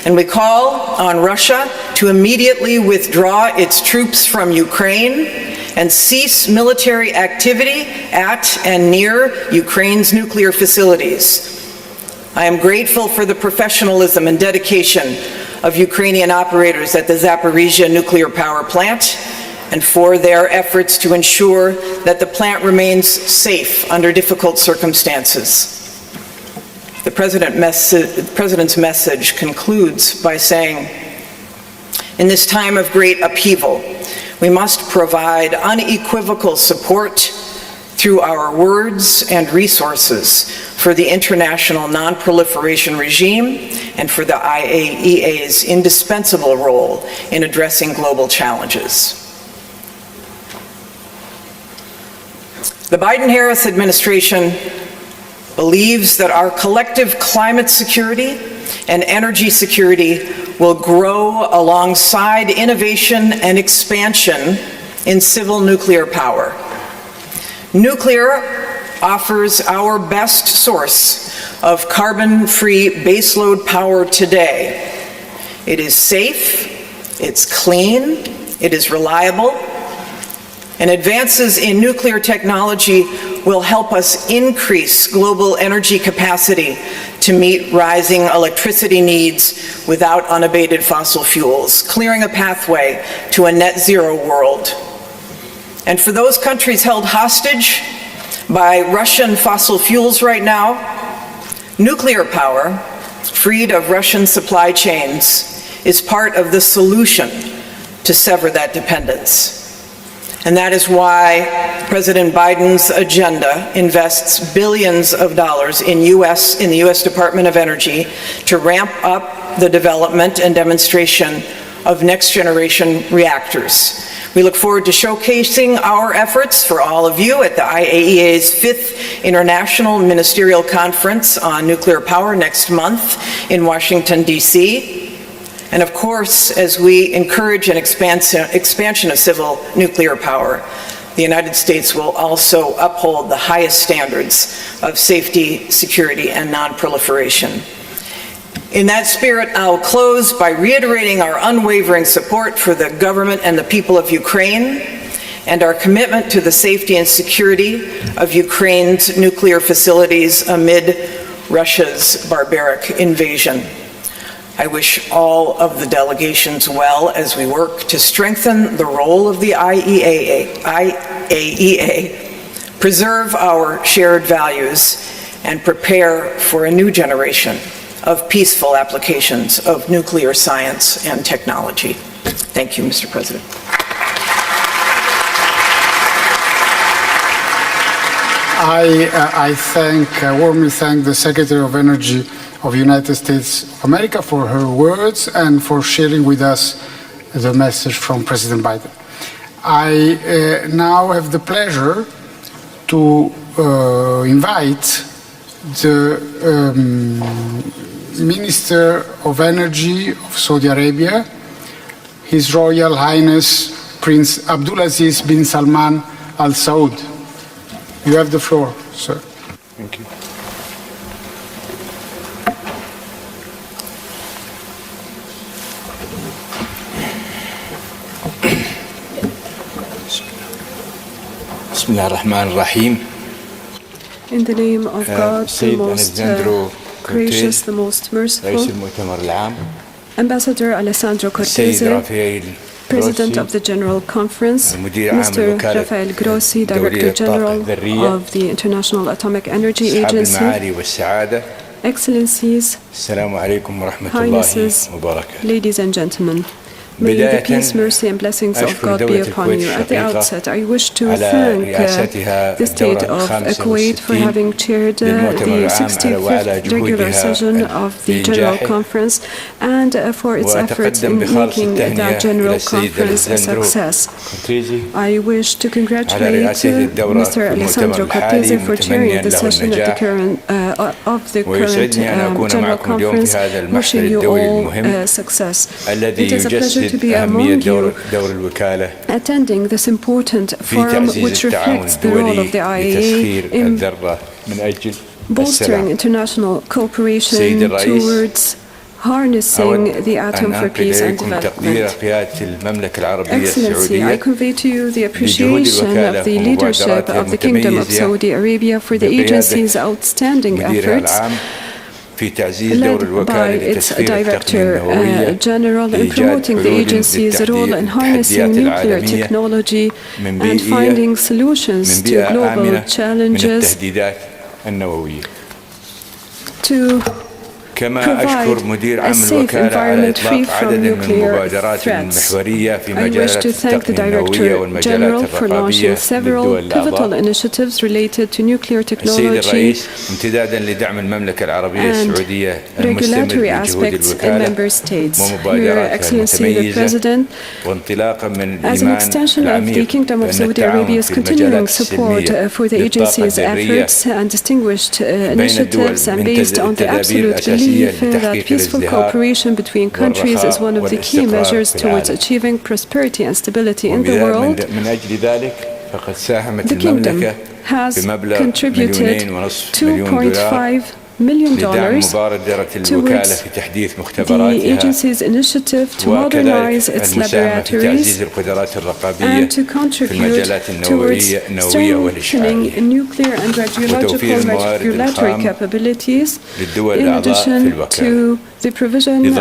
and we call on Russia to immediately withdraw its troops from Ukraine and cease military activity at and near Ukraine's nuclear facilities. I am grateful for the professionalism and dedication of Ukrainian operators at the Zaporizhzhia nuclear power plant, and for their efforts to ensure that the plant remains safe under difficult circumstances. The President's message concludes by saying, in this time of great upheaval, we must provide unequivocal support through our words and resources for the international non-proliferation regime and for the IAEA's indispensable role in addressing global challenges. The Biden-Harris administration believes that our collective climate security and energy security will grow alongside innovation and expansion in civil nuclear power. Nuclear offers our best source of carbon-free baseload power today. It is safe, it's clean, it is reliable, and advances in nuclear technology will help us increase global energy capacity to meet rising electricity needs without unabated fossil fuels, clearing a pathway to a net zero world. And for those countries held hostage by Russian fossil fuels right now, nuclear power, freed of Russian supply chains, is part of the solution to sever that dependence. And that is why President Biden's agenda invests billions of dollars in the U.S. Department of Energy to ramp up the development and demonstration of next-generation reactors. We look forward to showcasing our efforts for all of you at the IAEA's 5th International Ministerial Conference on Nuclear Power next month in Washington, D.C. And of course, as we encourage an expansion of civil nuclear power, the United States will also uphold the highest standards of safety, security, and non-proliferation. In that spirit, I'll close by reiterating our unwavering support for the government and the people of Ukraine and our commitment to the safety and security of Ukraine's nuclear facilities amid Russia's barbaric invasion. I wish all of the delegations well as we work to strengthen the role of the IAEA, preserve our shared values, and prepare for a new generation of peaceful applications of nuclear science and technology. Thank you, Mr. President.
I warmly thank the Secretary of Energy of the United States of America for her words and for sharing with us the message from President Biden. I now have the pleasure to invite the Minister of Energy of Saudi Arabia, His Royal Highness Prince Abdulaziz bin Salman Al Saud. You have the floor, sir.
Thank you.
In the name of God, the most gracious, the most merciful, Ambassador Alessandro Cortese, President of the General Conference, Mr. Rafael Grossi, Director General of the International Atomic Energy Agency, Excellencies, Highnesses, ladies and gentlemen. May the peace, mercy, and blessings of God be upon you. At the outset, I wish to thank the State of Kuwait for having chaired the 65th regular session of the General Conference and for its efforts in making that General Conference a success. I wish to congratulate Mr. Alessandro Cortese for chairing the session at the current General Conference, wishing you all success. It is a pleasure to be among you, attending this important forum which reflects the role of the IAEA in bolstering international cooperation towards harnessing the atom for peace and development. Excellency, I convey to you the appreciation of the leadership of the Kingdom of Saudi Arabia for the agency's outstanding efforts led by its Director General in promoting the agency's role in harnessing nuclear technology and finding solutions to global challenges to provide a safe environment free from nuclear threats. I wish to thank the Director General for launching several pivotal initiatives related to nuclear technology and regulatory aspects in member states. Your Excellency the President, as an extension of the Kingdom of Saudi Arabia's continuing support for the agency's efforts and distinguished initiatives, and based on the absolute belief that peaceful cooperation between countries is one of the key measures towards achieving prosperity and stability in the world, the Kingdom has contributed $2.5 million towards the agency's initiative to modernize its laboratories and to contribute towards strengthening nuclear and radiological regulatory capabilities, in addition to the provision of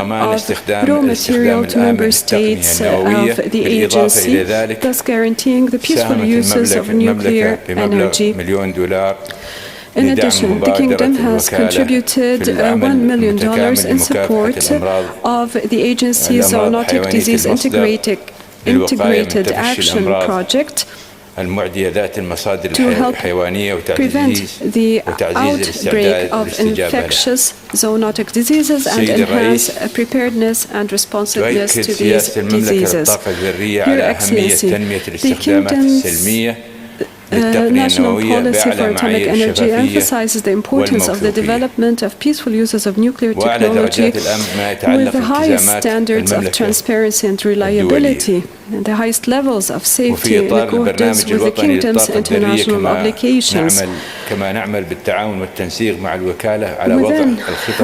raw material to member states of the agency, thus guaranteeing the peaceful uses of nuclear energy. In addition, the Kingdom has contributed $1 million in support of the agency's zoonotic disease integrated action project to help prevent the outbreak of infectious zoonotic diseases and enhance preparedness and responsiveness to these diseases. Your Excellency, the Kingdom's national policy for atomic energy emphasizes the importance of the development of peaceful uses of nuclear technology with the highest standards of transparency and reliability and the highest levels of safety in accordance with the Kingdom's international obligations. Within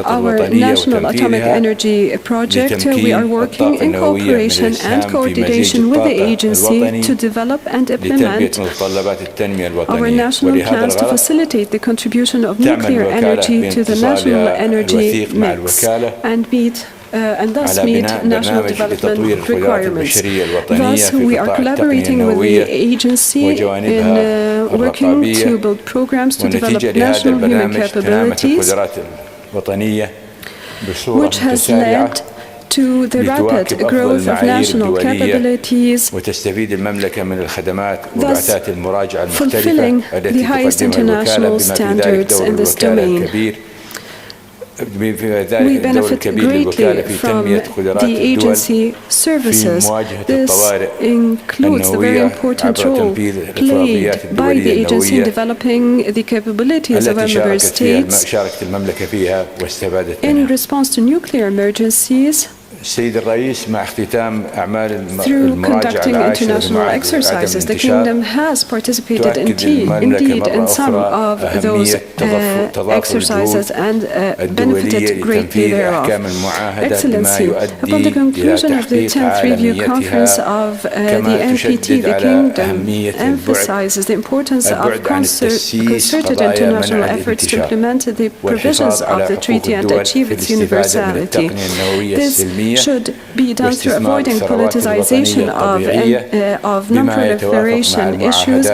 our national atomic energy project, we are working in cooperation and coordination with the agency to develop and implement our national plans to facilitate the contribution of nuclear energy to the national energy mix and thus meet national development requirements. Thus, we are collaborating with the agency in working to build programs to develop national human capabilities, which has led to the rapid growth of national capabilities, thus fulfilling the highest international standards in this domain. We benefit greatly from the agency services. This includes the very important role played by the agency in developing the capabilities of our member states in response to nuclear emergencies, through conducting international exercises. The Kingdom has participated indeed in some of those exercises and benefited greatly thereof. Excellency, upon the conclusion of the 10th Review Conference of the NPT, the Kingdom emphasizes the importance of concerted international efforts to implement the provisions of the treaty and achieve its universality. This should be done through avoiding politicization of non-proliferation issues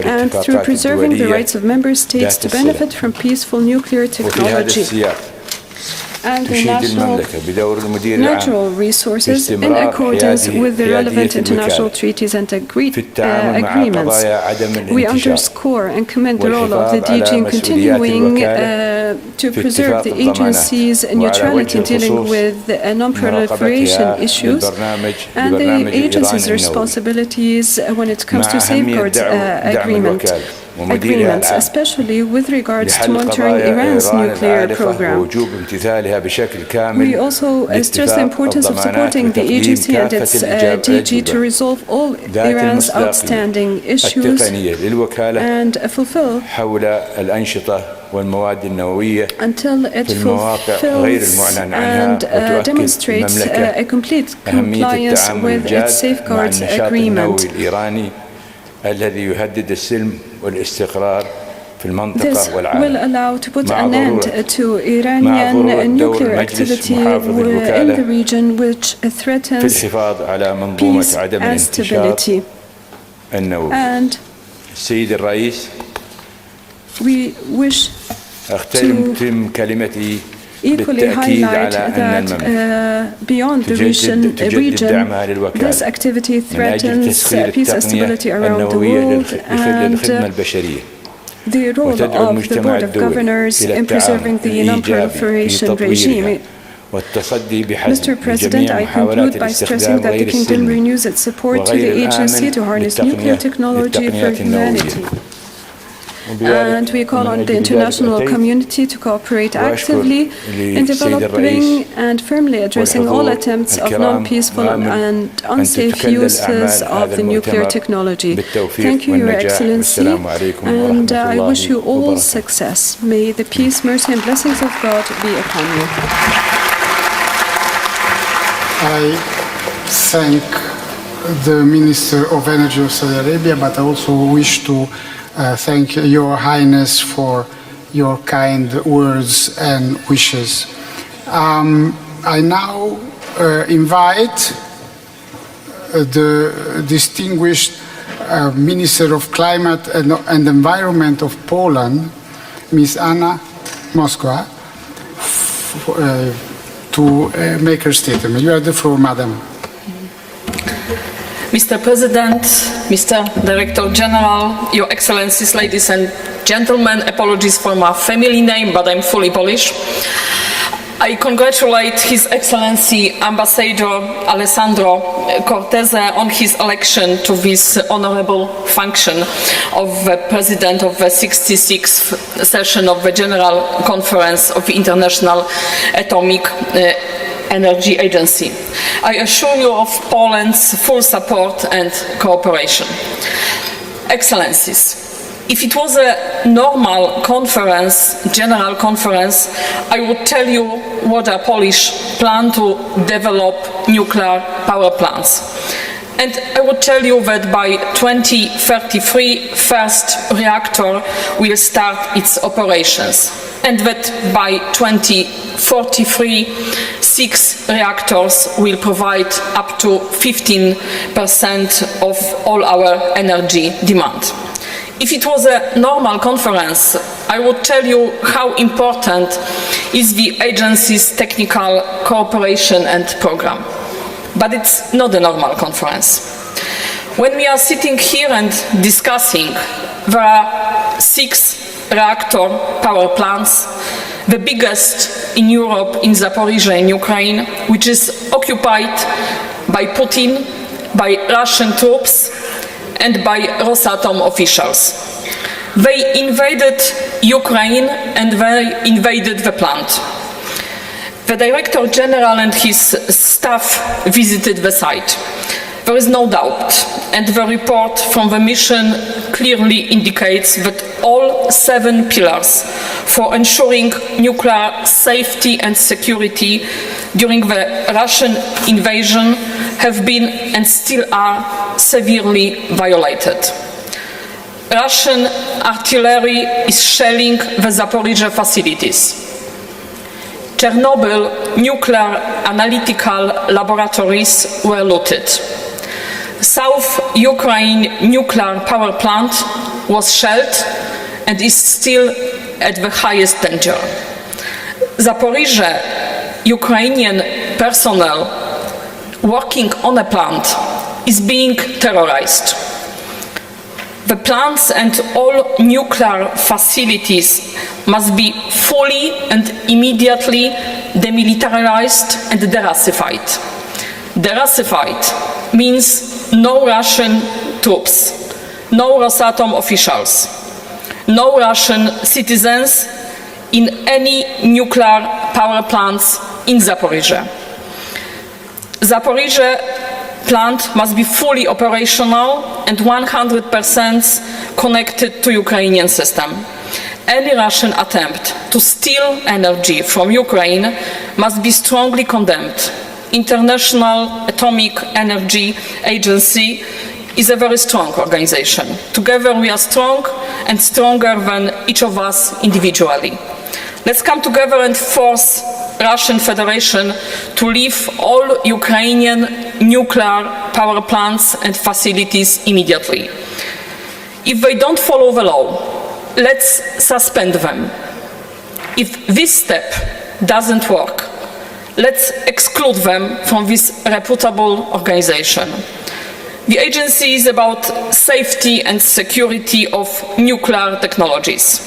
and through preserving the rights of member states to benefit from peaceful nuclear technology and the natural resources in accordance with the relevant international treaties and agreements. We underscore and commend the role of the DG in continuing to preserve the agency's neutrality in dealing with non-proliferation issues and the agency's responsibilities when it comes to safeguards agreements, especially with regards to monitoring Iran's nuclear program. We also stress the importance of supporting the agency and its DG to resolve all Iran's outstanding issues and fulfill until it fulfills and demonstrates a complete compliance with its safeguards agreement. This will allow to put an end to Iranian nuclear activity in the region, which threatens peace and stability. And we wish to equally highlight that beyond the region, this activity threatens peace and stability around the world, and the role of the Board of Governors in preserving the non-proliferation regime. Mr. President, I conclude by stressing that the Kingdom renews its support to the agency to harness nuclear technology for humanity. And we call on the international community to cooperate actively in developing and firmly addressing all attempts of non-peaceful and unsafe uses of the nuclear technology. Thank you, Your Excellency, and I wish you all success. May the peace, mercy, and blessings of God be upon you.
I thank the Minister of Energy of Saudi Arabia, but I also wish to thank Your Highness for your kind words and wishes. I now invite the distinguished Minister of Climate and Environment of Poland, Ms. Anna Moskwa, to make her statement. You have the floor, Madam.
Mr. President, Mr. Director General, Your Excellencies, ladies and gentlemen, apologies for my family name, but I'm fully Polish. I congratulate His Excellency Ambassador Alessandro Cortese on his election to this honorable function of the President of the 66th session of the General Conference of the International Atomic Energy Agency. I assure you of Poland's full support and cooperation. Excellencies, if it was a normal conference, general conference, I would tell you what a Polish plan to develop nuclear power plants. And I would tell you that by 2033, first reactor will start its operations, and that by 2043, 6 reactors will provide up to 15% of all our energy demand. If it was a normal conference, I would tell you how important is the agency's technical cooperation and program. But it's not a normal conference. When we are sitting here and discussing, there are 6 reactor power plants, the biggest in Europe, in Zaporizhzhia in Ukraine, which is occupied by Putin, by Russian troops, and by Rosatom officials. They invaded Ukraine and they invaded the plant. The Director General and his staff visited the site. There is no doubt, and the report from the mission clearly indicates that all 7 pillars for ensuring nuclear safety and security during the Russian invasion have been and still are severely violated. Russian artillery is shelling the Zaporizhzhia facilities. Chernobyl nuclear analytical laboratories were looted. South Ukraine nuclear power plant was shelled and is still at the highest danger. Zaporizhzhia Ukrainian personnel working on a plant is being terrorized. The plants and all nuclear facilities must be fully and immediately demilitarized and derussified. Derussified means no Russian troops, no Rosatom officials, no Russian citizens in any nuclear power plants in Zaporizhzhia. Zaporizhzhia plant must be fully operational and 100% connected to Ukrainian system. Any Russian attempt to steal energy from Ukraine must be strongly condemned. International Atomic Energy Agency is a very strong organization. Together we are strong and stronger than each of us individually. Let's come together and force Russian Federation to leave all Ukrainian nuclear power plants and facilities immediately. If they don't follow the law, let's suspend them. If this step doesn't work, let's exclude them from this reputable organization. The agency is about safety and security of nuclear technologies.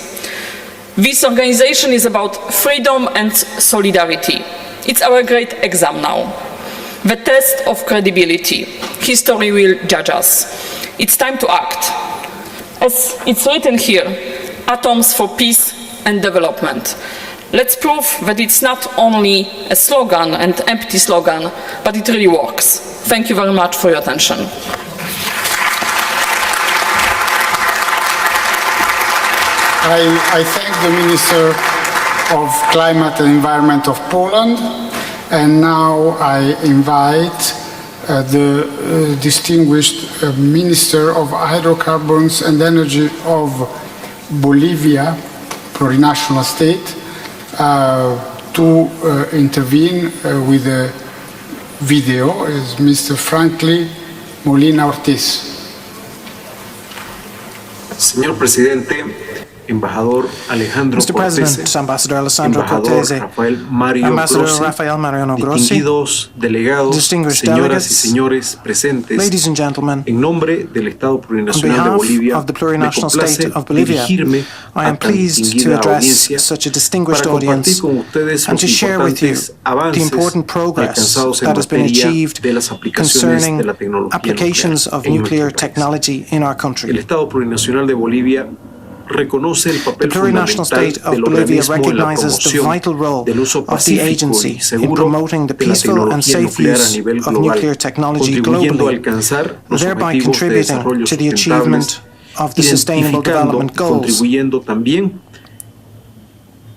This organization is about freedom and solidarity. It's our great exam now. The test of credibility. History will judge us. It's time to act. As it's written here, atoms for peace and development. Let's prove that it's not only a slogan and empty slogan, but it really works. Thank you very much for your attention.
I thank the Minister of Climate and Environment of Poland, and now I invite the distinguished Minister of Hydrocarbons and Energy of Bolivia, plurinational state, to intervene with a video is Mr. Franklin Molina Ortiz.
Señor Presidente, Embajador Alejandro
Mr. President,
Cortese,
Ambassador Alessandro
Embajador
Cortese, Ambassador Rafael Mariano Grossi,
distinguidos delegados,
distinguished
señoras
delegates,
y señores presentes,
ladies and gentlemen,
en nombre del Estado
on
Plurinacional de
behalf
Bolivia,
of the
me
plurinational
complace
state of Bolivia,
dirigirme
I
a
am
tan
pleased to
distinguida
address
audiencia
such a distinguished
para compartir
audience
con ustedes
and
los
to share with you
importantes
the
avances
important progress
alcanzados en
that has been
materia
achieved
de las aplicaciones
concerning
de la tecnología
applications
nuclear
of
en
nuclear
nuestro país.
technology in our country.
El Estado Plurinacional de Bolivia reconoce el papel
The plurinational
fundamental
state of
del
Bolivia
organismo en la
recognizes the
promoción
vital role
del uso
of the
pacífico y
agency in
seguro
promoting the
de la
peaceful and
tecnología
safe
nuclear a
use
nivel
of
global,
nuclear technology
contribuyendo a
globally,
alcanzar los
thereby
objetivos de
contributing
desarrollo
to the
sustentables,
achievement of the Sustainable
identificando
Development
y
Goals,
contribuyendo también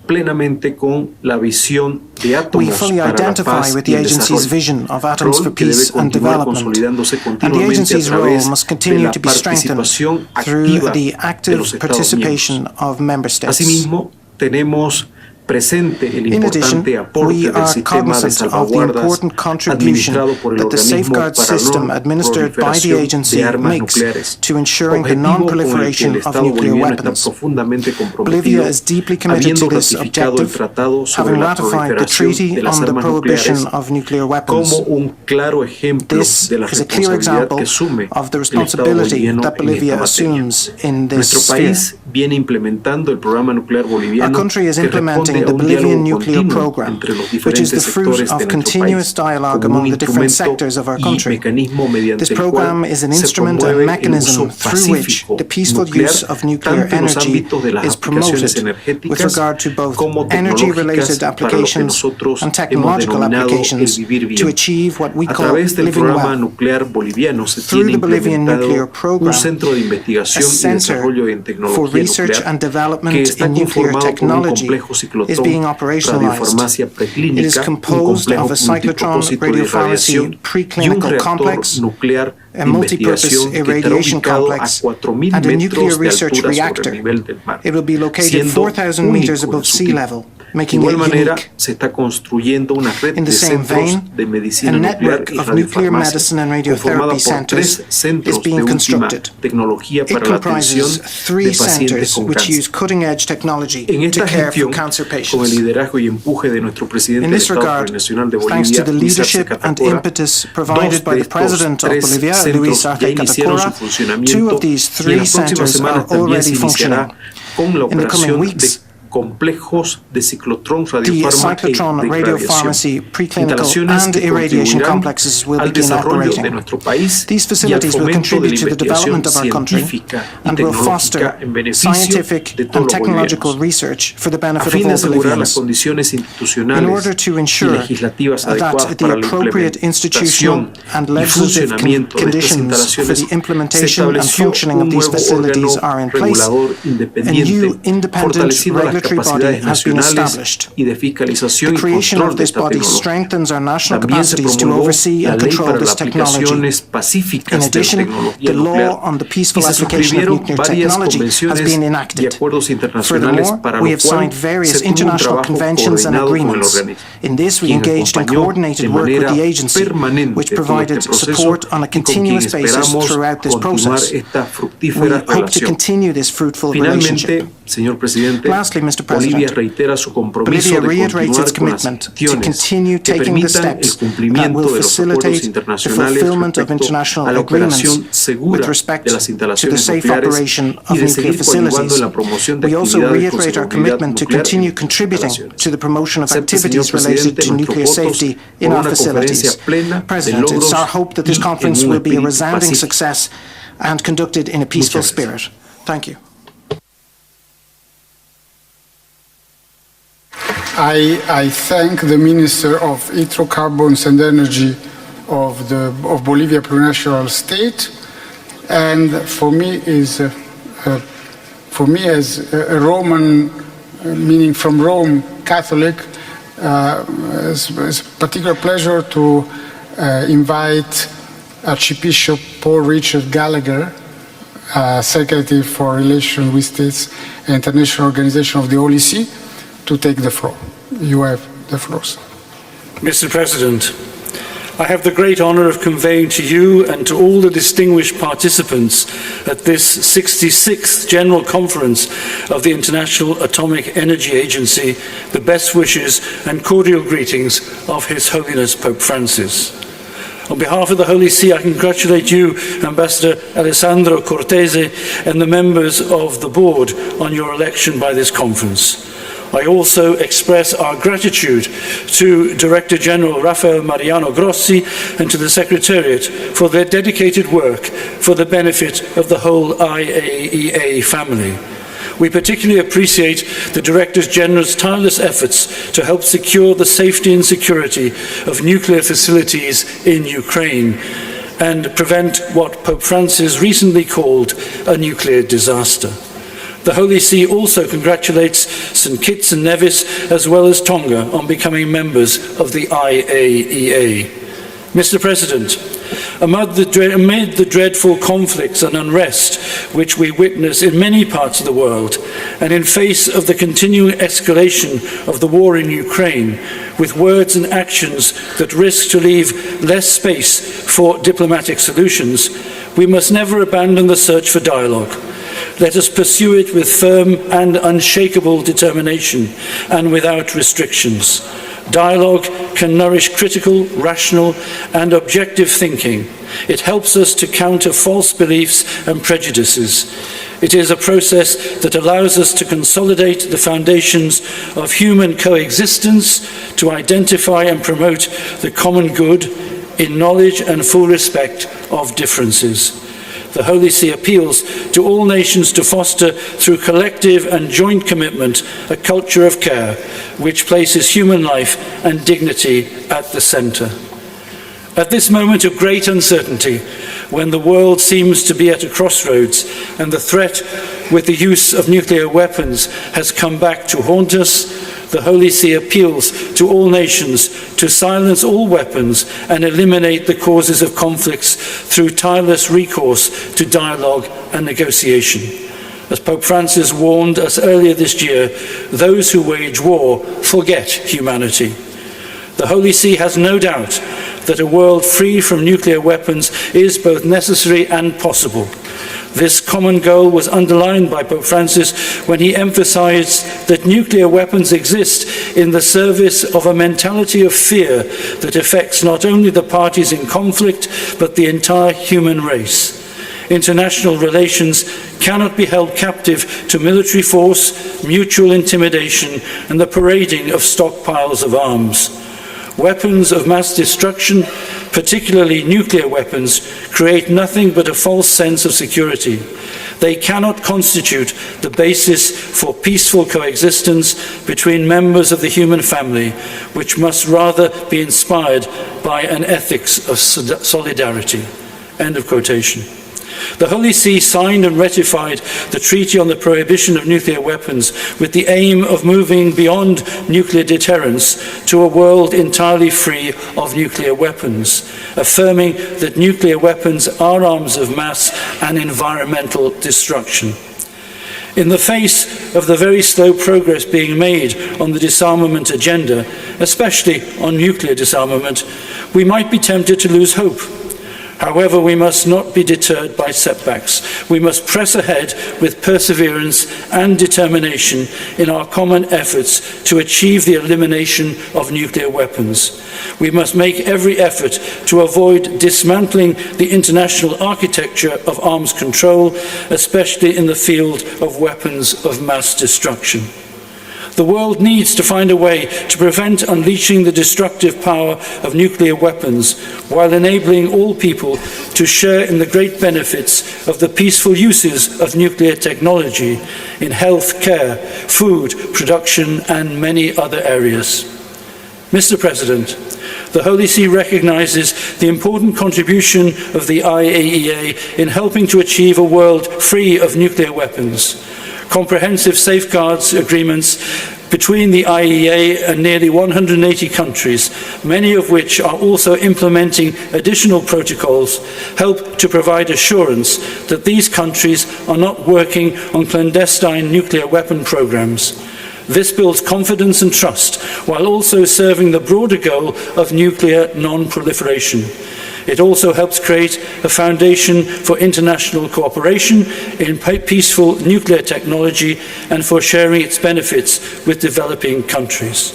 plenamente con la visión de
We
átomos
fully
para la
identify
paz
with
y
the
el
agency's
desarrollo,
vision of atoms for
rol que debe
peace and
continuar
development,
consolidándose
and the
continuamente a
agency's role
través
must
de
continue
la
to be strengthened
participación
through
activa
the
de
active
los Estados
participation
miembros.
of member states.
Asimismo, tenemos presente el
In addition,
importante aporte
we
del
are
sistema de
cognizant of the
salvaguardas
important contribution
administrado por el
that the
organismo
safeguard
para
system
no
administered by the
proliferación
agency
de armas
makes
nucleares,
to ensuring the
objetivo con el que
non-proliferation
el
of
Estado
nuclear
boliviano está
weapons.
profundamente comprometido,
Bolivia is deeply committed
habiendo
to this
ratificado el
objective,
tratado sobre
having
la
ratified the
proliferación
treaty
de las
on the
armas
prohibition
nucleares
of nuclear weapons.
como un claro ejemplo
This
de la
is a clear
responsabilidad
example
que asume
of the
el Estado
responsibility
boliviano
that
en esta
Bolivia
materia.
assumes in this
Nuestro
sphere.
país viene implementando el programa nuclear
Our
boliviano
country is
que responde
implementing
a
the
un
Bolivian
diálogo
nuclear
continuo
program,
entre los
which is the
diferentes
fruit
sectores de
of
nuestro
continuous
país
dialogue
como un
among the different
instrumento
sectors of our
y
country.
mecanismo mediante
This
el
program
cual
is an
se
instrument and
promueve el
mechanism
uso
through which
pacífico
the peaceful
nuclear
use of nuclear
tanto en los
energy
ámbitos de las
is
aplicaciones
promoted with
energéticas
regard to both
como
energy-related
tecnológicas para lo que
applications
nosotros
and
hemos
technological
denominado el
applications
vivir
to
bien.
achieve what we
A
call
través del
living
programa
well.
nuclear boliviano se
Through
tiene
the Bolivian nuclear
implementado
program,
un centro de
a
investigación y
center
desarrollo en
for
tecnología
research
nuclear
and development
que está
in nuclear
conformado por un
technology
complejo
is
ciclotrón
being operationalized.
radiofarmacia
It is
preclínica, un
composed
complejo
of a cyclotron
multipropósito de
radiopharmacy
irradiación y un
preclinical
reactor
complex,
nuclear de
a multipurpose
investigación que estará
irradiation
ubicado a
complex,
4.000
and a nuclear
metros de
research
altura sobre
reactor.
el nivel del mar,
It will be located
siendo
4,000 meters
único en
above
su
sea
tipo.
level,
De
making
igual
it
manera,
unique.
se está construyendo una red
In the
de
same
centros
vein,
de
a
medicina nuclear
network
y
of nuclear
radiofarmacia,
medicine and
conformada
radiotherapy
por
centers
3 centros
is being
de última
constructed.
tecnología
It
para la atención
comprises 3
de pacientes
centers
con
which
cáncer.
use cutting-edge technology
En
to
esta
care for
gestión,
cancer
con el
patients.
liderazgo y empuje de nuestro presidente
In
del
this
Estado
regard,
Plurinacional de
thanks
Bolivia,
to the
Luis Arce
leadership and
Catacora,
impetus provided by
de
the President of
3
Bolivia,
centros
Luis
ya
Arce
iniciaron su
Catacora, 2
funcionamiento
of these
y en
3
las próximas
centers are
semanas también
already
se iniciará
functioning.
con la
In the coming
operación
weeks,
de complejos de ciclotrón
the
radiofarma
cyclotron
e
radiopharmacy
irradiación,
preclinical
instalaciones
and
que
irradiation
contribuirán
complexes will
al
begin
desarrollo de
operating.
nuestro país
These
y al
facilities will
fomento de la
contribute to the
investigación
development of our country
científica y
and will
tecnológica
foster
en beneficio
scientific
de todos
and
los
technological
bolivianos.
research for the
A
benefit of
fin de
all
asegurar las
Bolivians.
condiciones
In
institucionales
order to
y
ensure
legislativas
that
adecuadas
the
para la
appropriate institutional
implementación
and
y
legislative
funcionamiento de estas
conditions for
instalaciones,
the
se
implementation and
estableció
functioning
un
of these
nuevo
facilities
órgano
are in place,
regulador
a new
independiente,
independent
fortaleciendo las
regulatory regulatory body has been established. The creation of this body strengthens our national capacities to oversee and control this technology. In addition, the law on the peaceful application of nuclear technology has been enacted. Furthermore, we have signed various international conventions and agreements. In this, we engaged in coordinated work with the agency, which provided support on a continuous basis throughout this process. We hope to continue this fruitful relationship. Lastly, Mr. President, Bolivia reiterates its commitment to continue taking the steps that will facilitate the fulfillment of international agreements with respect to the safe operation of nuclear facilities. We also reiterate our commitment to continue contributing to the promotion of activities related to nuclear safety in our facilities. President, it's our hope that this conference will be a resounding success and conducted in a peaceful spirit. Thank you.
I thank the Minister of Hydrocarbons and Energy of Bolivia plurinational state, and for me as a Roman, meaning from Rome, Catholic, it's a particular pleasure to invite Archbishop Paul Richard Gallagher, Secretary for Relations with States and International Organization of the Holy See, to take the floor. You have the floor, sir.
Mr. President, I have the great honor of conveying to you and to all the distinguished participants at this 66th General Conference of the International Atomic Energy Agency the best wishes and cordial greetings of His Holiness Pope Francis. On behalf of the Holy See, I congratulate you, Ambassador Alessandro Cortese, and the members of the board on your election by this conference. I also express our gratitude to Director General Rafael Mariano Grossi and to the Secretariat for their dedicated work for the benefit of the whole IAEA family. We particularly appreciate the Director General's tireless efforts to help secure the safety and security of nuclear facilities in Ukraine and prevent what Pope Francis recently called a nuclear disaster. The Holy See also congratulates St. Kitts and Nevis as well as Tonga on becoming members of the IAEA. Mr. President, amid the dreadful conflicts and unrest which we witness in many parts of the world, and in face of the continuing escalation of the war in Ukraine, with words and actions that risk to leave less space for diplomatic solutions, we must never abandon the search for dialogue. Let us pursue it with firm and unshakable determination and without restrictions. Dialogue can nourish critical, rational, and objective thinking. It helps us to counter false beliefs and prejudices. It is a process that allows us to consolidate the foundations of human coexistence, to identify and promote the common good in knowledge and full respect of differences. The Holy See appeals to all nations to foster, through collective and joint commitment, a culture of care which places human life and dignity at the center. At this moment of great uncertainty, when the world seems to be at a crossroads and the threat with the use of nuclear weapons has come back to haunt us, the Holy See appeals to all nations to silence all weapons and eliminate the causes of conflicts through tireless recourse to dialogue and negotiation. As Pope Francis warned us earlier this year, those who wage war forget humanity. The Holy See has no doubt that a world free from nuclear weapons is both necessary and possible. This common goal was underlined by Pope Francis when he emphasized that nuclear weapons exist in the service of a mentality of fear that affects not only the parties in conflict, but the entire human race. International relations cannot be held captive to military force, mutual intimidation, and the parading of stockpiles of arms. Weapons of mass destruction, particularly nuclear weapons, create nothing but a false sense of security. They cannot constitute the basis for peaceful coexistence between members of the human family, which must rather be inspired by an ethics of solidarity. End of quotation. The Holy See signed and ratified the Treaty on the Prohibition of Nuclear Weapons with the aim of moving beyond nuclear deterrence to a world entirely free of nuclear weapons, affirming that nuclear weapons are arms of mass and environmental destruction. In the face of the very slow progress being made on the disarmament agenda, especially on nuclear disarmament, we might be tempted to lose hope. However, we must not be deterred by setbacks. We must press ahead with perseverance and determination in our common efforts to achieve the elimination of nuclear weapons. We must make every effort to avoid dismantling the international architecture of arms control, especially in the field of weapons of mass destruction. The world needs to find a way to prevent unleashing the destructive power of nuclear weapons while enabling all people to share in the great benefits of the peaceful uses of nuclear technology in health care, food production, and many other areas. Mr. President, the Holy See recognizes the important contribution of the IAEA in helping to achieve a world free of nuclear weapons. Comprehensive safeguards agreements between the IAEA and nearly 180 countries, many of which are also implementing additional protocols, help to provide assurance that these countries are not working on clandestine nuclear weapon programs. This builds confidence and trust, while also serving the broader goal of nuclear non-proliferation. It also helps create a foundation for international cooperation in peaceful nuclear technology and for sharing its benefits with developing countries.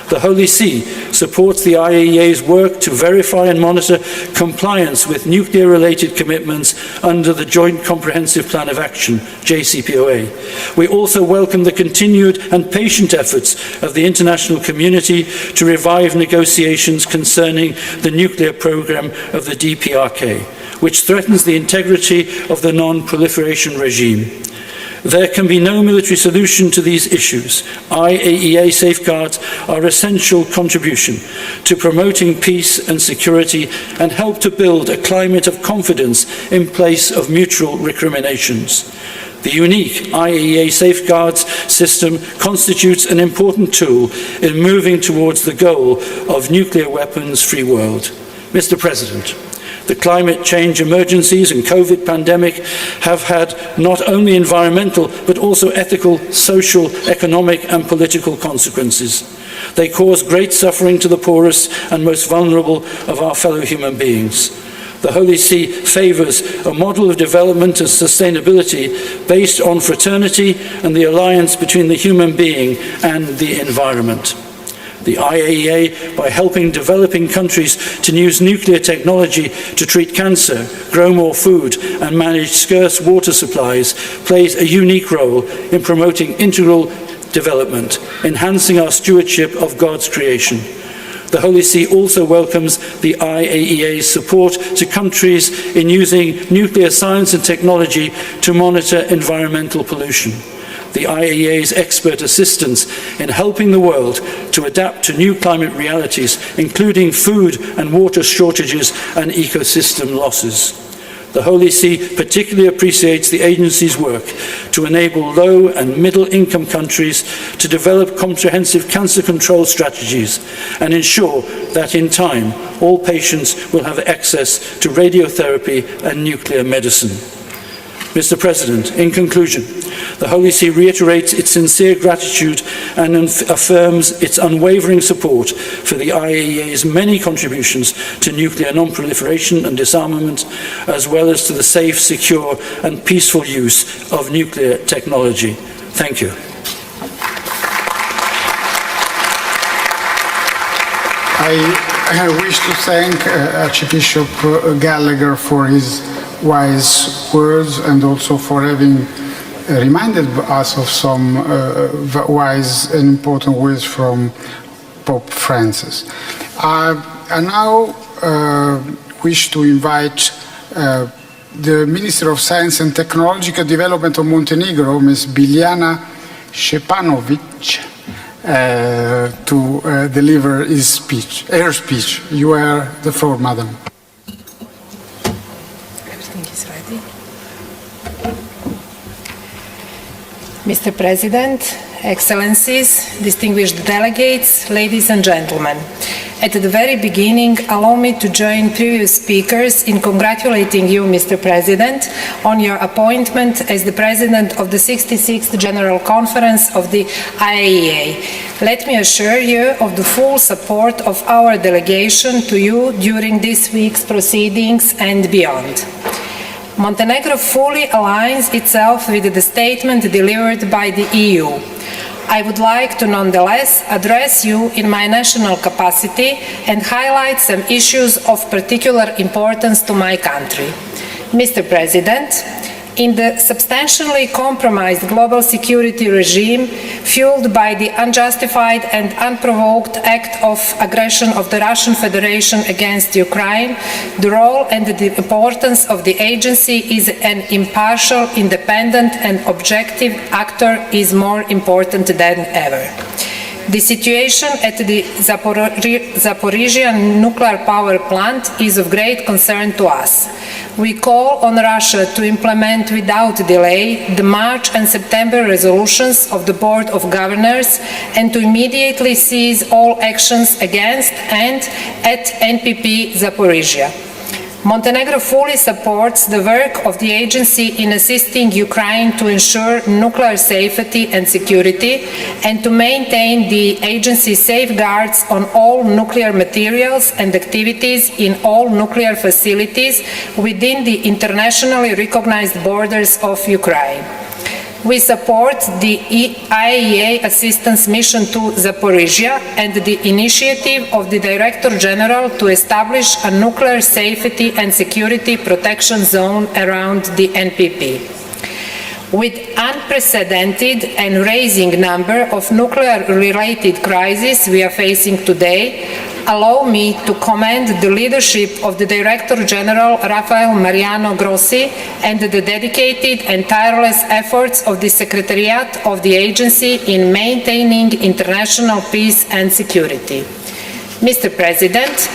The Holy See supports the IAEA's work to verify and monitor compliance with nuclear-related commitments under the Joint Comprehensive Plan of Action, JCPOA. We also welcome the continued and patient efforts of the international community to revive negotiations concerning the nuclear program of the DPRK, which threatens the integrity of the non-proliferation regime. There can be no military solution to these issues. IAEA safeguards are essential contribution to promoting peace and security and help to build a climate of confidence in place of mutual recriminations. The unique IAEA safeguards system constitutes an important tool in moving towards the goal of nuclear weapons-free world. Mr. President, the climate change emergencies and COVID pandemic have had not only environmental but also ethical, social, economic and political consequences. They cause great suffering to the poorest and most vulnerable of our fellow human beings. The Holy See favours a model of development and sustainability based on fraternity and the alliance between the human being and the environment. The IAEA, by helping developing countries to use nuclear technology to treat cancer, grow more food, and manage scarce water supplies, plays a unique role in promoting integral development, enhancing our stewardship of God's creation. The Holy See also welcomes the IAEA's support to countries in using nuclear science and technology to monitor environmental pollution. The IAEA's expert assistance in helping the world to adapt to new climate realities, including food and water shortages and ecosystem losses. The Holy See particularly appreciates the agency's work to enable low and middle-income countries to develop comprehensive cancer control strategies and ensure that in time all patients will have access to radiotherapy and nuclear medicine. Mr. President, in conclusion, the Holy See reiterates its sincere gratitude and affirms its unwavering support for the IAEA's many contributions to nuclear non-proliferation and disarmament, as well as to the safe, secure, and peaceful use of nuclear technology. Thank you.
I wish to thank Archbishop Gallagher for his wise words and also for having reminded us of some wise and important words from Pope Francis. I now wish to invite the Minister of Science and Technological Development of Montenegro, Ms. Biljana Šepanović, to deliver her speech. You have the floor, Madam.
Everything is ready.
Mr. President, Excellencies, distinguished delegates, ladies and gentlemen. At the very beginning, allow me to join previous speakers in congratulating you, Mr. President, on your appointment as the President of the 66th General Conference of the IAEA. Let me assure you of the full support of our delegation to you during this week's proceedings and beyond. Montenegro fully aligns itself with the statement delivered by the EU. I would like to nonetheless address you in my national capacity and highlight some issues of particular importance to my country. Mr. President, in the substantially compromised global security regime fueled by the unjustified and unprovoked act of aggression of the Russian Federation against Ukraine, the role and the importance of the agency is an impartial, independent and objective actor is more important than ever. The situation at the Zaporizhzhia nuclear power plant is of great concern to us. We call on Russia to implement without delay the March and September resolutions of the Board of Governors and to immediately cease all actions against and at NPP Zaporizhzhia. Montenegro fully supports the work of the agency in assisting Ukraine to ensure nuclear safety and security and to maintain the agency's safeguards on all nuclear materials and activities in all nuclear facilities within the internationally recognized borders of Ukraine. We support the IAEA assistance mission to Zaporizhzhia and the initiative of the Director General to establish a nuclear safety and security protection zone around the NPP. With unprecedented and rising number of nuclear-related crises we are facing today, allow me to commend the leadership of the Director General Rafael Mariano Grossi and the dedicated and tireless efforts of the Secretariat of the agency in maintaining international peace and security. Mr. President,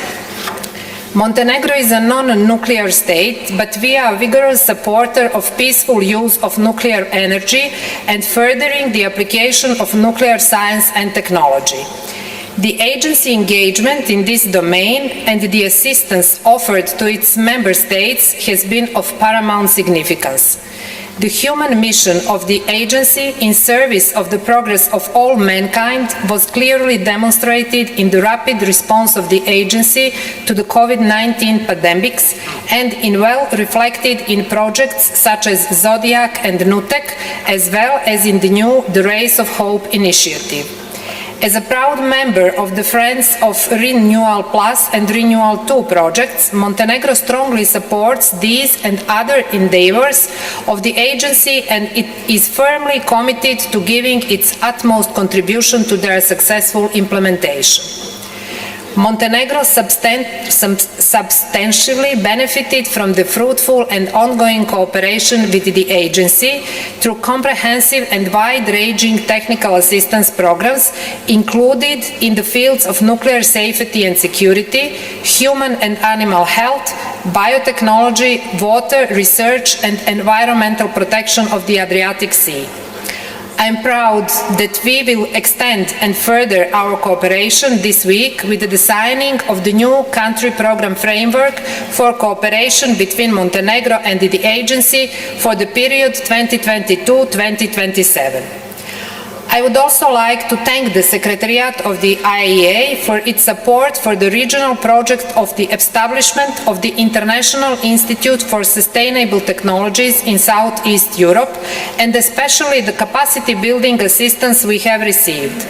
Montenegro is a non-nuclear state, but we are a vigorous supporter of peaceful use of nuclear energy and furthering the application of nuclear science and technology. The agency engagement in this domain and the assistance offered to its member states has been of paramount significance. The human mission of the agency in service of the progress of all mankind was clearly demonstrated in the rapid response of the agency to the COVID-19 pandemics and well reflected in projects such as Zodiac and NUTEC, as well as in the new The Race of Hope initiative. As a proud member of the Friends of Renewal Plus and Renewal 2 projects, Montenegro strongly supports these and other endeavors of the agency and it is firmly committed to giving its utmost contribution to their successful implementation. Montenegro substantially benefited from the fruitful and ongoing cooperation with the agency through comprehensive and wide-ranging technical assistance programs included in the fields of nuclear safety and security, human and animal health, biotechnology, water research and environmental protection of the Adriatic Sea. I am proud that we will extend and further our cooperation this week with the signing of the new country program framework for cooperation between Montenegro and the agency for the period 2022-2027. I would also like to thank the Secretariat of the IAEA for its support for the regional project of the establishment of the International Institute for Sustainable Technologies in Southeast Europe and especially the capacity building assistance we have received.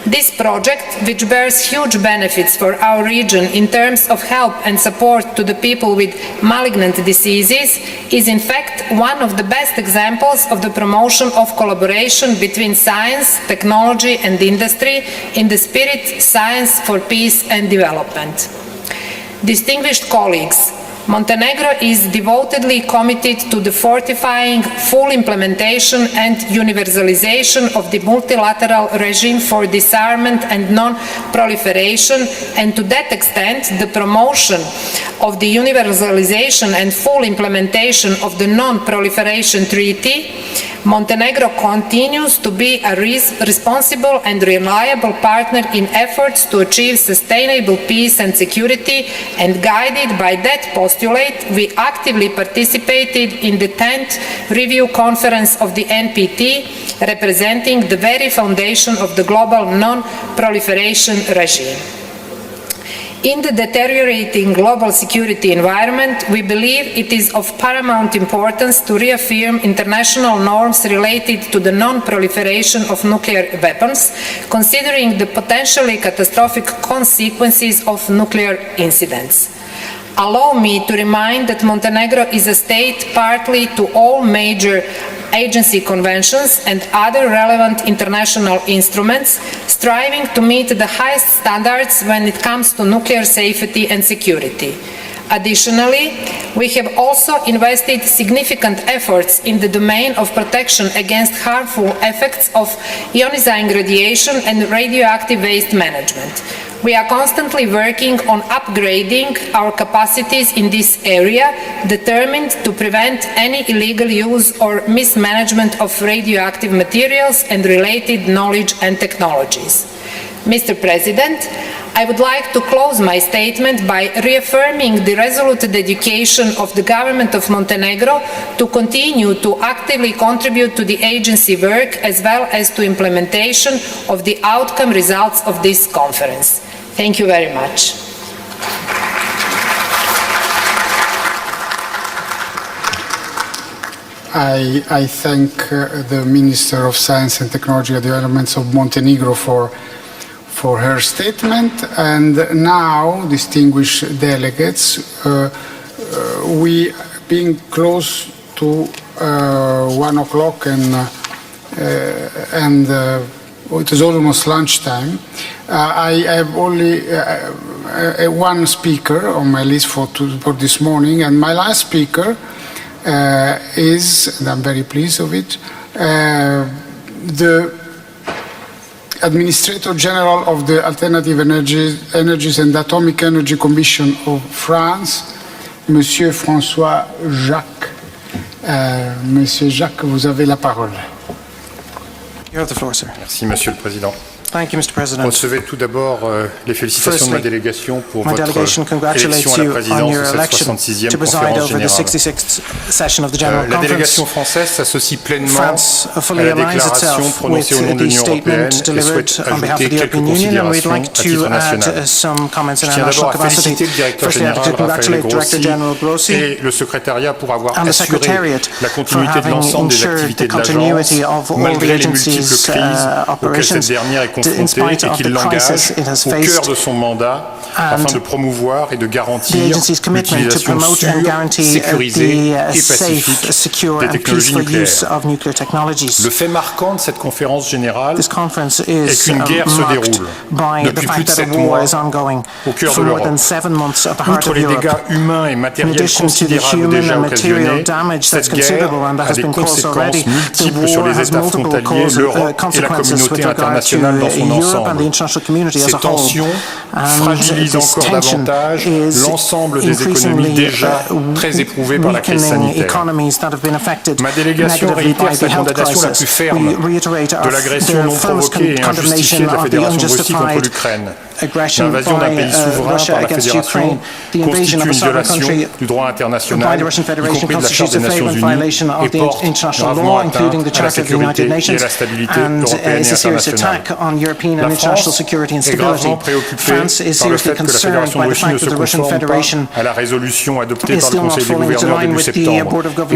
This project, which bears huge benefits for our region in terms of help and support to the people with malignant diseases, is in fact one of the best examples of the promotion of collaboration between science, technology and industry in the spirit Science for Peace and Development. Distinguished colleagues, Montenegro is devotedly committed to the fortifying full implementation and universalization of the multilateral regime for disarmament and non-proliferation, and to that extent the promotion of the universalization and full implementation of the Non-Proliferation Treaty, Montenegro continues to be a responsible and reliable partner in efforts to achieve sustainable peace and security, and guided by that postulate, we actively participated in the 10th Review Conference of the NPT, representing the very foundation of the global non-proliferation regime. In the deteriorating global security environment, we believe it is of paramount importance to reaffirm international norms related to the non-proliferation of nuclear weapons, considering the potentially catastrophic consequences of nuclear incidents. Allow me to remind that Montenegro is a state party to all major agency conventions and other relevant international instruments, striving to meet the highest standards when it comes to nuclear safety and security. Additionally, we have also invested significant efforts in the domain of protection against harmful effects of ionizing radiation and radioactive waste management. We are constantly working on upgrading our capacities in this area, determined to prevent any illegal use or mismanagement of radioactive materials and related knowledge and technologies. Mr. President, I would like to close my statement by reaffirming the resolute dedication of the government of Montenegro to continue to actively contribute to the agency work as well as to implementation of the outcome results of this conference. Thank you very much.
I thank the Minister of Science and Technology and Development of Montenegro for her statement. And now, distinguished delegates, we being close to 1 o'clock and it is almost lunchtime. I have only one speaker on my list for this morning, and my last speaker is, and I'm very pleased of it, the Administrator General of the Alternative Energies and Atomic Energy Commission of France, Monsieur François Jacques. Monsieur Jacques, vous avez la parole.
You have the floor, sir.
Merci, Monsieur le Président.
Thank you, Mr. President.
Recevez tout d'abord les félicitations de ma délégation pour votre élection à la présidence de cette 66e conférence générale. La délégation française s'associe pleinement à la déclaration prononcée au nom de l'Union européenne et souhaite ajouter quelques considérations à titre national. Je tiens d'abord à féliciter le directeur général Raphaël Grossi et le secrétariat pour avoir assuré la continuité de l'ensemble des activités de l'agence malgré les multiples crises auxquelles cette dernière est confrontée et qu'il l'engage au cœur de son mandat afin de promouvoir et de garantir l'utilisation sûre, sécurisée et pacifique des technologies nucléaires. Le fait marquant de cette conférence générale est qu'une guerre se déroule depuis plus de 7 mois au cœur de l'Europe. Outre les dégâts humains et matériels considérables déjà occasionnés, cette guerre a des conséquences multiples sur les États frontaliers, l'Europe et la communauté internationale dans son ensemble. Ces tensions fragilisent encore davantage l'ensemble des économies déjà très éprouvées par la crise sanitaire. Ma délégation réitère sa condamnation la plus ferme de l'agression non provoquée et injustifiée de la Fédération de Russie contre l'Ukraine. L'invasion d'un pays souverain par la Fédération constitue une violation du droit international, y compris de la Charte des Nations Unies, et porte gravement atteinte à la sécurité et à la stabilité européenne et internationale. La France est gravement préoccupée par le fait que la Fédération de Russie ne se conforme pas à la résolution adoptée par le Conseil des gouverneurs début septembre et continue de ne pas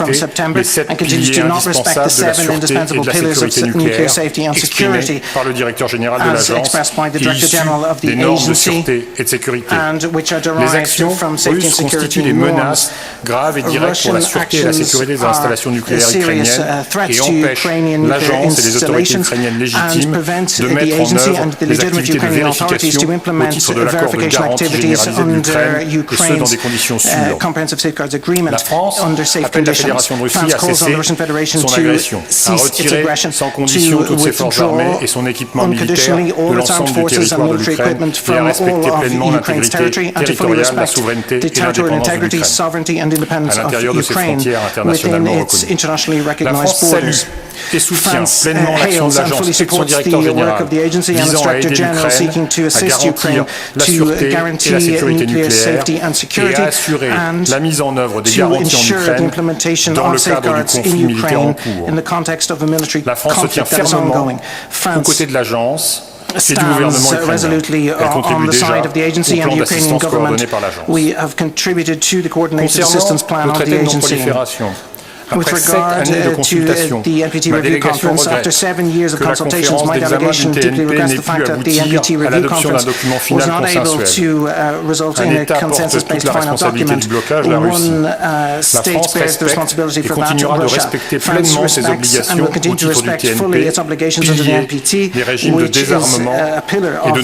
respecter les 7 piliers indispensables de la sûreté et de la sécurité nucléaire exprimés par le directeur général de l'agence et issus des normes de sûreté et de sécurité. Les actions russes constituent des menaces graves et directes pour la sûreté et la sécurité des installations nucléaires ukrainiennes et empêchent l'agence et les autorités ukrainiennes légitimes de mettre en œuvre les activités de vérification au titre de l'accord de garantie généralisée de l'Ukraine, et ce dans des conditions sûres. La France appelle la Fédération de Russie à cesser son agression, à retirer sans condition toutes ses forces armées et son équipement militaire de l'ensemble
forces and military equipment from all of Ukraine's territory, and to fully respect the territorial integrity, sovereignty, and independence of Ukraine within its internationally recognized borders. France hails and fully supports the work of the agency and its Director General seeking to assist Ukraine to guarantee nuclear safety and security and to ensure the implementation of safeguards in Ukraine in the context of a military conflict that is ongoing. France stands resolutely on the side of the agency and the Ukrainian government. We have contributed to the coordinated assistance plan of the agency. With regard to the NPT Review Conference, after 7 years of consultations, my delegation deeply regrets the fact that the NPT Review Conference was not able to result in a consensus-based final document. One state bears the responsibility for that, Russia. France respects and will continue to respect fully its obligations under the NPT, which is a pillar of the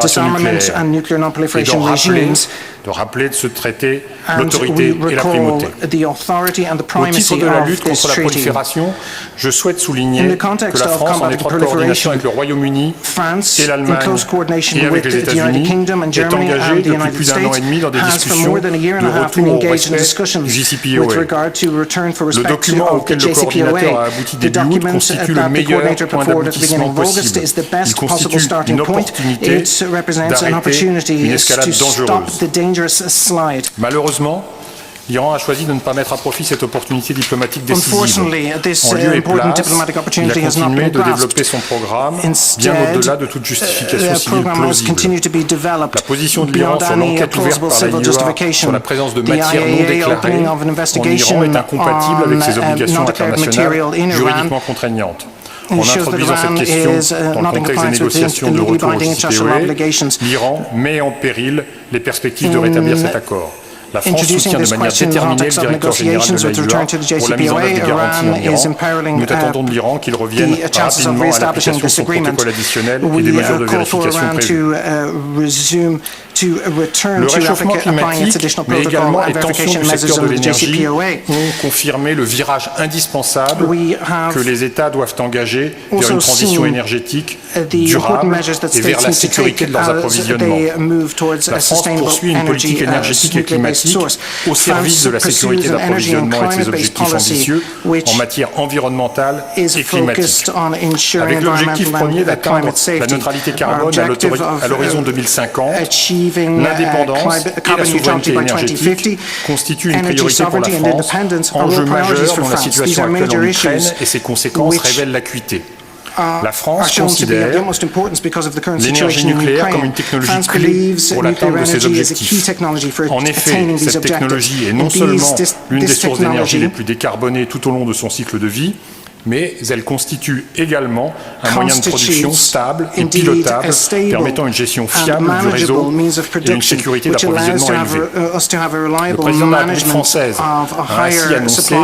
disarmament and nuclear non-proliferation regimes. And we recall the authority and the primacy
de la lutte contre la prolifération, je souhaite souligner que la France, en étroite coordination avec le Royaume-Uni et l'Allemagne et avec les États-Unis, est engagée depuis plus d'un an et demi dans des discussions de retour au respect du JCPOA. Le document auquel le coordinateur a abouti début août constitue le meilleur point d'aboutissement possible. Il constitue une opportunité d'arrêter une escalade dangereuse. Malheureusement, l'Iran a choisi de ne pas mettre à profit cette opportunité diplomatique décisive. En lieu et place, il a continué de développer son programme bien au-delà de toute justification civile plausible. La position de l'Iran sur l'enquête ouverte par l'AIEA sur la présence de matières non déclarées en Iran est incompatible avec ses obligations internationales juridiquement contraignantes. En introduisant cette question dans le contexte des négociations de retour au JCPOA, l'Iran met en péril les perspectives de rétablir cet accord. La France soutient de manière déterminée le directeur général de l'AIEA pour la mise en œuvre des garanties en Iran. Nous attendons de l'Iran qu'il revienne rapidement à l'application de son protocole additionnel et des mesures de vérification prévues. Le réchauffement climatique, mais également les tensions du secteur de l'énergie ont confirmé le virage indispensable que les États doivent engager vers une transition énergétique durable et vers la sécurité de leurs approvisionnements. La France poursuit une politique énergétique et climatique au service de la sécurité d'approvisionnement et de ses objectifs ambitieux en matière environnementale et climatique. Avec l'objectif premier d'atteindre la neutralité carbone à l'horizon 2050, l'indépendance et la souveraineté énergétique constituent une priorité pour la France, enjeu majeur dont la situation actuelle en Ukraine et ses conséquences révèlent l'acuité. La France considère l'énergie nucléaire comme une technologie clé pour l'atteinte de ses objectifs. En effet, cette technologie est non seulement l'une des sources d'énergie les plus décarbonées tout au long de son cycle de vie, mais elle constitue également un moyen de production stable et pilotable permettant une gestion fiable du réseau et une sécurité d'approvisionnement élevée. Le président de la République française a ainsi annoncé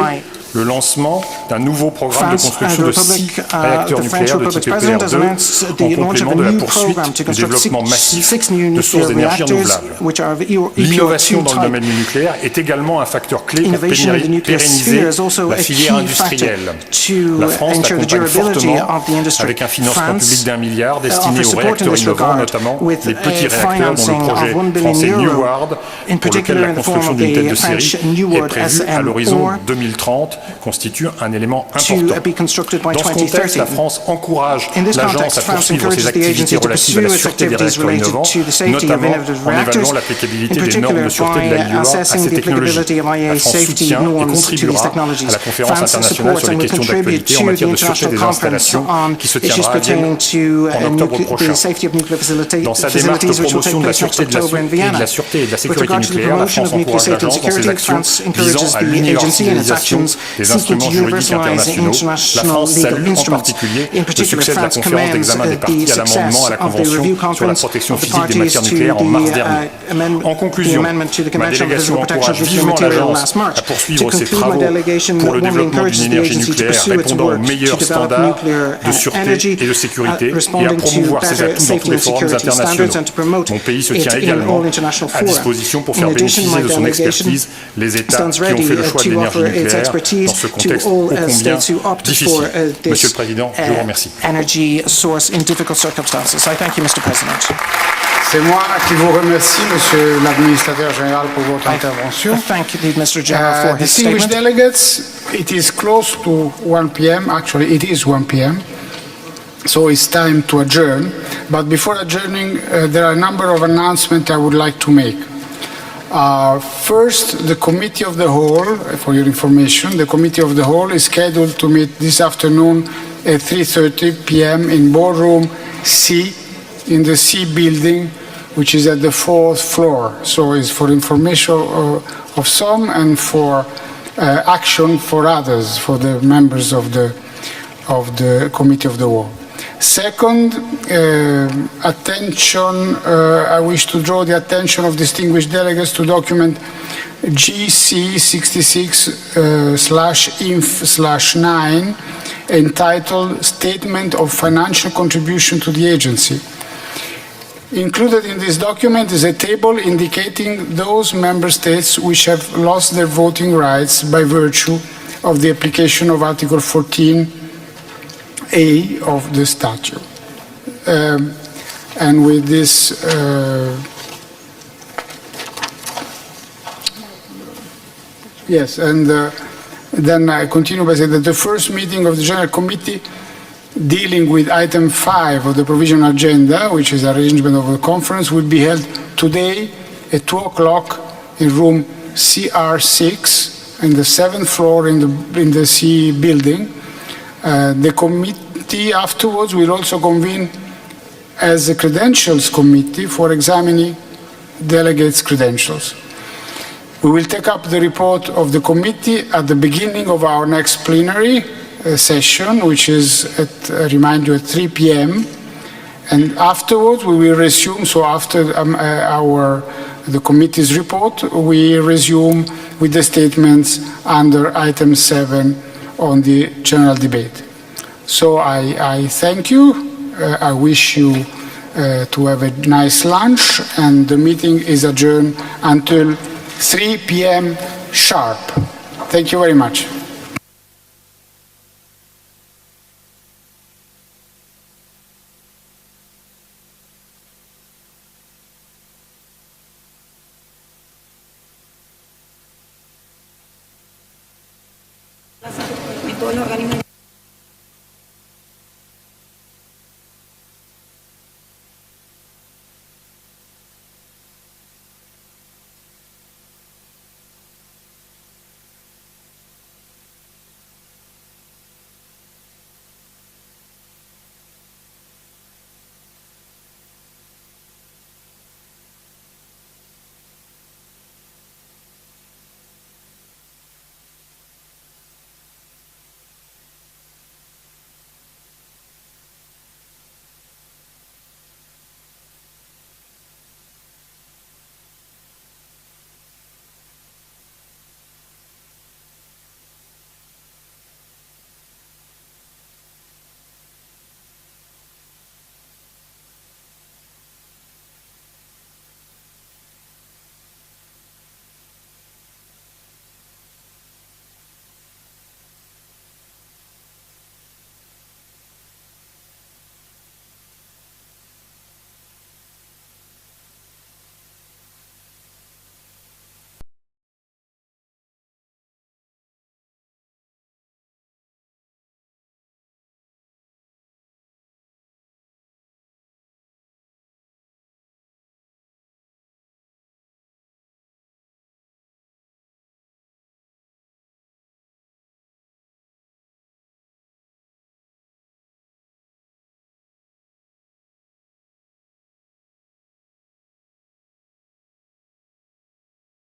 le lancement d'un nouveau programme de construction de 6 réacteurs nucléaires de type EPR2 en complément de la poursuite du développement massif de sources d'énergie renouvelables. L'innovation dans le domaine du nucléaire est également un facteur clé pour pérenniser la filière industrielle. La France l'accompagne fortement avec un financement public d'1 milliard destiné aux réacteurs innovants, notamment les petits réacteurs dont le projet français NEWARD, pour lequel la construction d'une tête de série est prévue à l'horizon 2030, constitue un élément important. Dans ce contexte, la France encourage l'agence à poursuivre ses activités relatives à la sûreté des réacteurs innovants, notamment en évaluant l'applicabilité des normes de sûreté de l'AIEA à ces technologies. La France soutient et contribuera à la conférence internationale sur les questions d'actualité en matière de sûreté des installations qui se tiendra à Vienne en octobre prochain. Dans sa démarche de promotion de la sûreté et de la sécurité nucléaire, la France encourage l'agence dans ses actions visant à l'universalisation des instruments juridiques internationaux. La France salue en particulier le succès de la conférence d'examen des parties à l'amendement à la Convention sur la protection physique des matières nucléaires en mars dernier. En conclusion, ma délégation encourage vivement l'agence à poursuivre ses travaux pour le développement d'une énergie nucléaire répondant aux meilleurs standards de sûreté et de sécurité et à promouvoir ses atouts dans tous les forums internationaux. Mon pays se tient également à disposition pour faire bénéficier de son expertise les États qui ont fait le choix de l'énergie nucléaire dans ce contexte ô combien difficile. Monsieur le Président, je vous remercie.
Energy source in difficult circumstances. I thank you, Mr. President.
C'est moi qui vous remercie, Monsieur l'Administrateur Général, pour votre intervention.
Thank you, Mr. General, for his
distinguished
statement.
delegates, it is close to 1 p.m. Actually, it is 1 p.m. So it's time to adjourn. But before adjourning, there are a number of announcements I would like to make. First, the Committee of the Whole, for your information, the Committee of the Whole is scheduled to meet this afternoon at 3:30 p.m. in Ballroom C, in the C building, which is at the 4th floor. So it's for information of some and for action for others, for the members of the Committee of the Whole. Second, I wish to draw the attention of distinguished delegates to document GC 66/inf/9 entitled Statement of Financial Contribution to the Agency. Included in this document is a table indicating those member states which have lost their voting rights by virtue of the application of Article 14A of the statute. And with this, yes, and then I continue by saying that the first meeting of the General Committee dealing with item 5 of the provisional agenda, which is arrangement of the conference, will be held today at 2 o'clock in room CR6 in the 7th floor in the C building. The committee afterwards will also convene as a credentials committee for examining delegates' credentials. We will take up the report of the committee at the beginning of our next plenary session, which is, I remind you, at 3 p.m. And afterwards, we will resume, so after the committee's report, we resume with the statements under item 7 on the general debate. So I thank you. I wish you to have a nice lunch, and the meeting is adjourned until 3 p.m. sharp. Thank you very much.